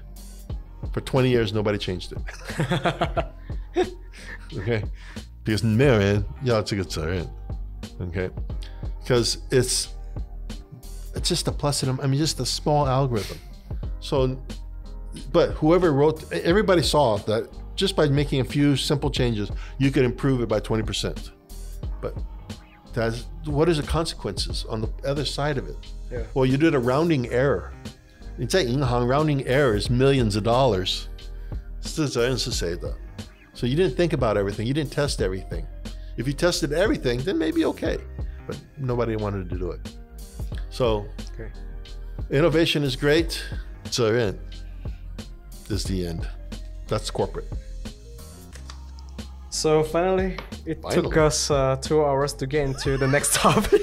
for 20 years, nobody changed it. Okay? Because 没有人要这个责任. Okay? Because it's just a plus and just a small algorithm. So, but whoever wrote, everybody saw that just by making a few simple changes, you could improve it by 20%. But what is the consequences on the other side of it? Yeah. Well, you did a rounding error. 你在银行 rounding error is millions of dollars. 这责任是谁的? So you didn't think about everything. You didn't test everything. If you tested everything, then maybe okay. But nobody wanted to do it. So innovation is great. 责任 is the end. That's corporate. So finally, it took us 2 hours to get into the next topic.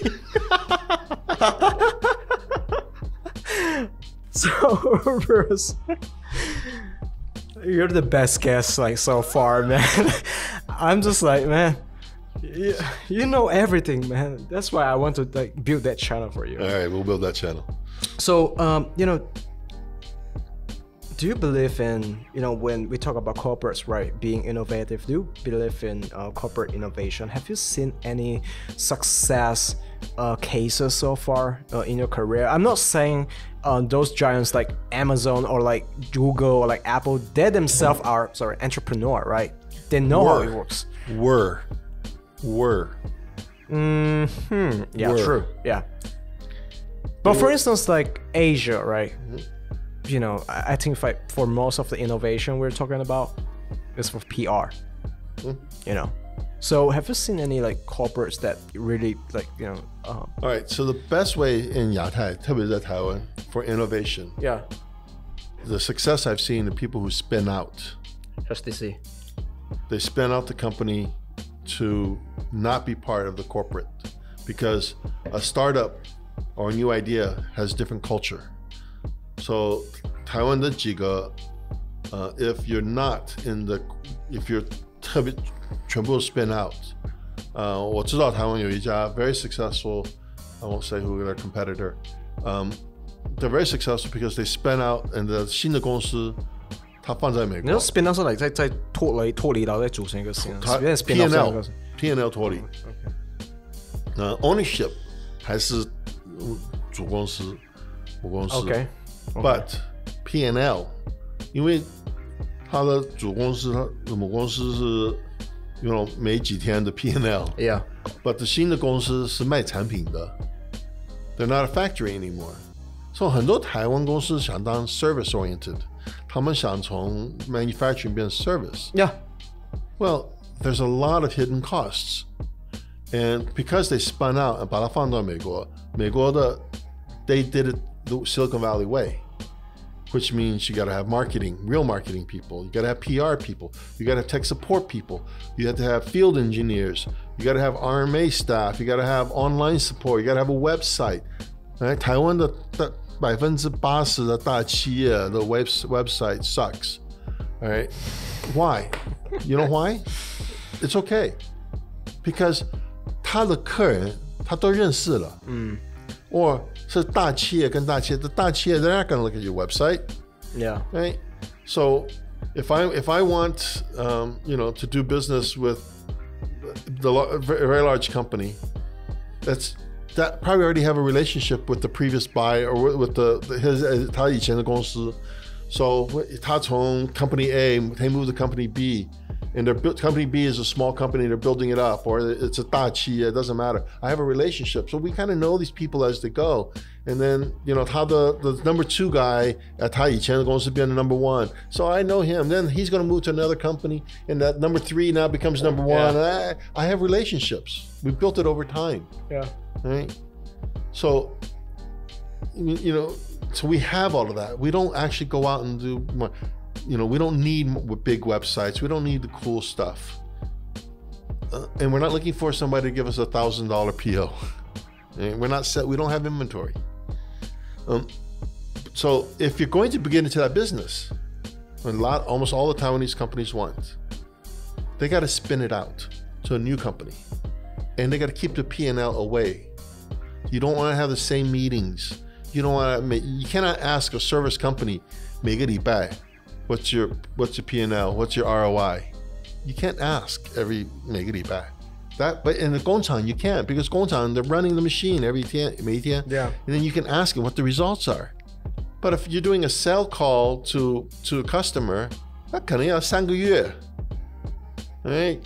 So, Bruce, you're the best guest like so far, man. I'm just like, man, you know everything, man. That's why I want to like build that channel for you. All right, we'll build that channel. So, do you believe in, when we talk about corporates, right, being innovative, do you believe in corporate innovation? Have you seen any success cases so far in your career? I'm not saying those giants like Amazon or like Google or like Apple, they themselves are, entrepreneur, right? They know how it works. Were. Yeah, true. Yeah. But for instance, like Asia, right? I think for most of the innovation we're talking about is for PR. So have you seen any like corporates that really like, All right, so the best way in 亚太，特别在台湾 for innovation. Yeah. The success I've seen, the people who spin out. SDC. They spin out the company to not be part of the corporate because a startup or a new idea has different culture. So 台湾的几个 if you're not in the, if you're 特别全部 spin out, 我知道台湾有一家 very successful, I won't say who their competitor, they're very successful because they spin out and the 新的公司它放在美国。你说 spin out 是like 在脱离然后再组成一个新的 P&L 脱离。ownership 还是主公司母公司。Okay. But P&L 因为它的主公司它母公司是没几天的 P&L. Yeah. But 新的公司是卖产品的。They're not a factory anymore. So 很多台湾公司想当 service oriented. 他们想从 manufacturing 变 service. Yeah. Well, there's a lot of hidden costs. And because they spun out and 把它放到美国的 they did it the Silicon Valley way, which means you got to have marketing, real marketing people. You got to have PR people. You got to have tech support people. You have to have field engineers. You got to have RMA staff. You got to have online support. You got to have a website. Right? 台湾的80%的大企业的 website sucks. All right? Why? You know why? It's okay. Because 他的客人他都认识了。Or 是大企业跟大企业的大企业 they're not going to look at your website. Yeah. Right? So if I want to do business with a very large company, that probably already have a relationship with the previous buyer or with他以前的公司. So 他从 company A, they move to company B, and company B is a small company, they're building it up, or it's a 大企业, it doesn't matter. I have a relationship. So we kind of know these people as they go. And then, the number 2 guy at 他以前的公司变成number 1. So I know him. Then he's going to move to another company, and that number 3 now becomes number 1. Yeah. I have relationships. We've built it over time. Yeah. Right? So, so we have all of that. We don't actually go out and do more. We don't need big websites. We don't need the cool stuff. And we're not looking for somebody to give us $1,000 PO. And we're not set. We don't have inventory. So if you're going to begin into that business, almost all the Taiwanese companies want, they got to spin it out to a new company. And they got to keep the P&L away. You don't want to have the same meetings. You cannot ask a service company, 每个礼拜, what's your P&L? What's your ROI? You can't ask every 每个礼拜. But in the 工厂 you can't, because 工厂 they're running the machine every 天, 每一天. Yeah. And then you can ask them what the results are. But if you're doing a sell call to a customer, 那可能要3个月. Right?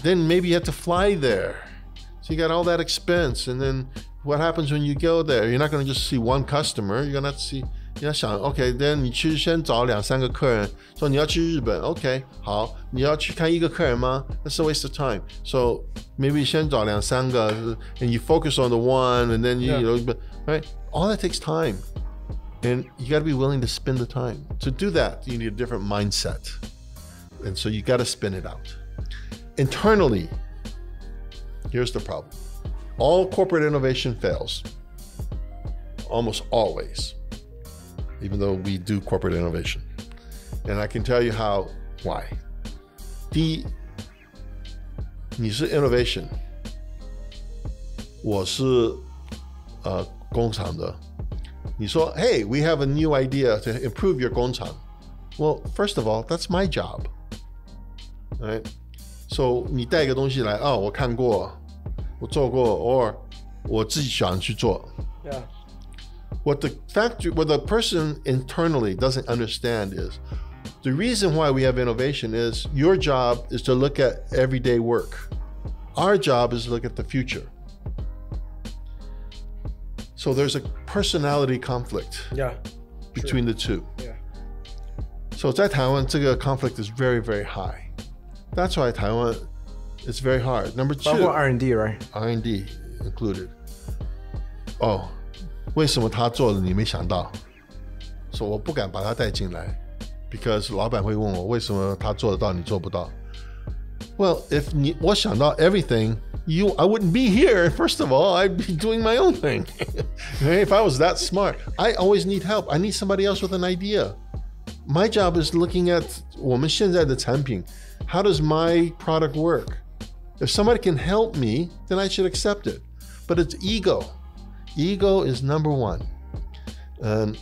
Then maybe you have to fly there. So you got all that expense, and then what happens when you go there? You're not going to just see one customer. You're going to have to see. 你要想 ，OK， then 你去先找2-3个客人，说你要去日本 ，OK， 好，你要去看1个客人吗 ？That's a waste of time. So maybe 先找2-3个 ，and you focus on the one, and then right? All that takes time, and you got to be willing to spend the time. To do that, you need a different mindset, and so you got to spin it out. Internally, here's the problem. All corporate innovation fails, almost always, even though we do corporate innovation. And I can tell you why. 第一，你是 innovation， 我是工厂的。你说 hey, we have a new idea to improve your 工厂. Well, first of all, that's my job. Right? So 你带一个东西来，我看过，我做过 or 我自己想去做。Yeah. What the person internally doesn't understand is the reason why we have innovation is your job is to look at everyday work. Our job is to look at the future. So there's a personality conflict between the two. Yeah. So 在台湾这个 conflict is very, very high. That's why 台湾 it's very hard. Number 2, 包括 R&D, right? R&D included. 为什么他做了你没想到？所以我不敢把他带进来 because 老板会问我为什么他做得到你做不到。Well, if 我想到 everything, I wouldn't be here. First of all, I'd be doing my own thing. If I was that smart, I always need help. I need somebody else with an idea. My job is looking at 我们现在的产品. How does my product work? If somebody can help me, then I should accept it. But it's ego. Ego is number 1. And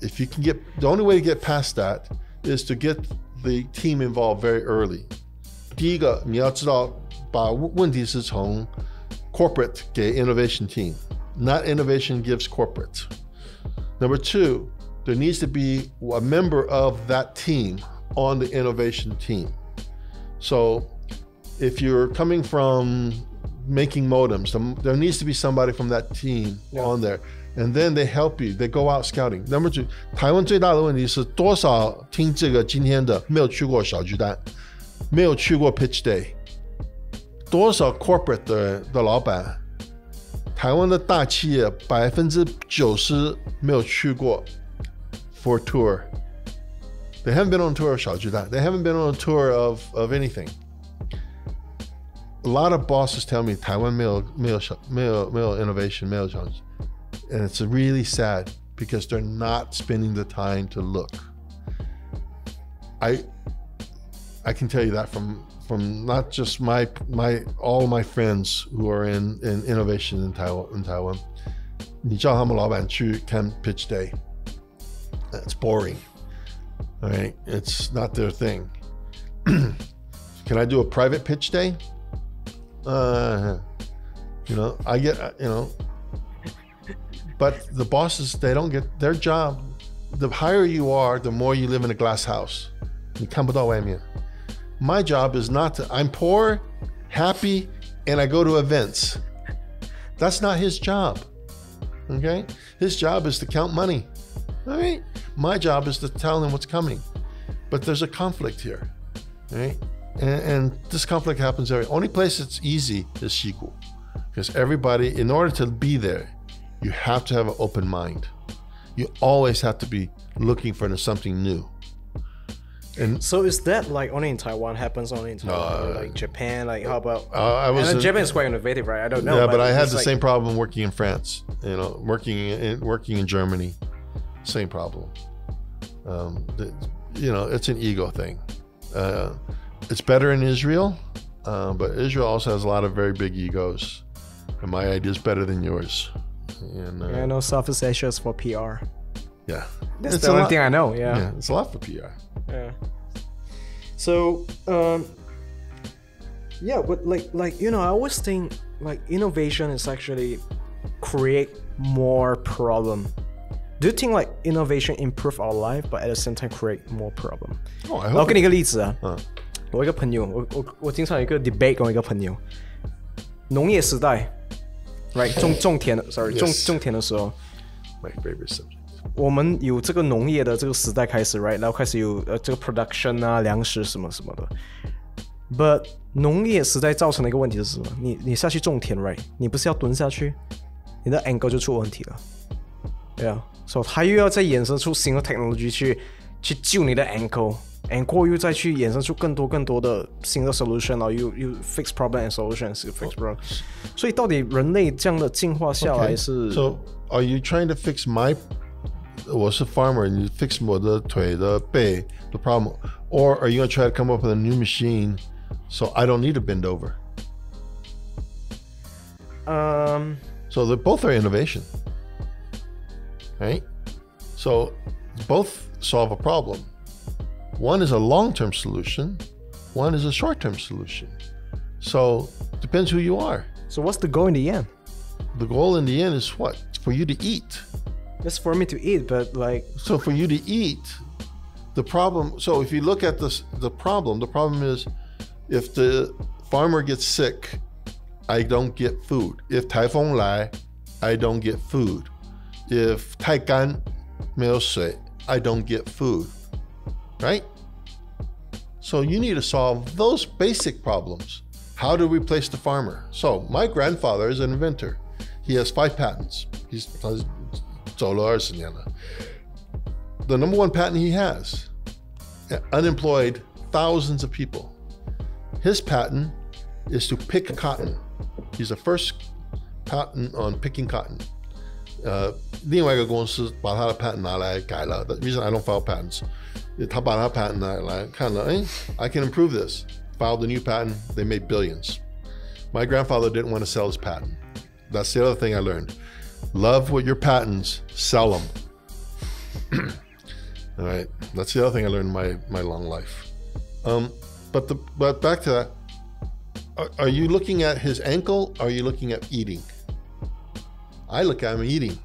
if you can the only way to get past that is to get the team involved very early. 第一个你要知道把问题是从 corporate 给 innovation team, not innovation gives corporate. Number 2, there needs to be a member of that team on the innovation team. So if you're coming from making modems, there needs to be somebody from that team on there. And then they help you. They go out scouting. Number 2, 台湾最大的问题是多少听这个今天的没有去过小巨蛋，没有去过 pitch day， 多少 corporate 的老板，台湾的大企业90%没有去过 for tour. They haven't been on tour of 小巨蛋. They haven't been on a tour of anything. A lot of bosses tell me 台湾没有 innovation, 没有 challenge. And it's really sad because they're not spending the time to look. I can tell you that from not just all my friends who are in innovation in Taiwan. 你叫他们老板去看 pitch day. It's boring. All right, it's not their thing. Can I do a private pitch day? I get, but the bosses, they don't get their job. The higher you are, the more you live in a glass house. 你看不到外面. My job is not to, I'm poor, happy, and I go to events. That's not his job, okay? His job is to count money, all right? My job is to tell him what's coming. But there's a conflict here, right? And this conflict happens only place it's easy is Shiku. Because everybody, in order to be there, you have to have an open mind. You always have to be looking for something new. And so is that like only in Taiwan, happens only in Taiwan, like Japan, like how about, Japan is quite innovative, right? I don't know. Yeah, but I had the same problem working in France, working in Germany, same problem. It's an ego thing. It's better in Israel, but Israel also has a lot of very big egos. And my idea is better than yours. And, I know Southeast Asia is for PR. Yeah. That's the only thing I know, yeah. It's a lot for PR. Yeah. So, but I always think like innovation is actually create more problem. Do you think like innovation improve our life, but at the same time create more problem? Oh, I hope. 我给你一个例子啊，我一个朋友，我经常有一个 debate 跟我一个朋友，农业时代 ，right 种田的 ，sorry 种田的时候 ，my favorite subject。我们有这个农业的这个时代开始 ，right， 然后开始有这个 production 啊，粮食什么什么的。But 农业时代造成的一个问题是什么？你下去种田 ，right， 你不是要蹲下去，你的 ankle 就出问题了。对啊，所以他又要再衍生出新的 technology 去救你的 ankle。and 过后又再去衍生出更多的新的 solution， 然后又 fix problem and solutions fix problem， 所以到底人类这样的进化下来是 So are you trying to fix my 我是 farmer， 你 fix 我的腿的背 the problem， or are you going to try to come up with a new machine so I don't need to bend over? So they both are innovation, right? So both solve a problem. One is a long-term solution, one is a short-term solution. So depends who you are. So what's the goal in the end? The goal in the end is what? For you to eat. That's for me to eat, but like... So for you to eat, the problem... So if you look at the problem is if the farmer gets sick, I don't get food. If 台风来, I don't get food. If 太干没有水, I don't get food. Right? So you need to solve those basic problems. How to replace the farmer. So my grandfather is an inventor. He has 5 patents. He's 走了20年了. The number one patent he has, unemployed thousands of people. His patent is to pick cotton. He's the first patent on picking cotton. 另外一个公司把他的 patent 拿来改了. The reason I don't file patents. 他把他 patent 拿来看了, I can improve this. Filed a new patent, they made billions. My grandfather didn't want to sell his patent. That's the other thing I learned. Love what your patents, sell them. All right, that's the other thing I learned in my long life. But back to that, are you looking at his ankle, or are you looking at eating? I look at him eating.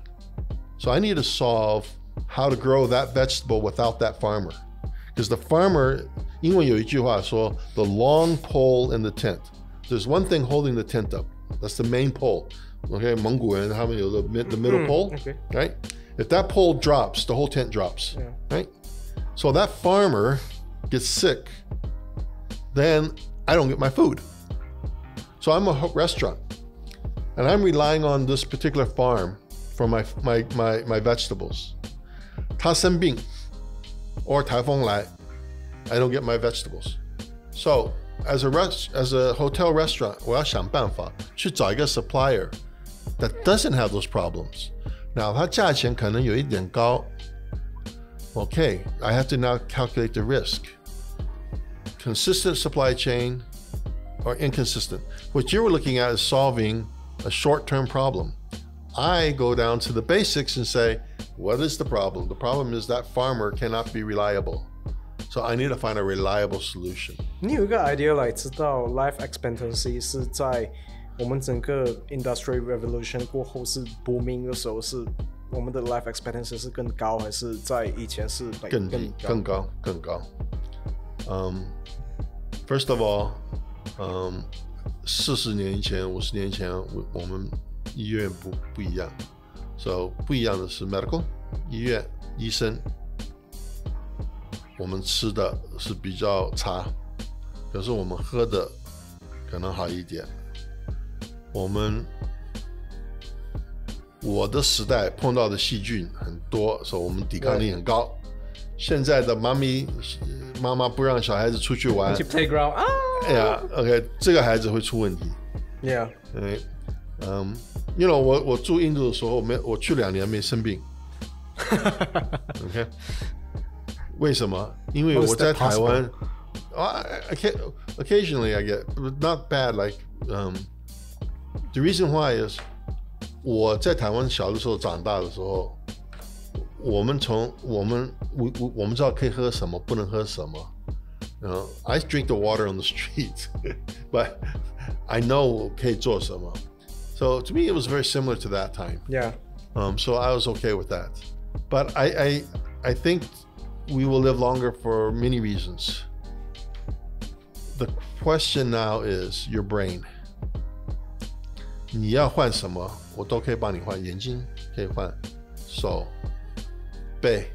So I need to solve how to grow that vegetable without that farmer. Because the farmer, 因为有一句话说, the long pole in the tent. There's one thing holding the tent up. That's the main pole. Okay, 蒙古人他们有 the middle pole, okay. Right? If that pole drops, the whole tent drops, yeah. Right? So that farmer gets sick, then I don't get my food. So I'm a restaurant, and I'm relying on this particular farm for my vegetables. 他生病 or 台风来, I don't get my vegetables. So as a hotel restaurant, 我要想办法去找一个 supplier that doesn't have those problems. Now 它价钱可能有一点高. Okay, I have to now calculate the risk. Consistent supply chain or inconsistent. What you were looking at is solving a short-term problem. I go down to the basics and say, what is the problem? The problem is that farmer cannot be reliable. So I need to find a reliable solution. 你有一个 idea 来知道 life expectancy 是在我们整个 industrial revolution 过后是 booming 的时候，是我们的 life expectancy 是更高，还是在以前是更高？更高。First of all, 40年前、50年前，我们医院不一样。So 不一样的是 medical 医院医生，我们吃的是比较差，可是我们喝的可能好一点。我的时代碰到的细菌很多，所以我们抵抗力很高。现在的妈妈不让小孩子出去玩，去 playground 啊。OK， 这个孩子会出问题。Yeah。我住印度的时候，我去2年没生病。OK， 为什么？因为我在台湾。Occasionally I get, but not bad. Like, the reason why is 我在台湾小的时候长大的时候，我们知道可以喝什么，不能喝什么。I drink the water on the street, but I know 可以做什么。So to me, it was very similar to that time. Yeah. So I was okay with that. But I think we will live longer for many reasons. The question now is your brain. 你要换什么，我都可以帮你换。眼睛可以换，手、背、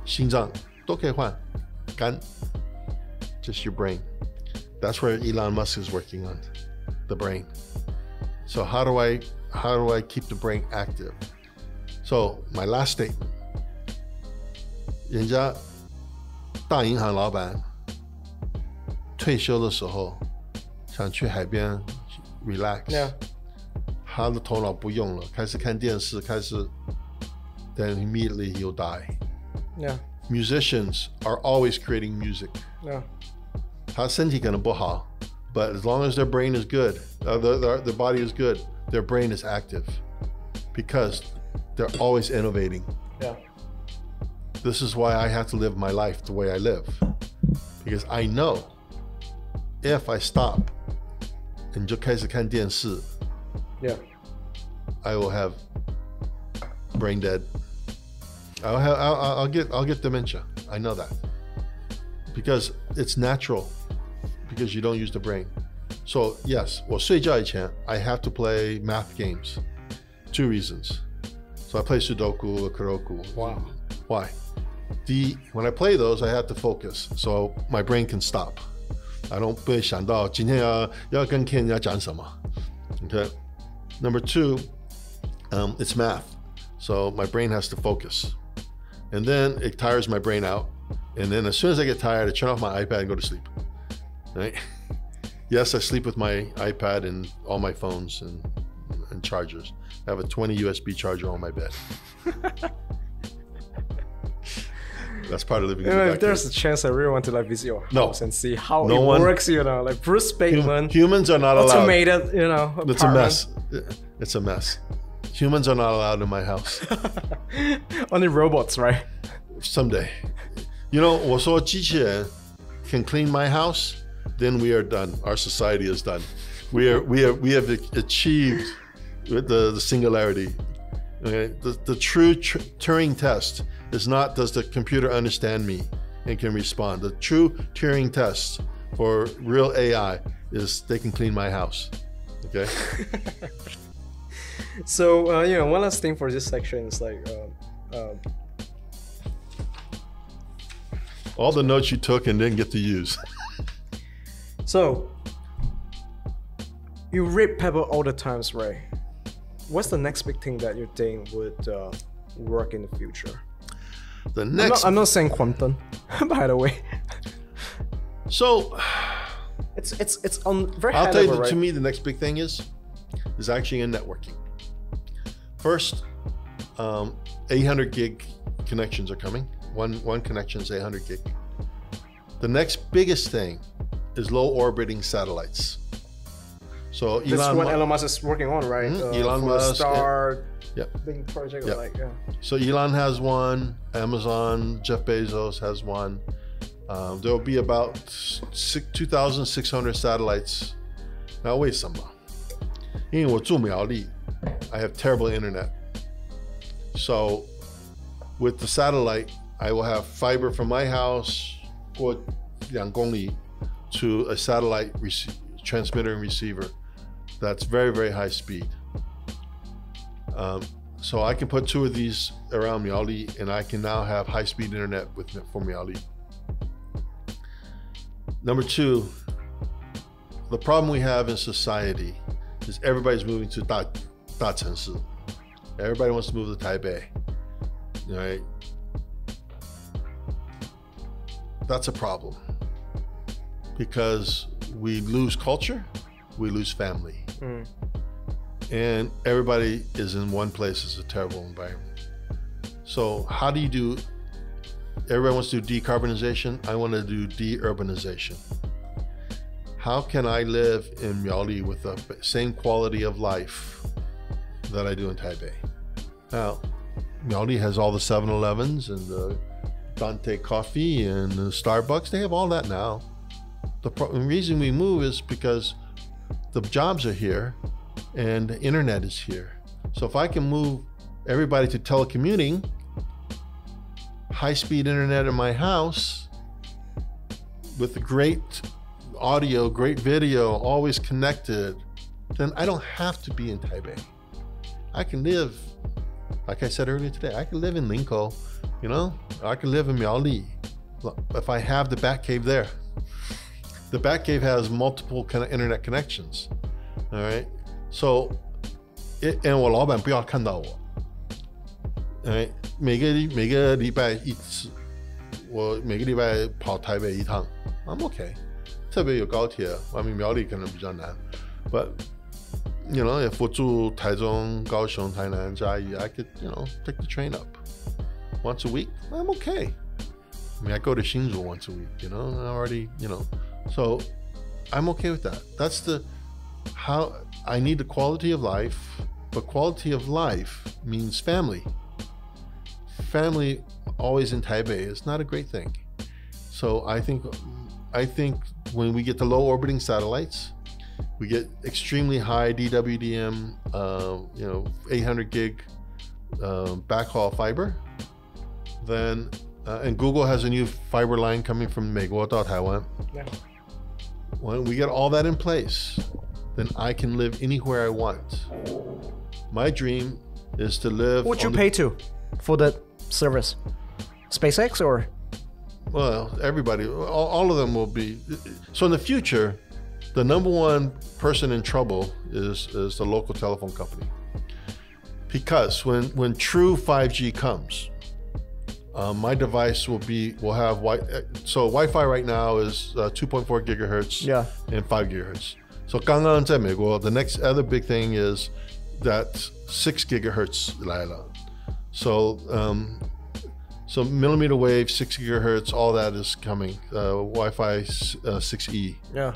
心脏都可以换，肝 just your brain. That's where Elon Musk is working on the brain. So how do I keep the brain active? So my last statement. 人家大银行老板退休的时候想去海边 relax. Yeah. 他的头脑不用了，开始看电视，then immediately he'll die. Yeah. Musicians are always creating music. Yeah. 他身体可能不好 but as long as their brain is good, their body is good, their brain is active because they're always innovating. Yeah. This is why I have to live my life the way I live, because I know if I stop and 就开始看电视 Yeah. I will have brain dead. I'll get dementia. I know that because it's natural, because you don't use the brain. So yes, 我睡觉以前 I have to play math games. 2 reasons. So I play Sudoku or Kuroku. Wow. Why? When I play those, I have to focus, so my brain can stop. I don't 不会想到今天要跟 Ken 要讲什么。Okay. Number 2, it's math, so my brain has to focus, and then it tires my brain out. And then as soon as I get tired, I turn off my iPad and go to sleep. Right? Yes, I sleep with my iPad and all my phones and chargers. I have a 20 USB charger on my bed. That's part of living. If there's a chance, I really want to visit your house and see how it works. Like Bruce Bateman. Humans are not allowed. Automated, It's a mess. It's a mess. Humans are not allowed in my house. Only robots, right? Someday. 我说机器人 can clean my house, then we are done. Our society is done. We have achieved the singularity. Okay? The true Turing test is not does the computer understand me and can respond. The true Turing test for real AI is they can clean my house. Okay. So one last thing for this section is like all the notes you took and didn't get to use. So you read paper all the times, right? What's the next big thing that you think would work in the future? The next, I'm not saying quantum, by the way. So it's on very high I'll tell level, you, right? to me, the next big thing is actually in networking. First, 800 gig connections are coming. One connection is 800 gig. The next biggest thing is low orbiting satellites. So That's what Elon Musk is working on, right? Elon Musk, Star yep. big project, Yep. like yeah. So Elon has one, Amazon, Jeff Bezos has one. There will be about 2,600 satellites. Now, 为什么？因为我住苗栗 I have terrible internet. So with the satellite, I will have fiber from my house 过2公里 to a satellite transmitter and receiver that's very, very high speed. So I can put 2 of these around Miaoli, and I can now have high-speed internet for Miaoli. Number 2, the problem we have in society is everybody's moving to 大城市. Everybody wants to move to Taipei, right? That's a problem because we lose culture, we lose family. And everybody is in one place. It's a terrible environment. So how do you do, everybody wants to do decarbonization. I want to do de-urbanization. How can I live in Miaoli with the same quality of life that I do in Taipei? Now, Miaoli has all the 7-Elevens and the Dante Coffee and the Starbucks. They have all that now. The reason we move is because the jobs are here and the internet is here. So if I can move everybody to telecommuting, high-speed internet in my house with great audio, great video, always connected, then I don't have to be in Taipei. I can live, like I said earlier today, I can live in Linkou, you know? I can live in Miaoli if I have the Batcave there. The Batcave has multiple kind of internet connections, all right? So, and 我老板不要看到我，哎，每个礼拜一次，我每个礼拜跑台北一趟 ，I'm okay。特别有高铁，外面苗栗可能比较难 ，but you know if 我住台中、高雄、台南、嘉义 ，I could take the train up once a week. I'm okay. I mean I go to 新竹 once a week. I already so I'm okay with that. That's how I need the quality of life, but quality of life means family. Family always in Taipei is not a great thing. So I think when we get to low orbiting satellites, we get extremely high DWDM, 800 gig backhaul fiber. Then, and Google has a new fiber line coming from 美国到台湾. Yeah. When we get all that in place, then I can live anywhere I want. My dream is to live. What would you pay to for that service? SpaceX or? Well, everybody, all of them will be. So in the future, the number one person in trouble is the local telephone company. Because when true 5G comes, my device will have so Wi-Fi right now is 2.4 gigahertz and 5 gigahertz. So 刚刚在美国, the next other big thing is that 6 gigahertz 来了. So millimeter wave, 6 gigahertz, all that is coming. Wi-Fi 6E. Yeah.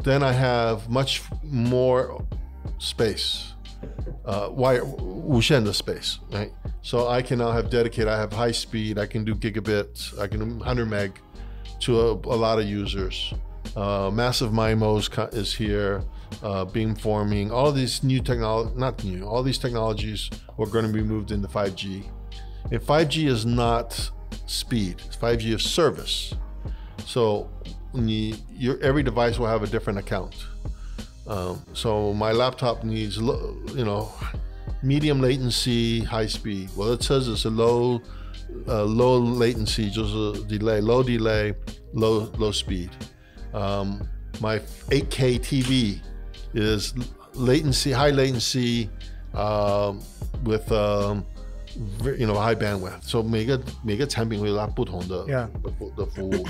Then I have much more space, 无限的 space, right? So I can now have dedicated. I have high speed. I can do gigabit. I can do 100 meg to a lot of users. Massive MIMOs is here. Beamforming. All of these new technology, not new. All these technologies are going to be moved into 5G. And 5G is not speed. 5G is service. So every device will have a different account. So my laptop needs, medium latency, high speed. Well, it says it's a low latency, 就是 delay, low delay, low speed. My 8K TV is high latency with high bandwidth. So 每个产品会有它不同的服务。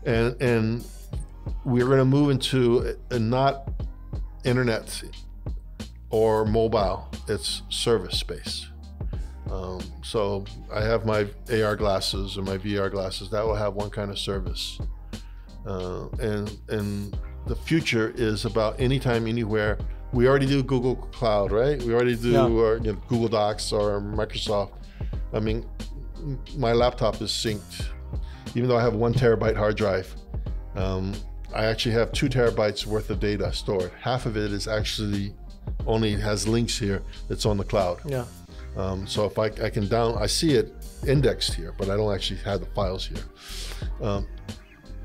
And we're going to move into not internet or mobile, it's service space. So I have my AR glasses or my VR glasses that will have one kind of service. And the future is about anytime, anywhere. We already do Google Cloud, right? We already do Google Docs or Microsoft. I mean, my laptop is synced. Even though I have 1 terabyte hard drive, I actually have 2 terabytes worth of data stored. Half of it is actually only has links here that's on the cloud. Yeah. So if I can I see it indexed here, but I don't actually have the files here.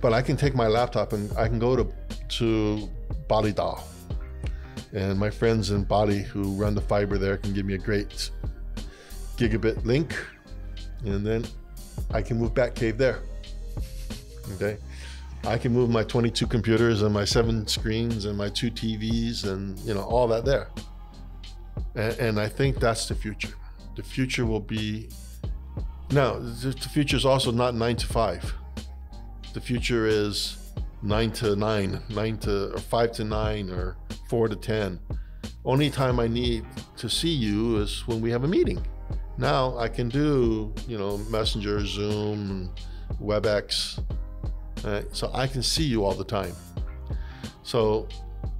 but I can take my laptop and I can go to Bali Dao. And my friends in Bali who run the fiber there can give me a great gigabit link. And then I can move Batcave there. Okay. I can move my 22 computers and my 7 screens and my 2 TVs and, you know, all that there. And I think that's the future. The future will be, now, the future is also not 9 to 5. The future is 9 to 9, or 5 to 9, or 4 to 10. Only time I need to see you is when we have a meeting. Now I can do, you know, Messenger, Zoom, WebEx. So I can see you all the time. So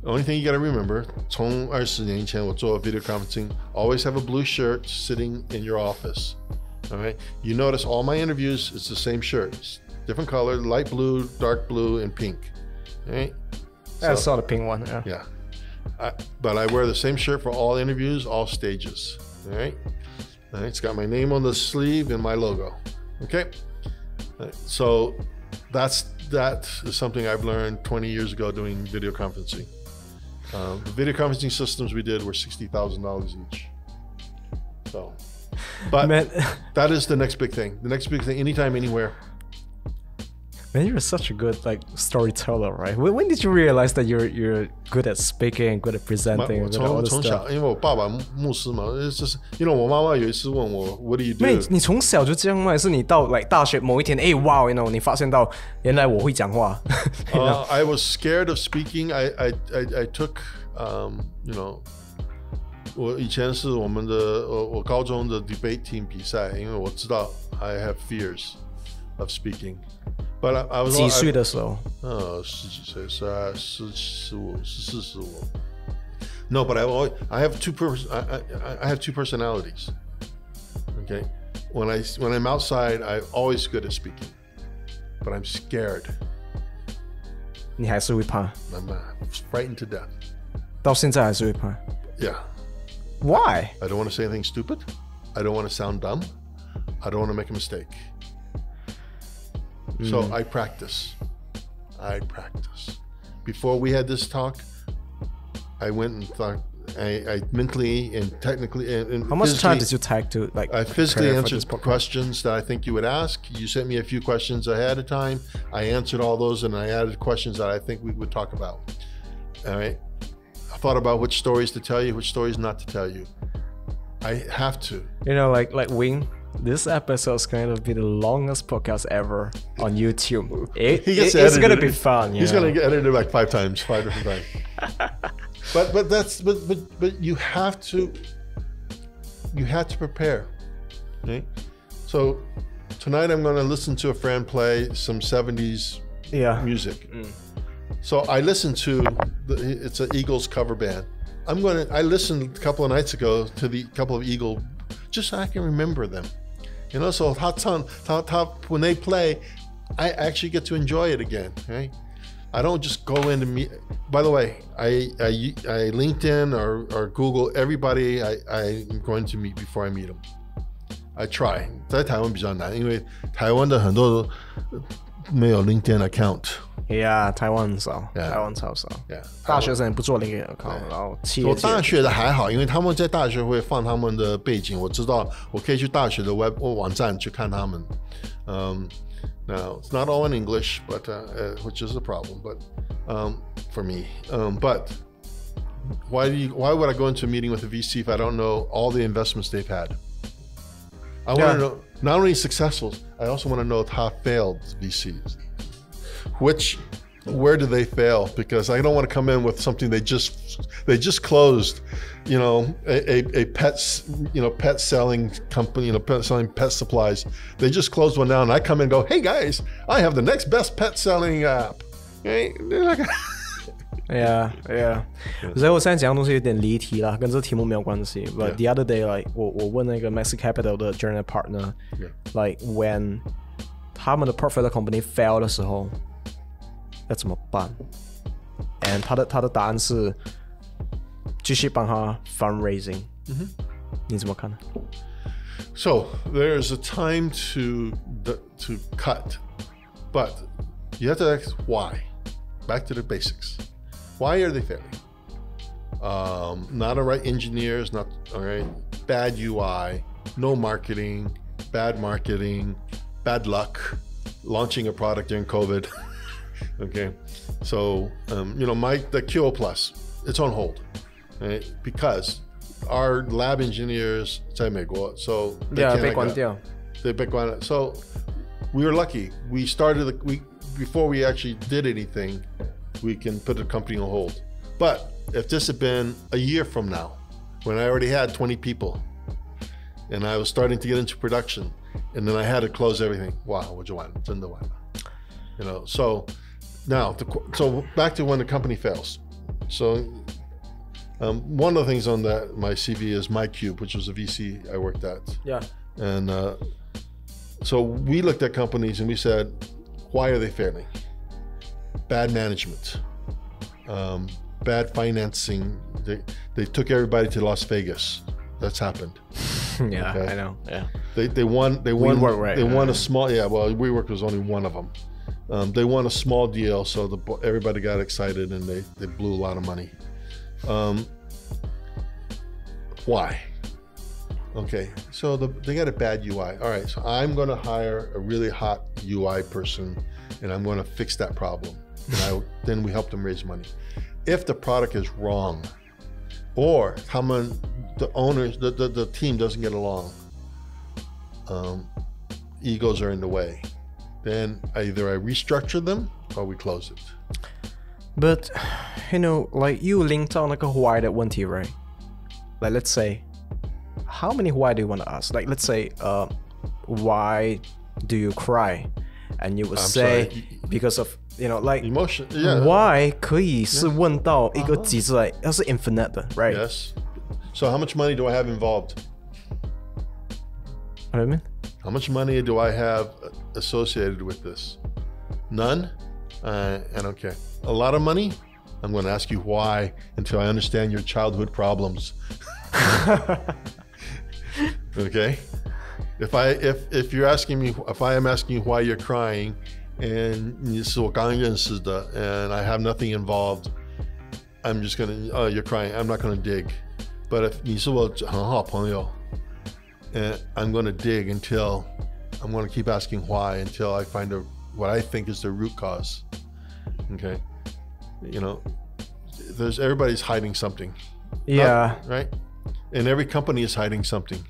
the only thing you got to remember, 从20年前我做 video conferencing, always have a blue shirt sitting in your office. All right. You notice all my interviews, it's the same shirt. It's different color, light blue, dark blue, and pink. All right. So, I saw the pink one. Yeah. But I wear the same shirt for all interviews, all stages. All right. All right. It's got my name on the sleeve and my logo. Okay. Right. So that is something I've learned 20 years ago doing video conferencing. The video conferencing systems we did were $60,000 each. So, but that is the next big thing. The next big thing, anytime, anywhere. Man, you're such a good storyteller, right? When did you realize that you're good at speaking and good at presenting? 我从小，因为我爸爸牧师嘛，就是因为我妈妈有一次问我 ，What do you do？ 你从小就这样吗？还是你到大学某一天，wow， 你发现到原来我会讲话。I was scared of speaking. I took you know， 我以前是我们的我高中的 debate team 比赛，因为我知道 I have fears of speaking. But I was 几岁的时候？10几岁，15、14、15。No, but I have two personalities. Okay, when I'm outside, I'm always good at speaking, but I'm scared. 你还是会怕？ I'm frightened to death. 到现在还是会怕？ Yeah. Why? I don't want to say anything stupid. I don't want to sound dumb. I don't want to make a mistake. So I practice. Before we had this talk, I went and thought, I mentally and technically and how much time did you take to I physically answered questions that I think you would ask. You sent me a few questions ahead of time. I answered all those and I added questions that I think we would talk about. All right. I thought about which stories to tell you, which stories not to tell you. I have to. You know, like Wing. This episode is going to be the longest podcast ever on YouTube. It's going to be fun. He's going to get edited like 5 different times. but you have to prepare. Okay? So tonight I'm going to listen to a friend play some 70s music. So I listened to it's an Eagles cover band. I listened a couple of nights ago to the couple of Eagle just so I can remember them. You know, so when they play, I actually get to enjoy it again. Right? I don't just go in to meet. By the way, I LinkedIn or Google everybody I'm going to meet before I meet them. I try. 在台湾比较难，因为台湾的很多没有 LinkedIn account。Yeah， 台湾很少，台湾超少。Yeah， 大学生也不做 LinkedIn account， 然后企业。我大学的还好，因为他们在大学会放他们的背景，我知道我可以去大学的网站去看他们。Now it's not all in English, but which is a problem, but for me. But why would I go into a meeting with a VC if I don't know all the investments they've had? I want to know not only successful, I also want to know how failed VCs. Where do they fail? Because I don't want to come in with something they just closed, you know, a pet selling company, selling pet supplies. They just closed one down, and I come in and go, hey guys, I have the next best pet selling app. Yeah. 所以我现在讲的东西有点离题啦，跟这个题目没有关系。But the other day, like 我问那个 Mosaic Capital 的 Journal Partner, like when 他们的 portfolio company fail 的时候，要怎么办 ？And 他的答案是继续帮他 fundraising。你怎么看呢？ So there's a time to cut, but You have to ask why. Back to the basics. Why are they failing? Not all right engineers, not all right. Bad UI, no marketing, bad luck, launching a product during COVID. Okay, so the QO Plus, it's on hold, right? Because our lab engineers 在美国, so they被关掉. So we were lucky. We started before we actually did anything, we can put the company on hold. But if this had been a year from now, when I already had 20 people and I was starting to get into production, and then I had to close everything, wow, 我就完了，真的完了. So now, so back to when the company fails. So one of the things on my CV is MyCube, which was a VC I worked at. Yeah. And so we looked at companies and we said, why are they failing? Bad management, bad financing. They took everybody to Las Vegas. That's happened. Yeah, okay? I know. Yeah. They won. WeWork, right? They won a small. Yeah. Well, WeWork was only one of them. They won a small deal, so everybody got excited and they blew a lot of money. Why? Okay, so they got a bad UI. All right, so I'm going to hire a really hot UI person, and I'm going to fix that problem. And then we help them raise money. If the product is wrong, or the owners, the team doesn't get along, egos are in the way, then either I restructure them or we close it. But, like you linked on like a why that one T, right? Like, let's say, how many why do you want to ask? Like, let's say, why do you cry? And you would say, because of, like, emotion. Yeah. Why 可以是问到一个极致来，要是 infinite 的, right? Yes. So how much money do I have involved? What do you mean? How much money do I have associated with this? None? I don't care. A lot of money? I'm going to ask you why until I understand your childhood problems. Okay? If you're asking me, if I am asking you why you're crying, and 你是我刚认识的, and I have nothing involved, I'm just going to, you're crying, I'm not going to dig. But if 你是我很好朋友, and I'm going to dig until, I'm going to keep asking why until I find what I think is the root cause. Okay? Everybody's hiding something. Yeah. Right? And every company is hiding something.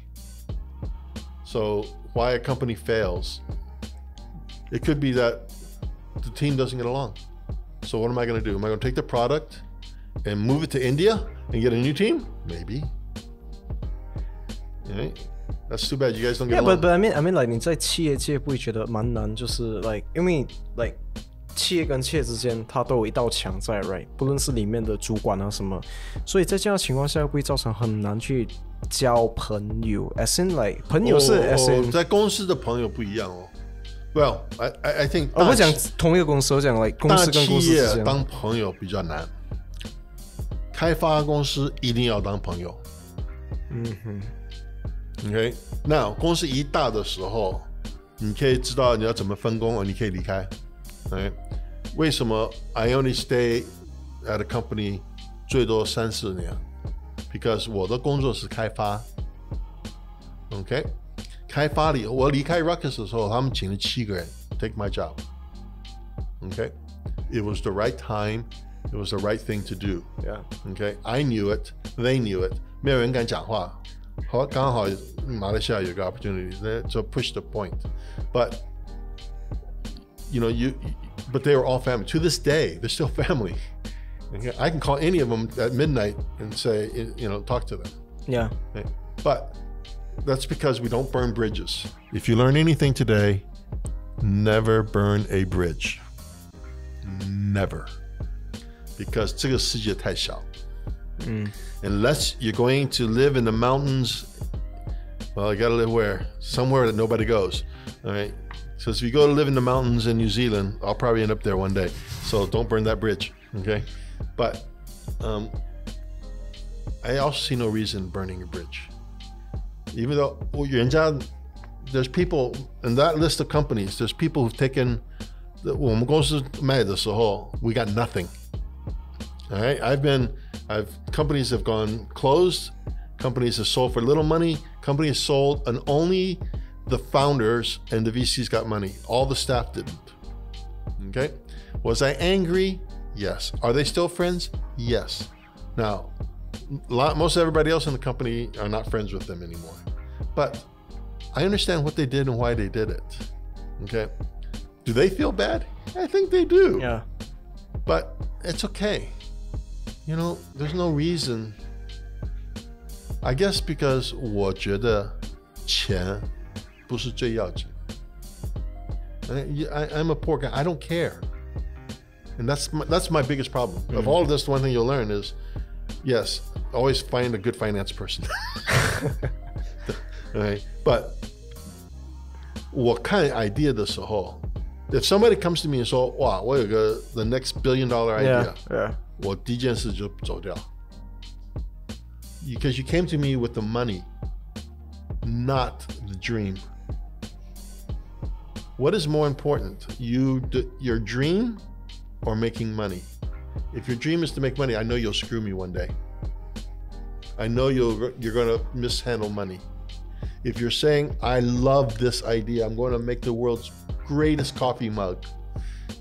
So why a company fails, it could be that the team doesn't get along. So what am I going to do? Am I going to take the product and move it to India and get a new team? Maybe. Right? That's too bad you guys don't get along. But I mean like 你在企业界不会觉得蛮难，就是 like 因为 like 企业跟企业之间它都有一道墙在 right， 不论是里面的主管啊什么，所以在这样的情况下会不会造成很难去交朋友 as in like 朋友是 as in 在公司的朋友不一样哦。Well, I think 我不讲同一个公司，我讲 like 公司跟公司之间大企业当朋友比较难，开发公司一定要当朋友。Okay, now 公司一大的时候，你可以知道你要怎么分工，你可以离开。Okay? 为什么 I only stay at a company 最多3-4年 ？Because 我的工作是开发。Okay， 开发里我离开 Ruckus 的时候，他们请了7个人 take my job。Okay, it was the right time, it was the right thing to do. Yeah. Okay, I knew it, they knew it. 没有人敢讲话。好，刚好马来西亚有个 opportunity to push the point, but but they were all family. To this day, they're still family. Okay? I can call any of them at midnight and say, talk to them. Yeah. Okay? But that's because we don't burn bridges. If you learn anything today, never burn a bridge. Never. Because 这个世界太小。Unless you're going to live in the mountains, well, you got to live where? Somewhere that nobody goes. All right. So if you go to live in the mountains in New Zealand, I'll probably end up there one day. So don't burn that bridge. Okay. But I also see no reason burning a bridge. Even though there's people in that list of companies, there's people who've taken 我们公司卖的时候 we got nothing. All right, companies have gone closed, companies have sold for little money, companies sold and only the founders and the VCs got money. All the staff didn't. Okay, was I angry? Yes. Are they still friends? Yes. Now, most everybody else in the company are not friends with them anymore. But I understand what they did and why they did it. Okay. Do they feel bad? I think they do. Yeah. But it's okay. You know, there's no reason. I guess because 我觉得钱不是最要紧. I'm a poor guy. I don't care. And that's my biggest problem. Of all of this, one thing you'll learn is, yes, always find a good finance person. Right? But 我看 idea 的时候, if somebody comes to me and 说, 哇, 我有个 the next $1 billion idea, yeah. 我第一件事就走掉. Because you came to me with the money, not the dream. What is more important, your dream or making money? If your dream is to make money, I know you'll screw me one day. I know you're going to mishandle money. If you're saying, I love this idea, I'm going to make the world's greatest coffee mug.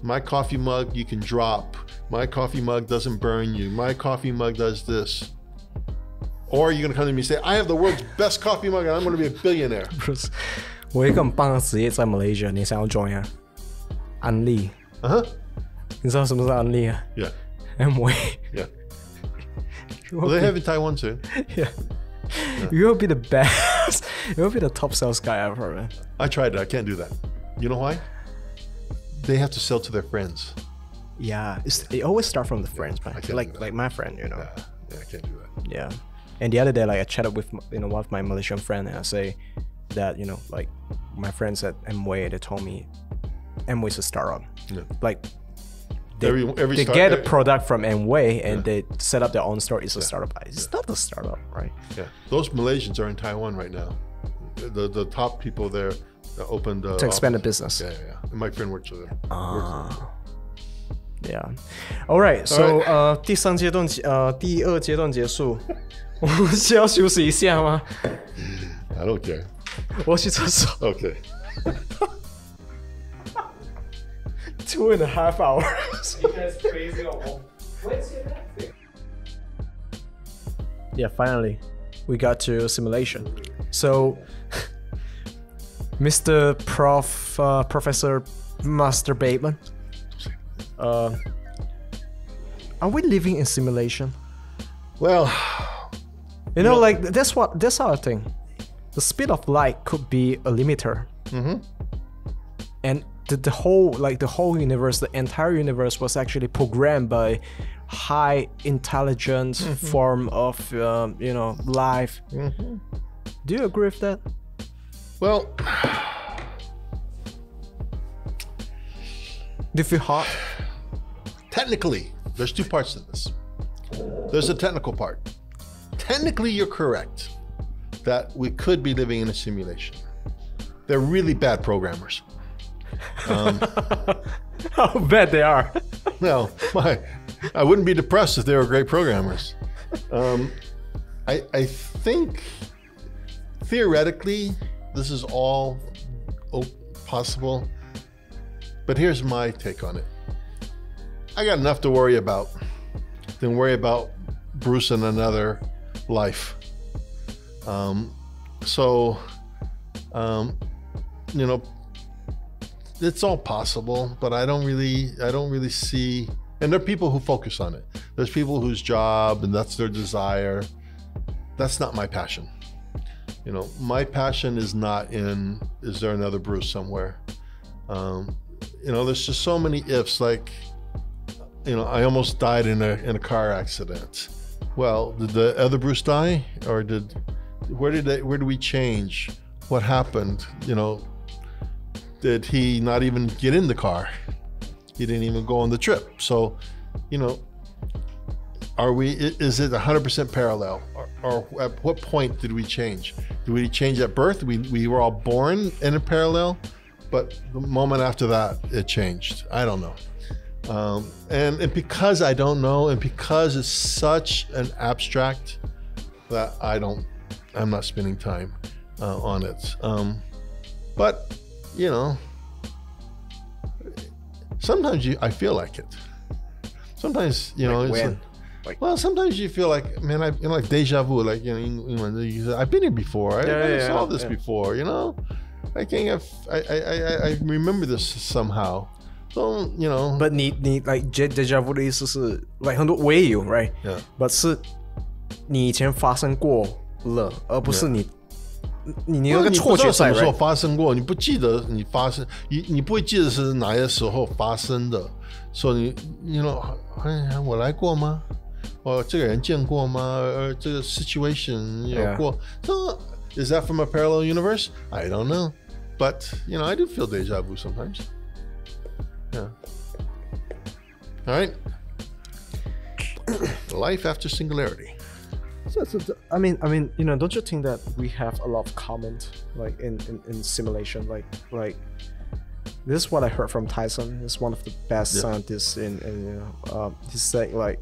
My coffee mug you can drop. My coffee mug doesn't burn you. My coffee mug does this. Or you're going to come to me and say, I have the world's best coffee mug and I'm going to be a billionaire. Bruce, 我有一个很棒的职业在 Malaysia， 你想要 join 啊？安利。你知道什么是安利啊？ Yeah. Amway. Yeah. Well, they have in Taiwan too. Yeah. You will be the best. You will be the top sales guy ever, man. I tried it. I can't do that. You know why? They have to sell to their friends. Yeah, it always start from the friends, man. Like my friend, you know. Yeah, I can't do that. Yeah. And the other day, like I chatted with one of my Malaysian friends, and I say that like my friends at Amway, they told me Amway is a startup. Yeah. Like they get a product from Amway and they set up their own store. It's a startup. It's not a startup, right? Yeah. Those Malaysians are in Taiwan right now. The top people there opened to expand the business. Yeah. And my friend works with them. Yeah. All right. So 第二阶段结束，我们需要休息一下吗？ I don't care. 我去厕所。Okay. 2.5 hours. You guys crazy or what's your next? Yeah, finally, we got to simulation. So, Mr. Professor Master Bateman, are we living in simulation? Well, you know, like that's how I think. The speed of light could be a limiter, and the whole universe, the entire universe was actually programmed by high intelligence form of life. Do you agree with that? Well, do you feel hot? Technically, there's two parts to this. There's the technical part. Technically, you're correct that we could be living in a simulation. They're really bad programmers. How bad they are. No, I wouldn't be depressed if they were great programmers. I think theoretically this is all possible, but here's my take on it. I got enough to worry about than worry about Bruce in another life. It's all possible, but I don't really see, and there are people who focus on it. There's people whose job and that's their desire. That's not my passion. My passion is not in, is there another Bruce somewhere? There's just so many ifs, like, I almost died in a car accident. Well, did the other Bruce die, or where did we change? What happened? Did he not even get in the car? He didn't even go on the trip. So, is it 100% parallel? Or at what point did we change? Did we change at birth? We were all born in a parallel, but the moment after that, it changed. I don't know. And because I don't know, and because it's such an abstract that I'm not spending time on it. But, you know, sometimes I feel like it. Sometimes, you know, it's well, sometimes you feel like, man, like deja vu, like, you know, England, you say, I've been here before. I saw this before, you know. I remember this somehow. So, you know. But 你 like deja vu 的意思是 like 很多我也有 right? Yeah. But 是你以前发生过了，而不是你有个错觉在，什么时候发生过，你不记得你发生，你不会记得是哪些时候发生的，所以你 you know， 我来过吗？这个人见过吗？这个 situation 有过。So is that from a parallel universe? I don't know, but you know, I do feel deja vu sometimes. Yeah. All right. Life after singularity. I mean, you know, don't you think that we have a lot of comment like in simulation, like this is what I heard from Tyson. He's one of the best scientists in you know, he said like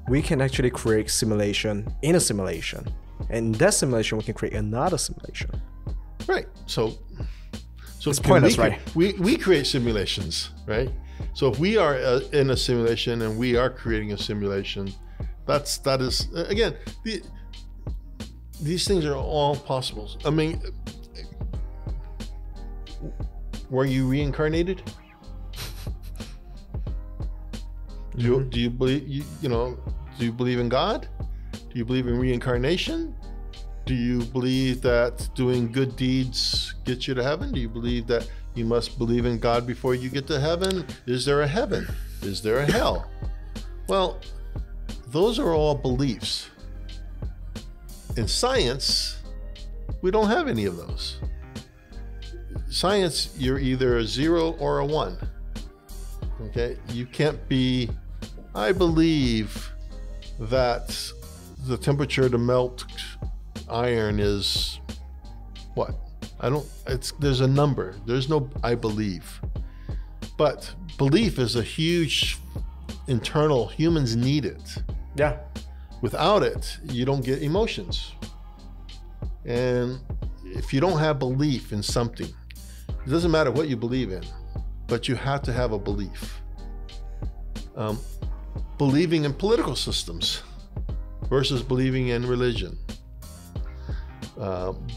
we can actually create simulation in a simulation, and in that simulation we can create another simulation. Right. So it's pointless, right? We create simulations, right? So if we are in a simulation and we are creating a simulation, that is again, these things are all possible. I mean, were you reincarnated? Do you believe you know? Do you believe in God? Do you believe in reincarnation? Do you believe that doing good deeds gets you to heaven? Do you believe that you must believe in God before you get to heaven? Is there a heaven? Is there a hell? Well, those are all beliefs. In science, we don't have any of those. Science, you're either a 0 or a 1. Okay? You can't be, I believe that the temperature to melt iron is what? There's a number. There's no I believe. But belief is a huge internal, humans need it. Yeah. Without it, you don't get emotions. And if you don't have belief in something, it doesn't matter what you believe in, but you have to have a belief. Believing in political systems versus believing in religion.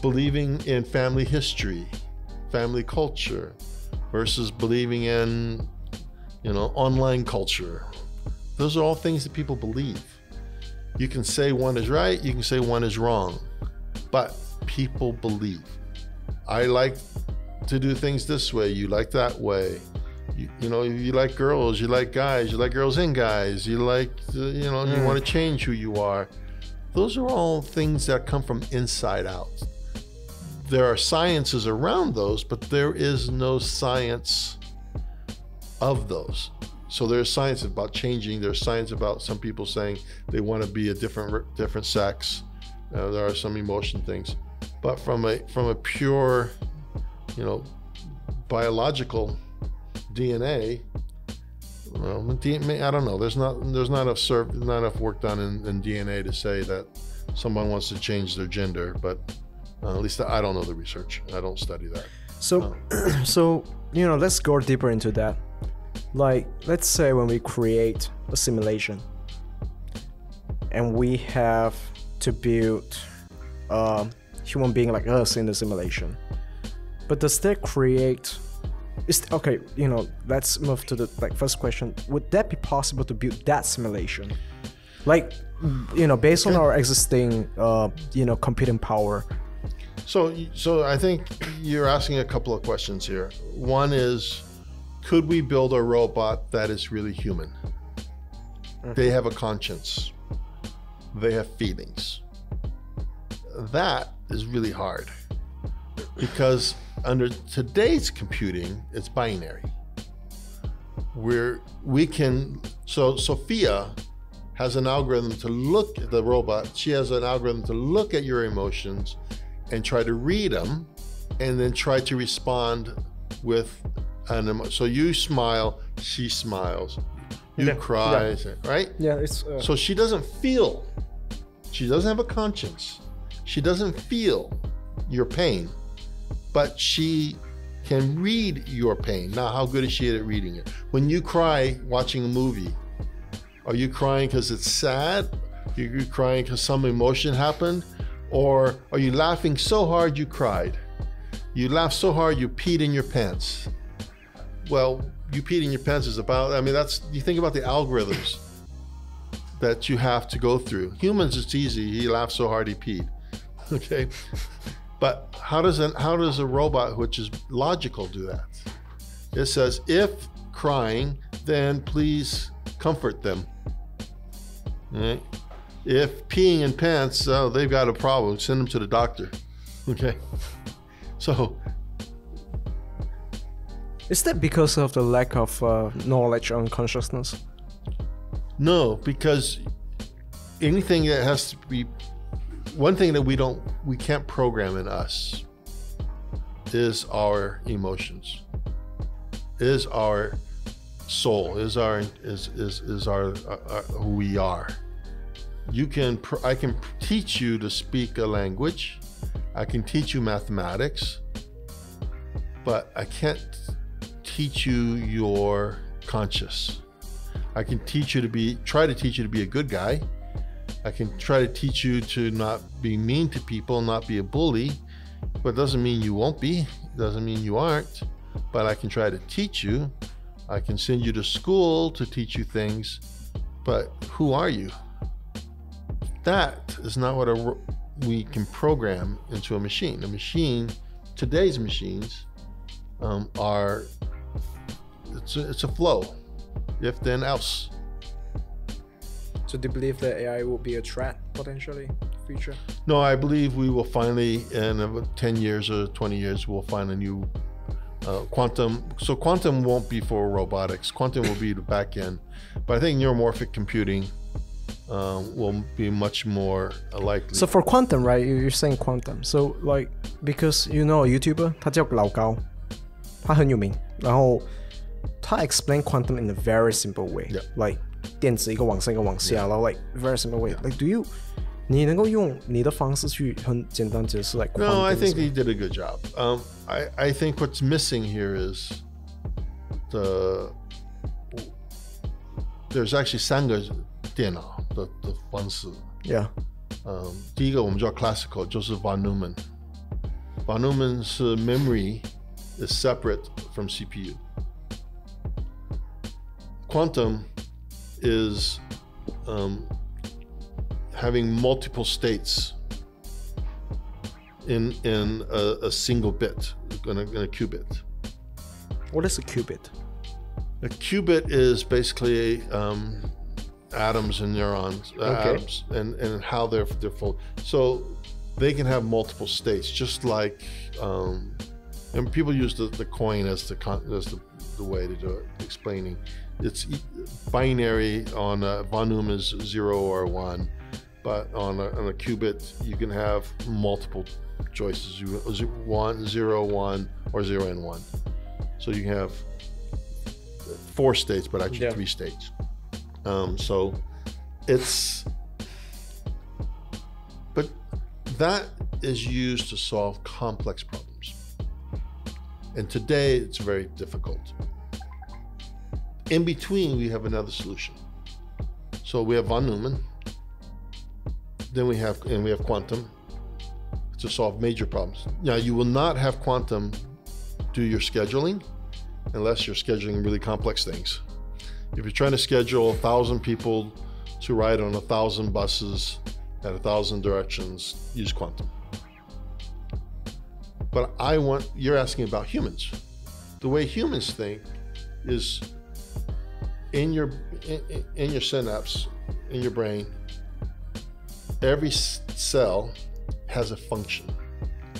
Believing in family history, family culture versus believing in, you know, online culture. Those are all things that people believe. You can say one is right, you can say one is wrong, but people believe. I like to do things this way, you like that way. You know, you like girls, you like guys, you like girls and guys, you like, you know, you want to change who you are. Those are all things that come from inside out. There are sciences around those, but there is no science of those. So there's science about changing. There's science about some people saying they want to be a different sex. There are some emotion things, but from a pure, you know, biological DNA. Well, I don't know. There's not enough work done in DNA to say that someone wants to change their gender, but at least I don't know the research. I don't study that. So, so you know, let's go deeper into that. Like, let's say when we create a simulation, and we have to build a human being like us in the simulation, but does that create? Okay, you know, let's move to the first question. Would that be possible to build that simulation, like, you know, based on our existing, you know, computing power? So I think you're asking a couple of questions here. One is, could we build a robot that is really human? They have a conscience. They have feelings. That is really hard because under today's computing, it's binary. So Sophia has an algorithm to look at the robot. She has an algorithm to look at your emotions and try to read them and then try to respond with an emotion. So you smile, she smiles. You cry, right? Yeah, it's... So she doesn't feel. She doesn't have a conscience. She doesn't feel your pain, but she can read your pain. Now, how good is she at reading it? When you cry watching a movie, are you crying because it's sad? Are you crying because some emotion happened? Or are you laughing so hard you cried? You laughed so hard you peed in your pants. Well, you peed in your pants is about, I mean, that's, you think about the algorithms that you have to go through. Humans, it's easy. He laughed so hard he peed. Okay. But how does a robot, which is logical, do that? It says, if crying, then please comfort them. Right? If peeing in pants, oh, they've got a problem, send them to the doctor. Okay. So. Is that because of the lack of knowledge on consciousness? No, because anything that has to be, one thing that we can't program in us is our emotions, is our soul, is our who we are. I can teach you to speak a language. I can teach you mathematics, but I can't teach you your conscious. I can try to teach you to be a good guy. I can try to teach you to not be mean to people, not be a bully, but it doesn't mean you won't be. It doesn't mean you aren't, but I can try to teach you. I can send you to school to teach you things, but who are you? That is not what we can program into a machine. A machine, today's machines it's a flow, if then else. So do you believe that AI will be a threat potentially in the future? No, I believe we will finally, in about 10 years or 20 years, we'll find a new quantum. So quantum won't be for robotics. Quantum will be the back end. But I think neuromorphic computing will be much more likely. So for quantum, right? You're saying quantum. So like, because you know a YouTuber, 他叫老高，他很有名，然后他 explain quantum in a very simple way, like 电子一个往上一个往下，然后 like very simple way. Like你能够用你的方式去很简单解释 like quantum? No, I think he did a good job. I think what's missing here is there's actually 3个电脑的方式。Yeah. 第一个我们叫 classical， 就是 von Neumann。von Neumann 是 memory is separate from CPU. Quantum is having multiple states in a single bit, in a qubit. What is a qubit? A qubit is basically atoms and neurons, atoms, and how they're full. So they can have multiple states, just like, and people use the coin as the way to do it, explaining. It's binary on von Neumann is 0 or 1, but on a qubit you can have multiple choices: 1, 0, 1, or 0 and 1. So you can have 4 states, but actually 3 states. So it's, but that is used to solve complex problems. And today it's very difficult. In between, we have another solution. So we have von Neumann, then we have quantum to solve major problems. Now, you will not have quantum do your scheduling unless you're scheduling really complex things. If you're trying to schedule 1,000 people to ride on 1,000 buses at 1,000 directions, use quantum. But you're asking about humans. The way humans think is in your synapse, in your brain, every cell has a function.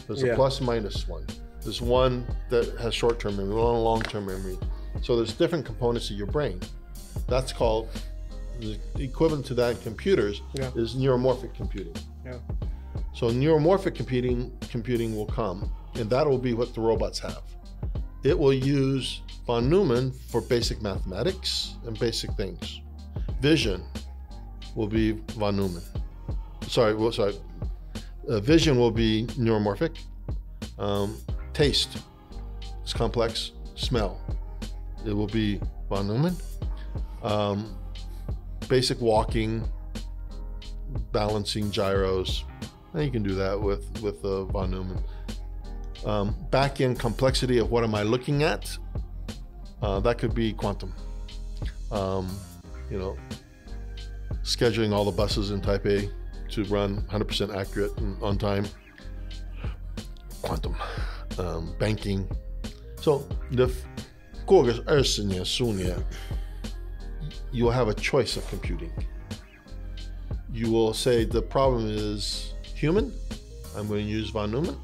There's a plus minus one. There's one that has short-term memory, one long-term memory. So there's different components of your brain. That's called, the equivalent to that in computers is neuromorphic computing. Yeah. So neuromorphic computing will come, and that will be what the robots have. it will use von Neumann for basic mathematics and basic things. Vision will be von Neumann. Vision will be neuromorphic. Taste is complex. Smell, it will be von Neumann. Basic walking, balancing gyros, and you can do that with von Neumann. Back-end complexity of what am I looking at? That could be quantum. Scheduling all the buses in Type A to run 100% accurate and on time. Quantum. Banking. So,过个20年、15年, you will have a choice of computing. You will say the problem is human, I'm going to use von Neumann,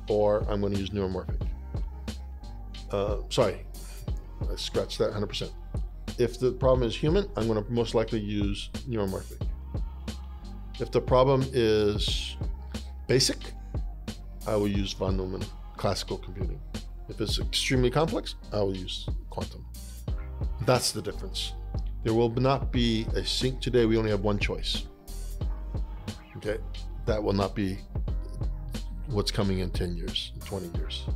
or I'm going to use neuromorphic. I scratched that 100%. If the problem is human, I'm going to most likely use neuromorphic. If the problem is basic, I will use von Neumann, classical computing. If it's extremely complex, I will use quantum. That's the difference. There will not be a sync. Today, we only have one choice. Okay, that will not be what's coming in 10 years, 20 years.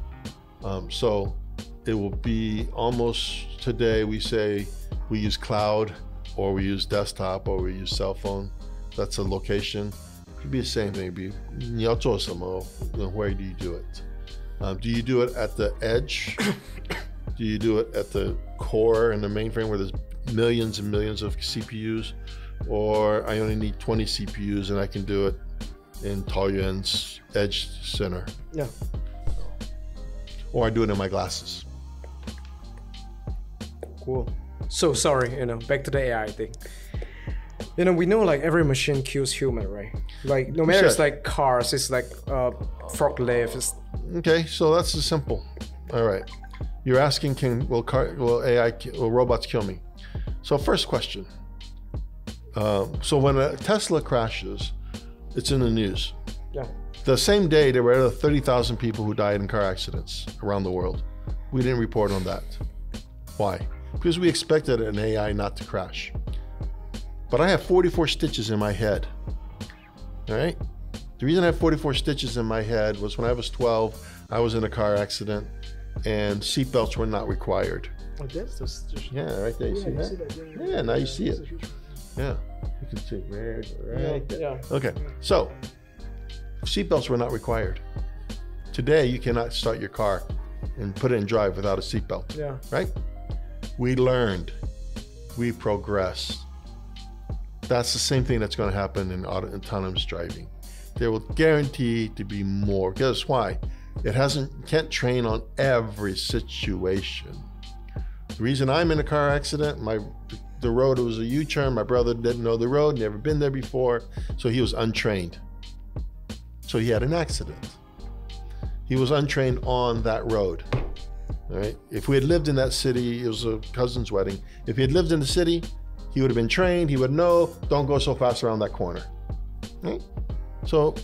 So it will be almost today, we say we use cloud, or we use desktop, or we use cell phone. That's a location. It could be the same thing. It'd be, 你要做什么, where do you do it? Do you do it at the edge? Do you do it at the core and the mainframe where there's millions and millions of CPUs? Or I only need 20 CPUs and I can do it in Taoyuan's edge center? Yeah. Or I do it in my glasses. Cool. So sorry, back to the AI thing. We know like every machine kills human, right? Like no matter it's like cars, it's like forklift. Okay, so that's simple. All right, you're asking, will robots kill me? So first question. So when a Tesla crashes, it's in the news. Yeah. The same day there were 30,000 people who died in car accidents around the world. We didn't report on that. Why? Because we expected an AI not to crash. But I have 44 stitches in my head. All right? The reason I have 44 stitches in my head was when I was 12, I was in a car accident and seatbelts were not required. Oh, that's the stitch. Yeah, right there. You see that? Yeah, now you see it. Yeah, you can see right there. Yeah. Okay, so seatbelts were not required. Today, you cannot start your car and put it in drive without a seatbelt. Yeah. Right? We learned. We progressed. That's the same thing that's going to happen in autonomous driving. There will guarantee to be more. Guess why? Can't train on every situation. The reason I'm in a car accident, the road was a U-turn. My brother didn't know the road, never been there before, so he was untrained. So he had an accident. He was untrained on that road. All right. If we had lived in that city, it was a cousin's wedding. If he had lived in the city, he would have been trained. He would know, don't go so fast around that corner. Right? So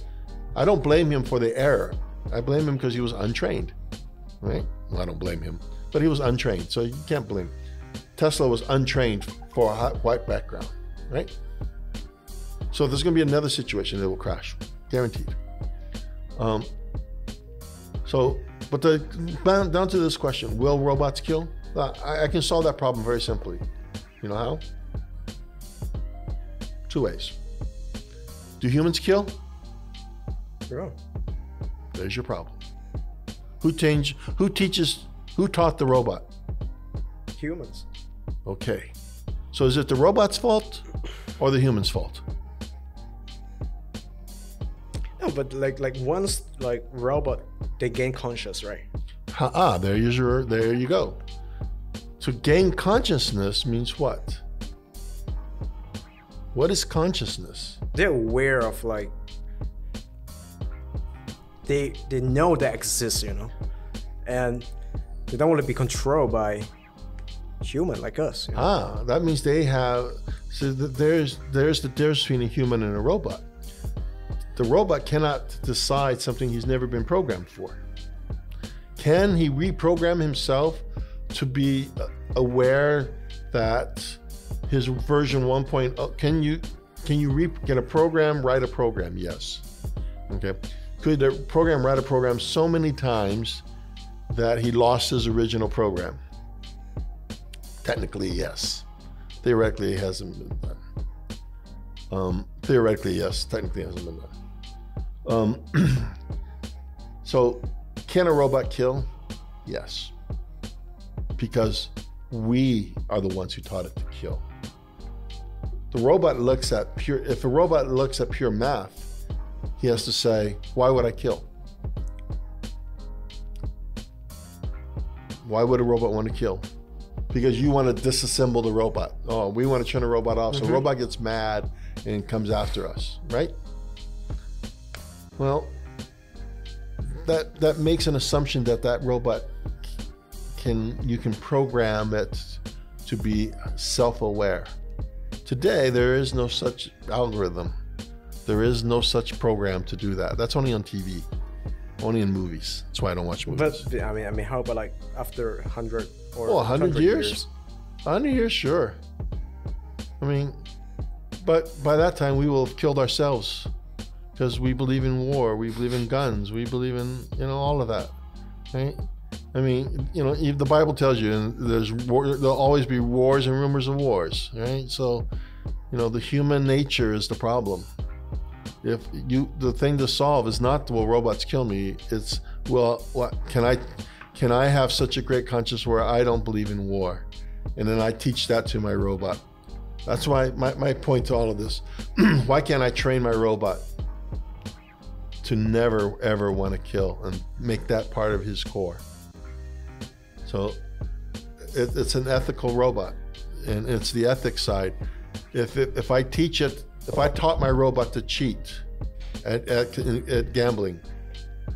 I don't blame him for the error. I blame him because he was untrained. Right? Well, I don't blame him, but he was untrained. So you can't blame. Tesla was untrained for a white background. Right? So there's going to be another situation that will crash. Guaranteed. But down to this question, will robots kill? I can solve that problem very simply. You know how? 2 ways. Do humans kill? Yeah. There's your problem. Who taught the robot? Humans. Okay. So is it the robot's fault or the human's fault? No, but like once like robot, they gain conscious, right? There you go. So gain consciousness means what? What is consciousness? They're aware of like they know that exists, and they don't want to be controlled by human like us. That means they have. So there's the difference between a human and a robot. The robot cannot decide something he's never been programmed for. Can he reprogram himself to be aware that his version 1.0, can you can a program write a program? Yes. Okay. Could the program write a program so many times that he lost his original program? Technically, yes. Theoretically, it hasn't been done. Theoretically, yes. Technically, it hasn't been done. So, can a robot kill? Yes. Because we are the ones who taught it to kill. The robot looks at if a robot looks at pure math, he has to say, why would I kill? Why would a robot want to kill? Because you want to disassemble the robot. Oh, we want to turn the robot off. So the robot gets mad and comes after us, right? Well, that makes an assumption that robot you can program it to be self-aware. Today, there is no such algorithm. There is no such program to do that. That's only on TV, only in movies. That's why I don't watch movies. But I mean, how about like after 100 or 100 years? 100 years, sure. I mean, but by that time we will have killed ourselves because we believe in war, we believe in guns, we believe in all of that, right? I mean, the Bible tells you there'll always be wars and rumors of wars, right? So, the human nature is the problem. The thing to solve is not, will robots kill me? It's, well, what can I have such a great conscience where I don't believe in war? And then I teach that to my robot. That's why my point to all of this, why can't I train my robot to never, ever want to kill and make that part of his core? So it's an ethical robot, and it's the ethics side. If I teach it, if I taught my robot to cheat at gambling,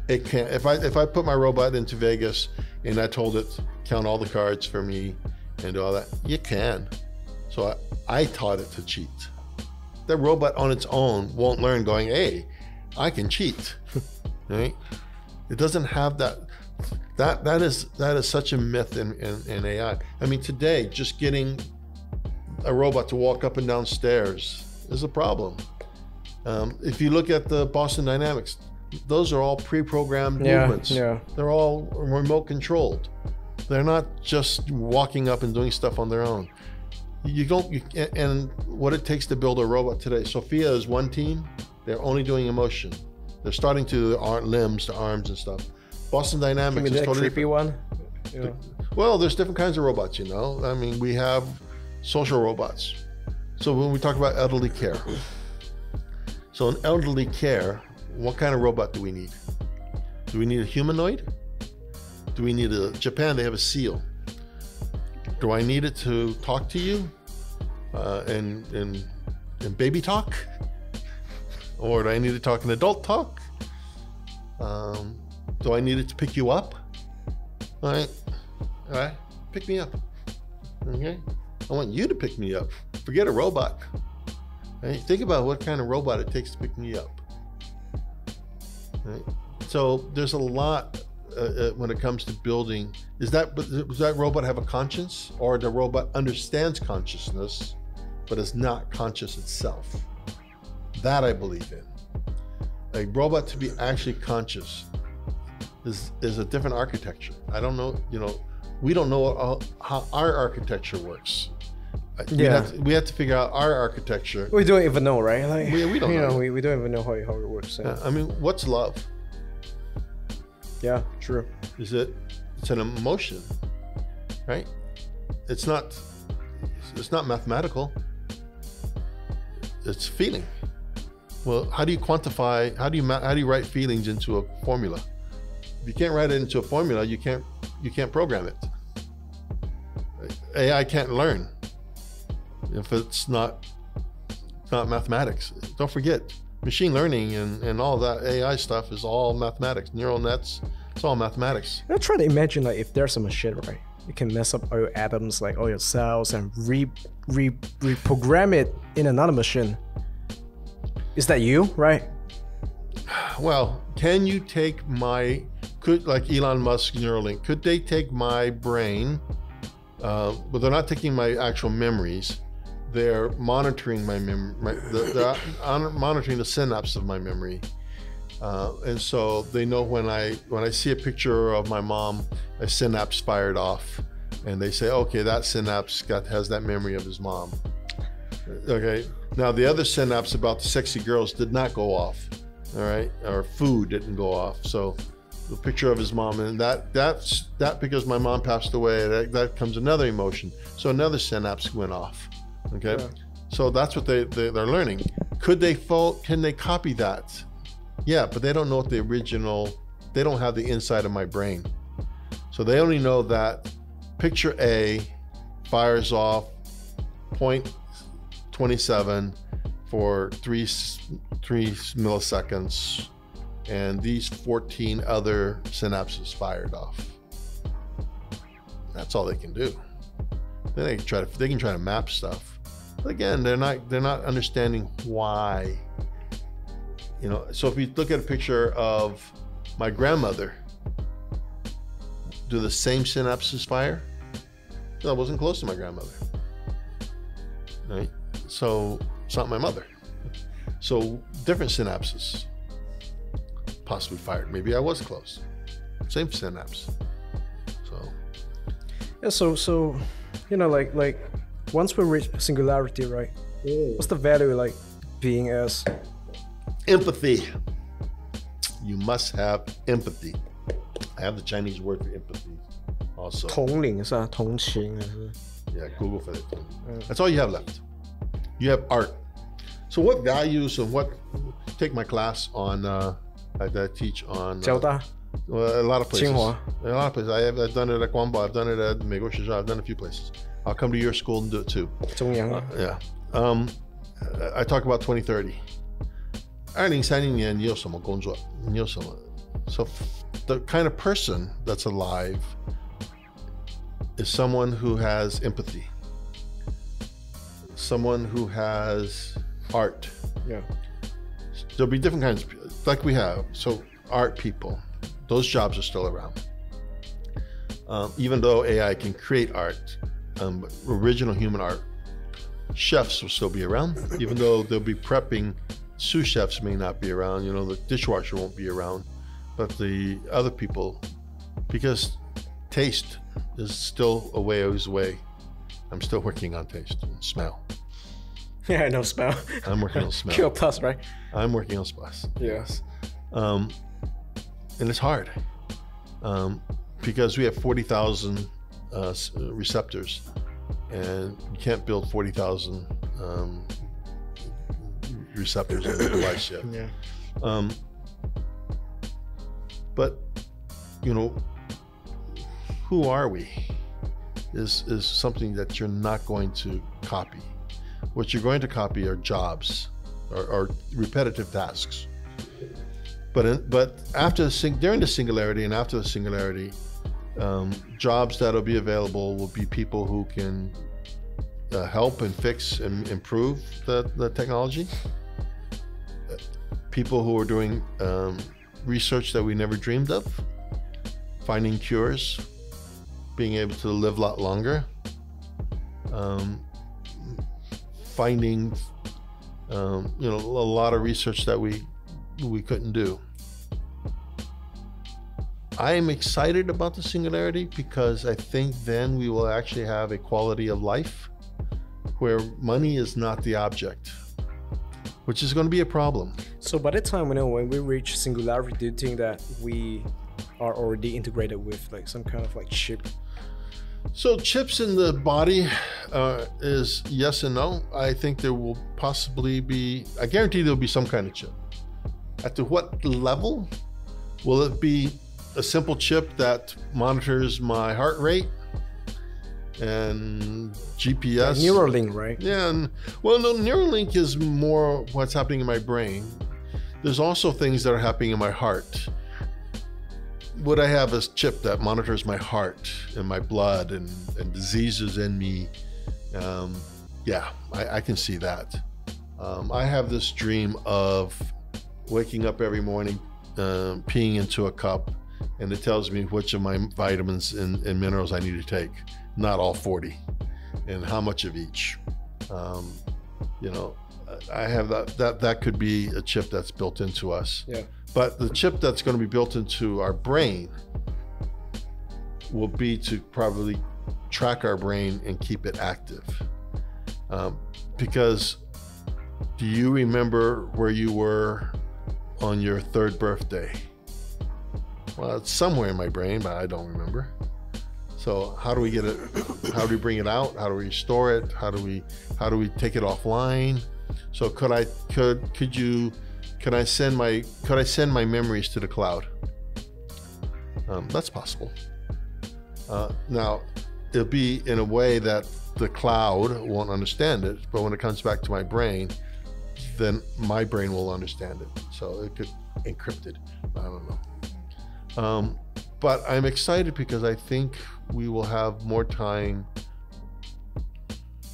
it can't. If I put my robot into Vegas and I told it count all the cards for me and do all that, you can. So I taught it to cheat. The robot on its own won't learn going, hey, I can cheat, right? It doesn't have that. That is such a myth in AI. I mean, today, just getting a robot to walk up and down stairs is a problem. If you look at the Boston Dynamics, those are all pre-programmed movements. Yeah. They're all remote controlled. They're not just walking up and doing stuff on their own. And what it takes to build a robot today. Sophia is one team. They're only doing emotion. They're starting to limbs, the arms and stuff. Boston Dynamics is totally creepy one. Well, there's different kinds of robots, I mean, we have social robots. So when we talk about elderly care, so in elderly care, what kind of robot do we need? Do we need a humanoid? Do we need Japan, they have a seal. Do I need it to talk to you in baby talk? Or do I need to talk in adult talk? Do I need it to pick you up? All right, pick me up, okay? I want you to pick me up. Forget a robot. Right? Think about what kind of robot it takes to pick me up. Right? So there's a lot when it comes to building. Does that robot have a conscience, or the robot understands consciousness, but is not conscious itself? That I believe in. A robot to be actually conscious is a different architecture. I don't know, we don't know how our architecture works. We have to figure out our architecture. We don't even know, right? Like, we don't know. We don't even know how it works. Yeah. I mean, what's love? Yeah, true. It's an emotion, right? It's not mathematical. It's feeling. Well, how do you quantify, how do you write feelings into a formula? If you can't write it into a formula, you can't program it. AI can't learn if it's not mathematics. Don't forget, machine learning and all that AI stuff is all mathematics. Neural nets, it's all mathematics. I'm trying to imagine, like, if there's a machine, right? You can mess up all your atoms, like all your cells, and reprogram it in another machine. Is that you, right? Well, can you take my could, like Elon Musk Neuralink, could they take my brain, but they're not taking my actual memories. They're monitoring my memory. They're monitoring the synapse of my memory, and so they know when I see a picture of my mom, a synapse fired off, and they say, okay, that synapse has that memory of his mom. Okay, now the other synapse about the sexy girls did not go off. All right, or food didn't go off. So the picture of his mom, and that's because my mom passed away. That comes another emotion. So another synapse went off. Okay, yeah. So that's what they're learning. Can they copy that? Yeah, but they don't know what the original. They don't have the inside of my brain, so they only know that picture A fires off 0.27 for 3 milliseconds, and these 14 other synapses fired off. That's all they can do. Then they can try to map stuff. But again, they're not understanding why. You know, so if you look at a picture of my grandmother, do the same synapses fire? No, I wasn't close to my grandmother. Right? So it's not my mother. So different synapses possibly fired. Maybe I was close. Same synapse. So you know, like once we reach singularity, right? What's the value like being as empathy? You must have empathy. I have the Chinese word for empathy also. 同理是吧？同情还是 Yeah, Google for it. That's all you have left. You have art. So what values and what, take my class on, I teach on 交大 a lot of places. 清华 A lot of places. I've done it at Guangbo, I've done it at 美国学校, I've done it a few places. I'll come to your school and do it too. 中央 Yeah. I talk about 2030. 2030年你有什么工作？你有什么？ So the kind of person that's alive is someone who has empathy, someone who has art. Yeah. There'll be different kinds of, like we have. So art people, those jobs are still around. Even though AI can create art, original human art, chefs will still be around, even though they'll be prepping. Sous chefs may not be around, you know, the dishwasher won't be around, but the other people, because taste is still a ways away. I'm still working on taste and smell. Yeah, I know smell. I'm working on smell. QO plus, right? I'm working on smell. Yes. And it's hard because we have 40,000 receptors, and you can't build 40,000 receptors in the device yet. Yeah. But you know, who are we is something that you're not going to copy. What you're going to copy are jobs or repetitive tasks. But during the singularity and after the singularity, jobs that'll be available will be people who can help and fix and improve the technology. People who are doing research that we never dreamed of, finding cures, being able to live a lot longer, finding you know, a lot of research that we couldn't do. I am excited about the singularity because I think then we will actually have a quality of life where money is not the object, which is going to be a problem. So by the time when we reach singularity, do you think that we are already integrated with like some kind of like chip? So chips in the body is yes and no. I think there will possibly be, I guarantee there'll be some kind of chip. At to what level? Will it be a simple chip that monitors my heart rate and GPS? Neuralink, right? Yeah, well, no, Neuralink is more what's happening in my brain. There's also things that are happening in my heart. Would I have a chip that monitors my heart and my blood and diseases in me? Yeah, I can see that. I have this dream of waking up every morning, peeing into a cup and it tells me which of my vitamins and minerals I need to take, not all 40, and how much of each. You know, I have that could be a chip that's built into us. Yeah. But the chip that's going to be built into our brain will be to probably track our brain and keep it active. Because do you remember where you were on your 3rd birthday? Well, it's somewhere in my brain, but I don't remember. So how do we get it? How do we bring it out? How do we store it? How do we take it offline? So could I send my memories to the cloud? That's possible. Now it'll be in a way that the cloud won't understand it, but when it comes back to my brain, then my brain will understand it. So it could encrypt it. I don't know. But I'm excited because I think we will have more time.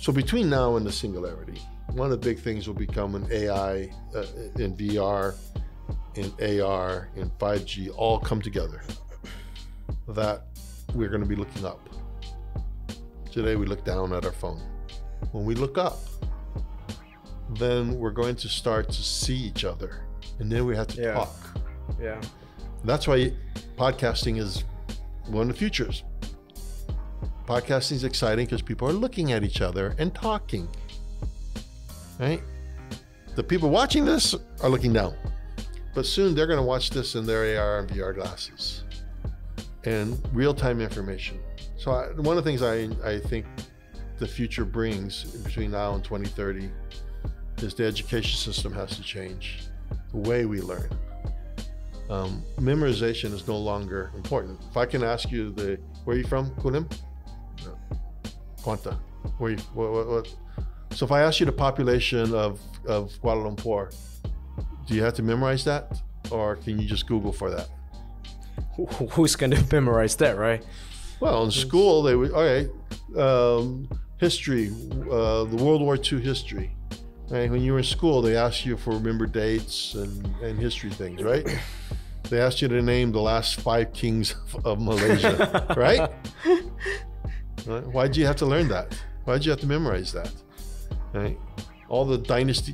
So between now and the singularity, one of the big things will become an AI, in VR, in AR, in 5G, all come together, that we're going to be looking up. Today we look down at our phone. When we look up, then we're going to start to see each other, and then we have to talk. Yeah. That's why podcasting is one of the futures. Podcasting is exciting because people are looking at each other and talking, right? The people watching this are looking down, but soon they're going to watch this in their AR and VR glasses and real-time information. So one of the things I think the future brings between now and 2030 is the education system has to change the way we learn. Memorization is no longer important. If I can ask you where are you from, Kulim? No. Quanta. What? So if I ask you the population of Kuala Lumpur, do you have to memorize that, or can you just Google for that? Who's going to memorize that, right? Well, in school they would. History, the World War II history. Right? When you were in school, they asked you for remember dates and history things, right? They asked you to name the last 5 kings of Malaysia, right? Why'd you have to learn that? Why'd you have to memorize that? Right? All the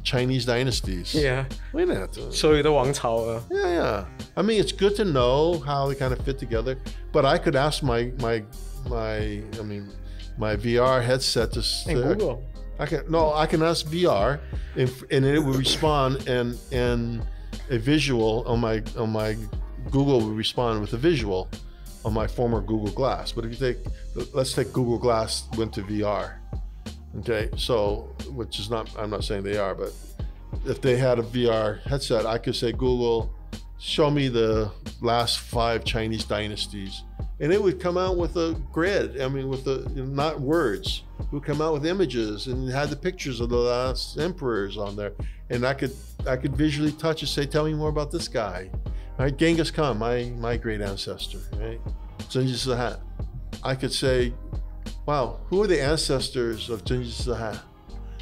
Chinese dynasties. Yeah. We didn't have to. 所有的王朝. Yeah. I mean, it's good to know how they kind of fit together, but I could ask my VR headset to Google. I can ask VR, and it will respond, and a visual on my Google will respond with a visual on my former Google Glass. But if you let's take Google Glass went to VR, okay? So, which is not, I'm not saying they are, but if they had a VR headset, I could say, Google, show me the last 5 Chinese dynasties. And it would come out with a grid. I mean, with not words. It would come out with images, and it had the pictures of the last emperors on there. And I could visually touch and say, tell me more about this guy. Right? Genghis Khan, my great ancestor, right? Genghis Khan. I could say, wow, who are the ancestors of Genghis Khan?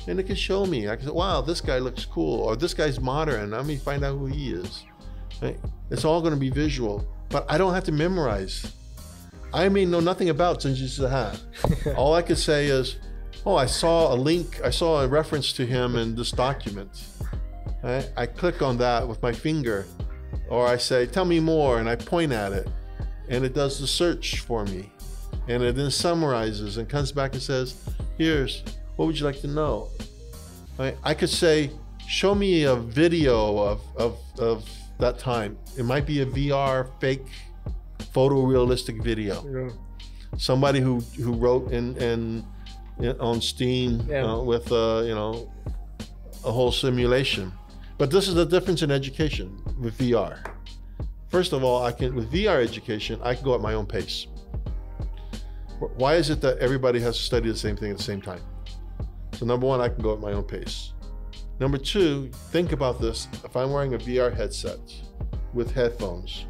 And it could show me. I could say, wow, this guy looks cool, or this guy's modern. Let me find out who he is. Right? It's all going to be visual, but I don't have to memorize. I may know nothing about Genghis Khan. All I could say is, oh, I saw a reference to him in this document. Right? I click on that with my finger, or I say, tell me more, and I point at it, and it does the search for me. And it then summarizes and comes back and says, what would you like to know? Right? I could say, show me a video of that time. It might be a VR fake photorealistic video. Yeah. Somebody who wrote on Steam with a whole simulation. But this is the difference in education with VR. First of all, with VR education, I can go at my own pace. Why is it that everybody has to study the same thing at the same time? So number one, I can go at my own pace. Number two, think about this. If I'm wearing a VR headset with headphones,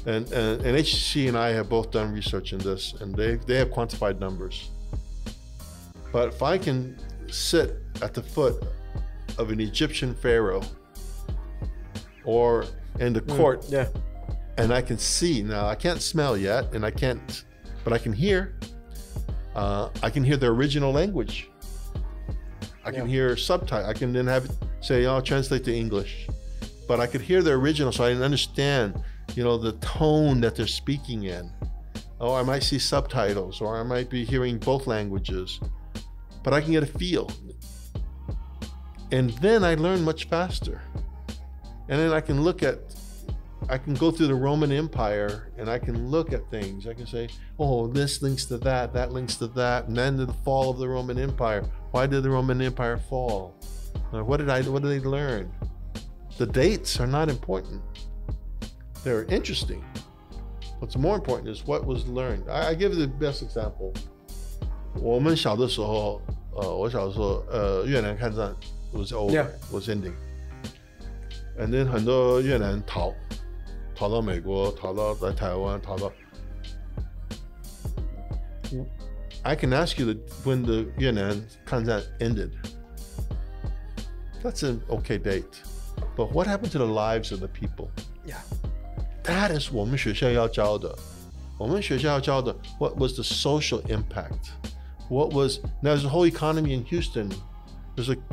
and HCC and I have both done research in this, and they have quantified numbers. But if I can sit at the foot of an Egyptian pharaoh or in the court and I can see. Now I can't smell yet, but I can hear. I can hear the original language. I can hear subtitle. I can then have it say, "Oh, translate to English," but I could hear the original, so I can understand, the tone that they're speaking in. Or I might see subtitles, or I might be hearing both languages, but I can get a feel. And then I learn much faster. And then I can go through the Roman Empire, and I can look at things. I can say, oh, this links to that links to that, and then to the fall of the Roman Empire. Why did the Roman Empire fall? What did they learn? The dates are not important. They're interesting. What's more important is what was learned. I give you the best example. 我们小的时候，我小的时候，越南抗战 was over, was ending. And then 很多越南逃到美国，逃到在台湾，逃到。I can ask you when the 越南抗战 ended. That's an okay date. But what happened to the lives of the people? Yeah. That is 我们学校要教的。我们学校要教的 what was the social impact? Now there's a whole economy in Houston.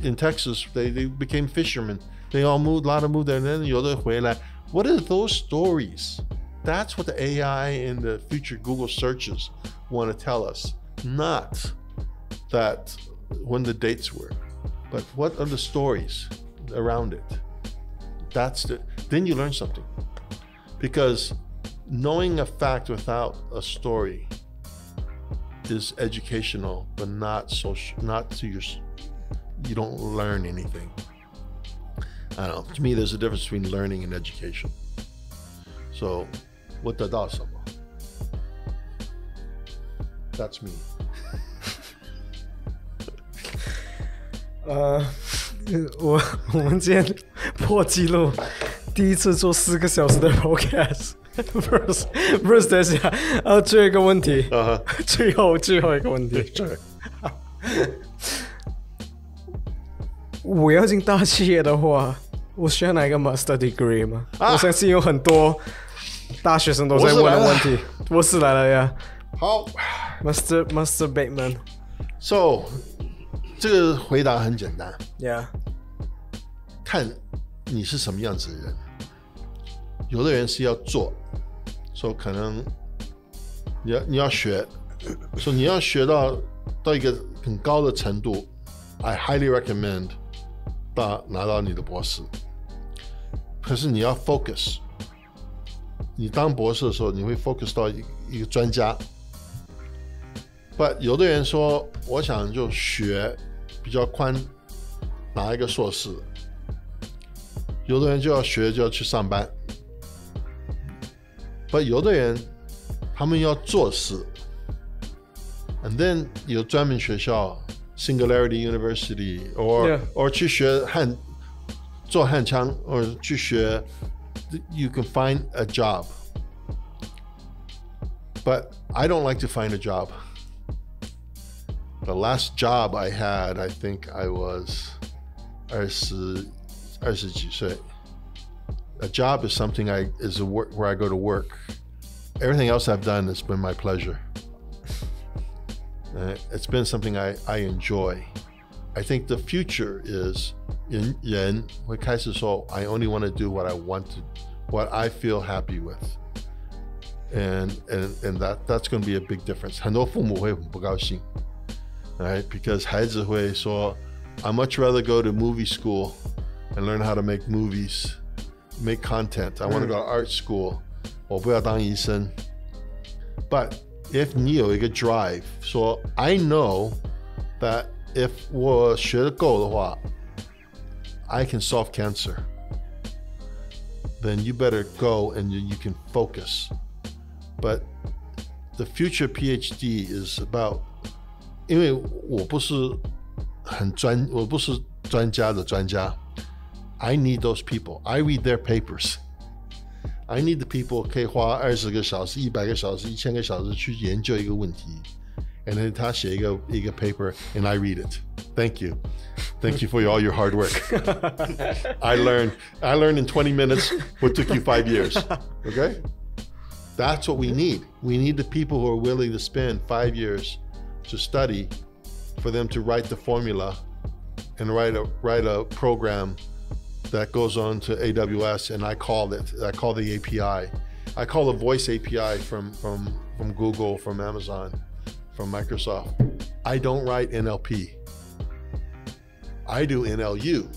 In Texas, they became fishermen. They all moved, a lot of moved there, and then 有的回来. What are those stories? That's what the AI and the future Google searches want to tell us. Not that when the dates were, but what are the stories around it? Then you learn something. Because knowing a fact without a story is educational, but not social, you don't learn anything. I don't know. To me, there's a difference between learning and education. So, 我得到什么? That's me. 我们今天破纪录，第一次做4个小时的 podcast。Bruce， 等一下，最后一个问题，最后一个问题。我要进大企业的话，我需要哪一个 master degree 吗？我相信有很多大学生都在问的问题。博士来了呀。好 ，Master Bateman。So， 这个回答很简单。Yeah。看你是什么样子的人。有的人是要做，所以可能你要学，所以你要学到一个很高的程度。I highly recommend 拿到你的博士。可是你要 focus， 你当博士的时候，你会 focus 到一个专家。But 有的人说，我想就学比较宽，拿一个硕士。有的人就要去上班。But 有的人他们要做事。And then 有专门学校 Singularity University or 去学做焊枪 or 去学 you can find a job. But I don't like to find a job. The last job I had, I think I was 20几岁. A job is something is a work where I go to work. Everything else I've done has been my pleasure. It's been something I enjoy. I think the future is 人会开始说 I only want to do what I feel happy with. And that's going to be a big difference. 很多父母会很不高兴. Right? Because 孩子会说 I much rather go to movie school and learn how to make movies, make content. I want to go to art school. 我不要当医生. But if 你有一个 drive, so I know that if 我学得够的话 I can solve cancer. Then you better go and you can focus. But the future PhD is about, 因为我不是专家的专家. I need those people. I read their papers. I need the people 可以花20个小时、100个小时、1000个小时去研究一个问题 and then 他写一个 paper, and I read it. Thank you for all your hard work. I learned in 20 minutes what took you 5 years. Okay, that's what we need. We need the people who are willing to spend 5 years to study, for them to write the formula and write a program that goes on to AWS, and I call the API. I call the voice API from Google, from Amazon, from Microsoft. I don't write NLP. I do NLU.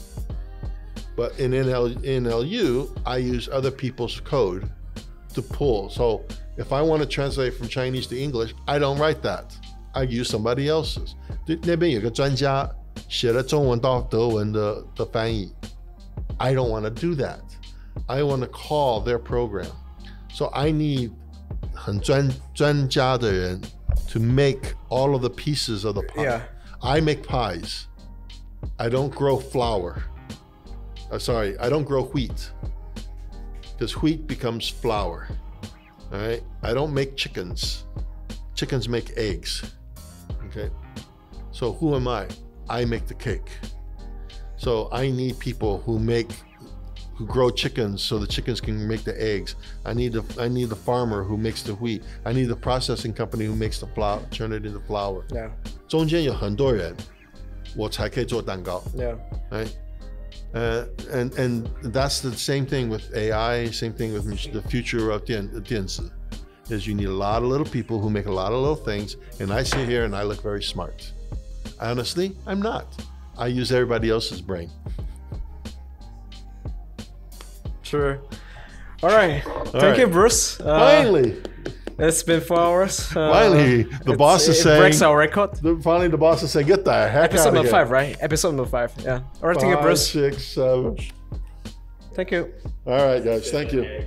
But in NLU, I use other people's code to pull. So if I want to translate from Chinese to English, I don't write that. I use somebody else's. 那边有个专家写了中文到德文的翻译。I don't want to do that. I want to call their program. So I need 很专家的人 to make all of the pieces of the pie. Yeah. I make pies. I don't grow flour. Sorry, I don't grow wheat, because wheat becomes flour. All right. I don't make chickens. Chickens make eggs. Okay. So who am I? I make the cake. So I need people who grow chickens so the chickens can make the eggs. I need the farmer who makes the wheat. I need the processing company who makes the flour, turn it into flour. Yeah. 中间有很多人，我才可以做蛋糕。Yeah. Right. And that's the same thing with AI. Same thing with the future of 电子. Is you need a lot of little people who make a lot of little things, and I sit here and I look very smart. Honestly, I'm not. I use everybody else's brain. Sure. All right. Thank you, Bruce. Finally. It's been 4 hours. Finally, the boss is saying. It breaks our record. Finally, the boss is saying, "Get the heck Episode out of number here." 5, right? Episode number 5. Yeah. All right. Thank you, 5, Bruce. 6, 7. Thank you. All right, guys. Thank you.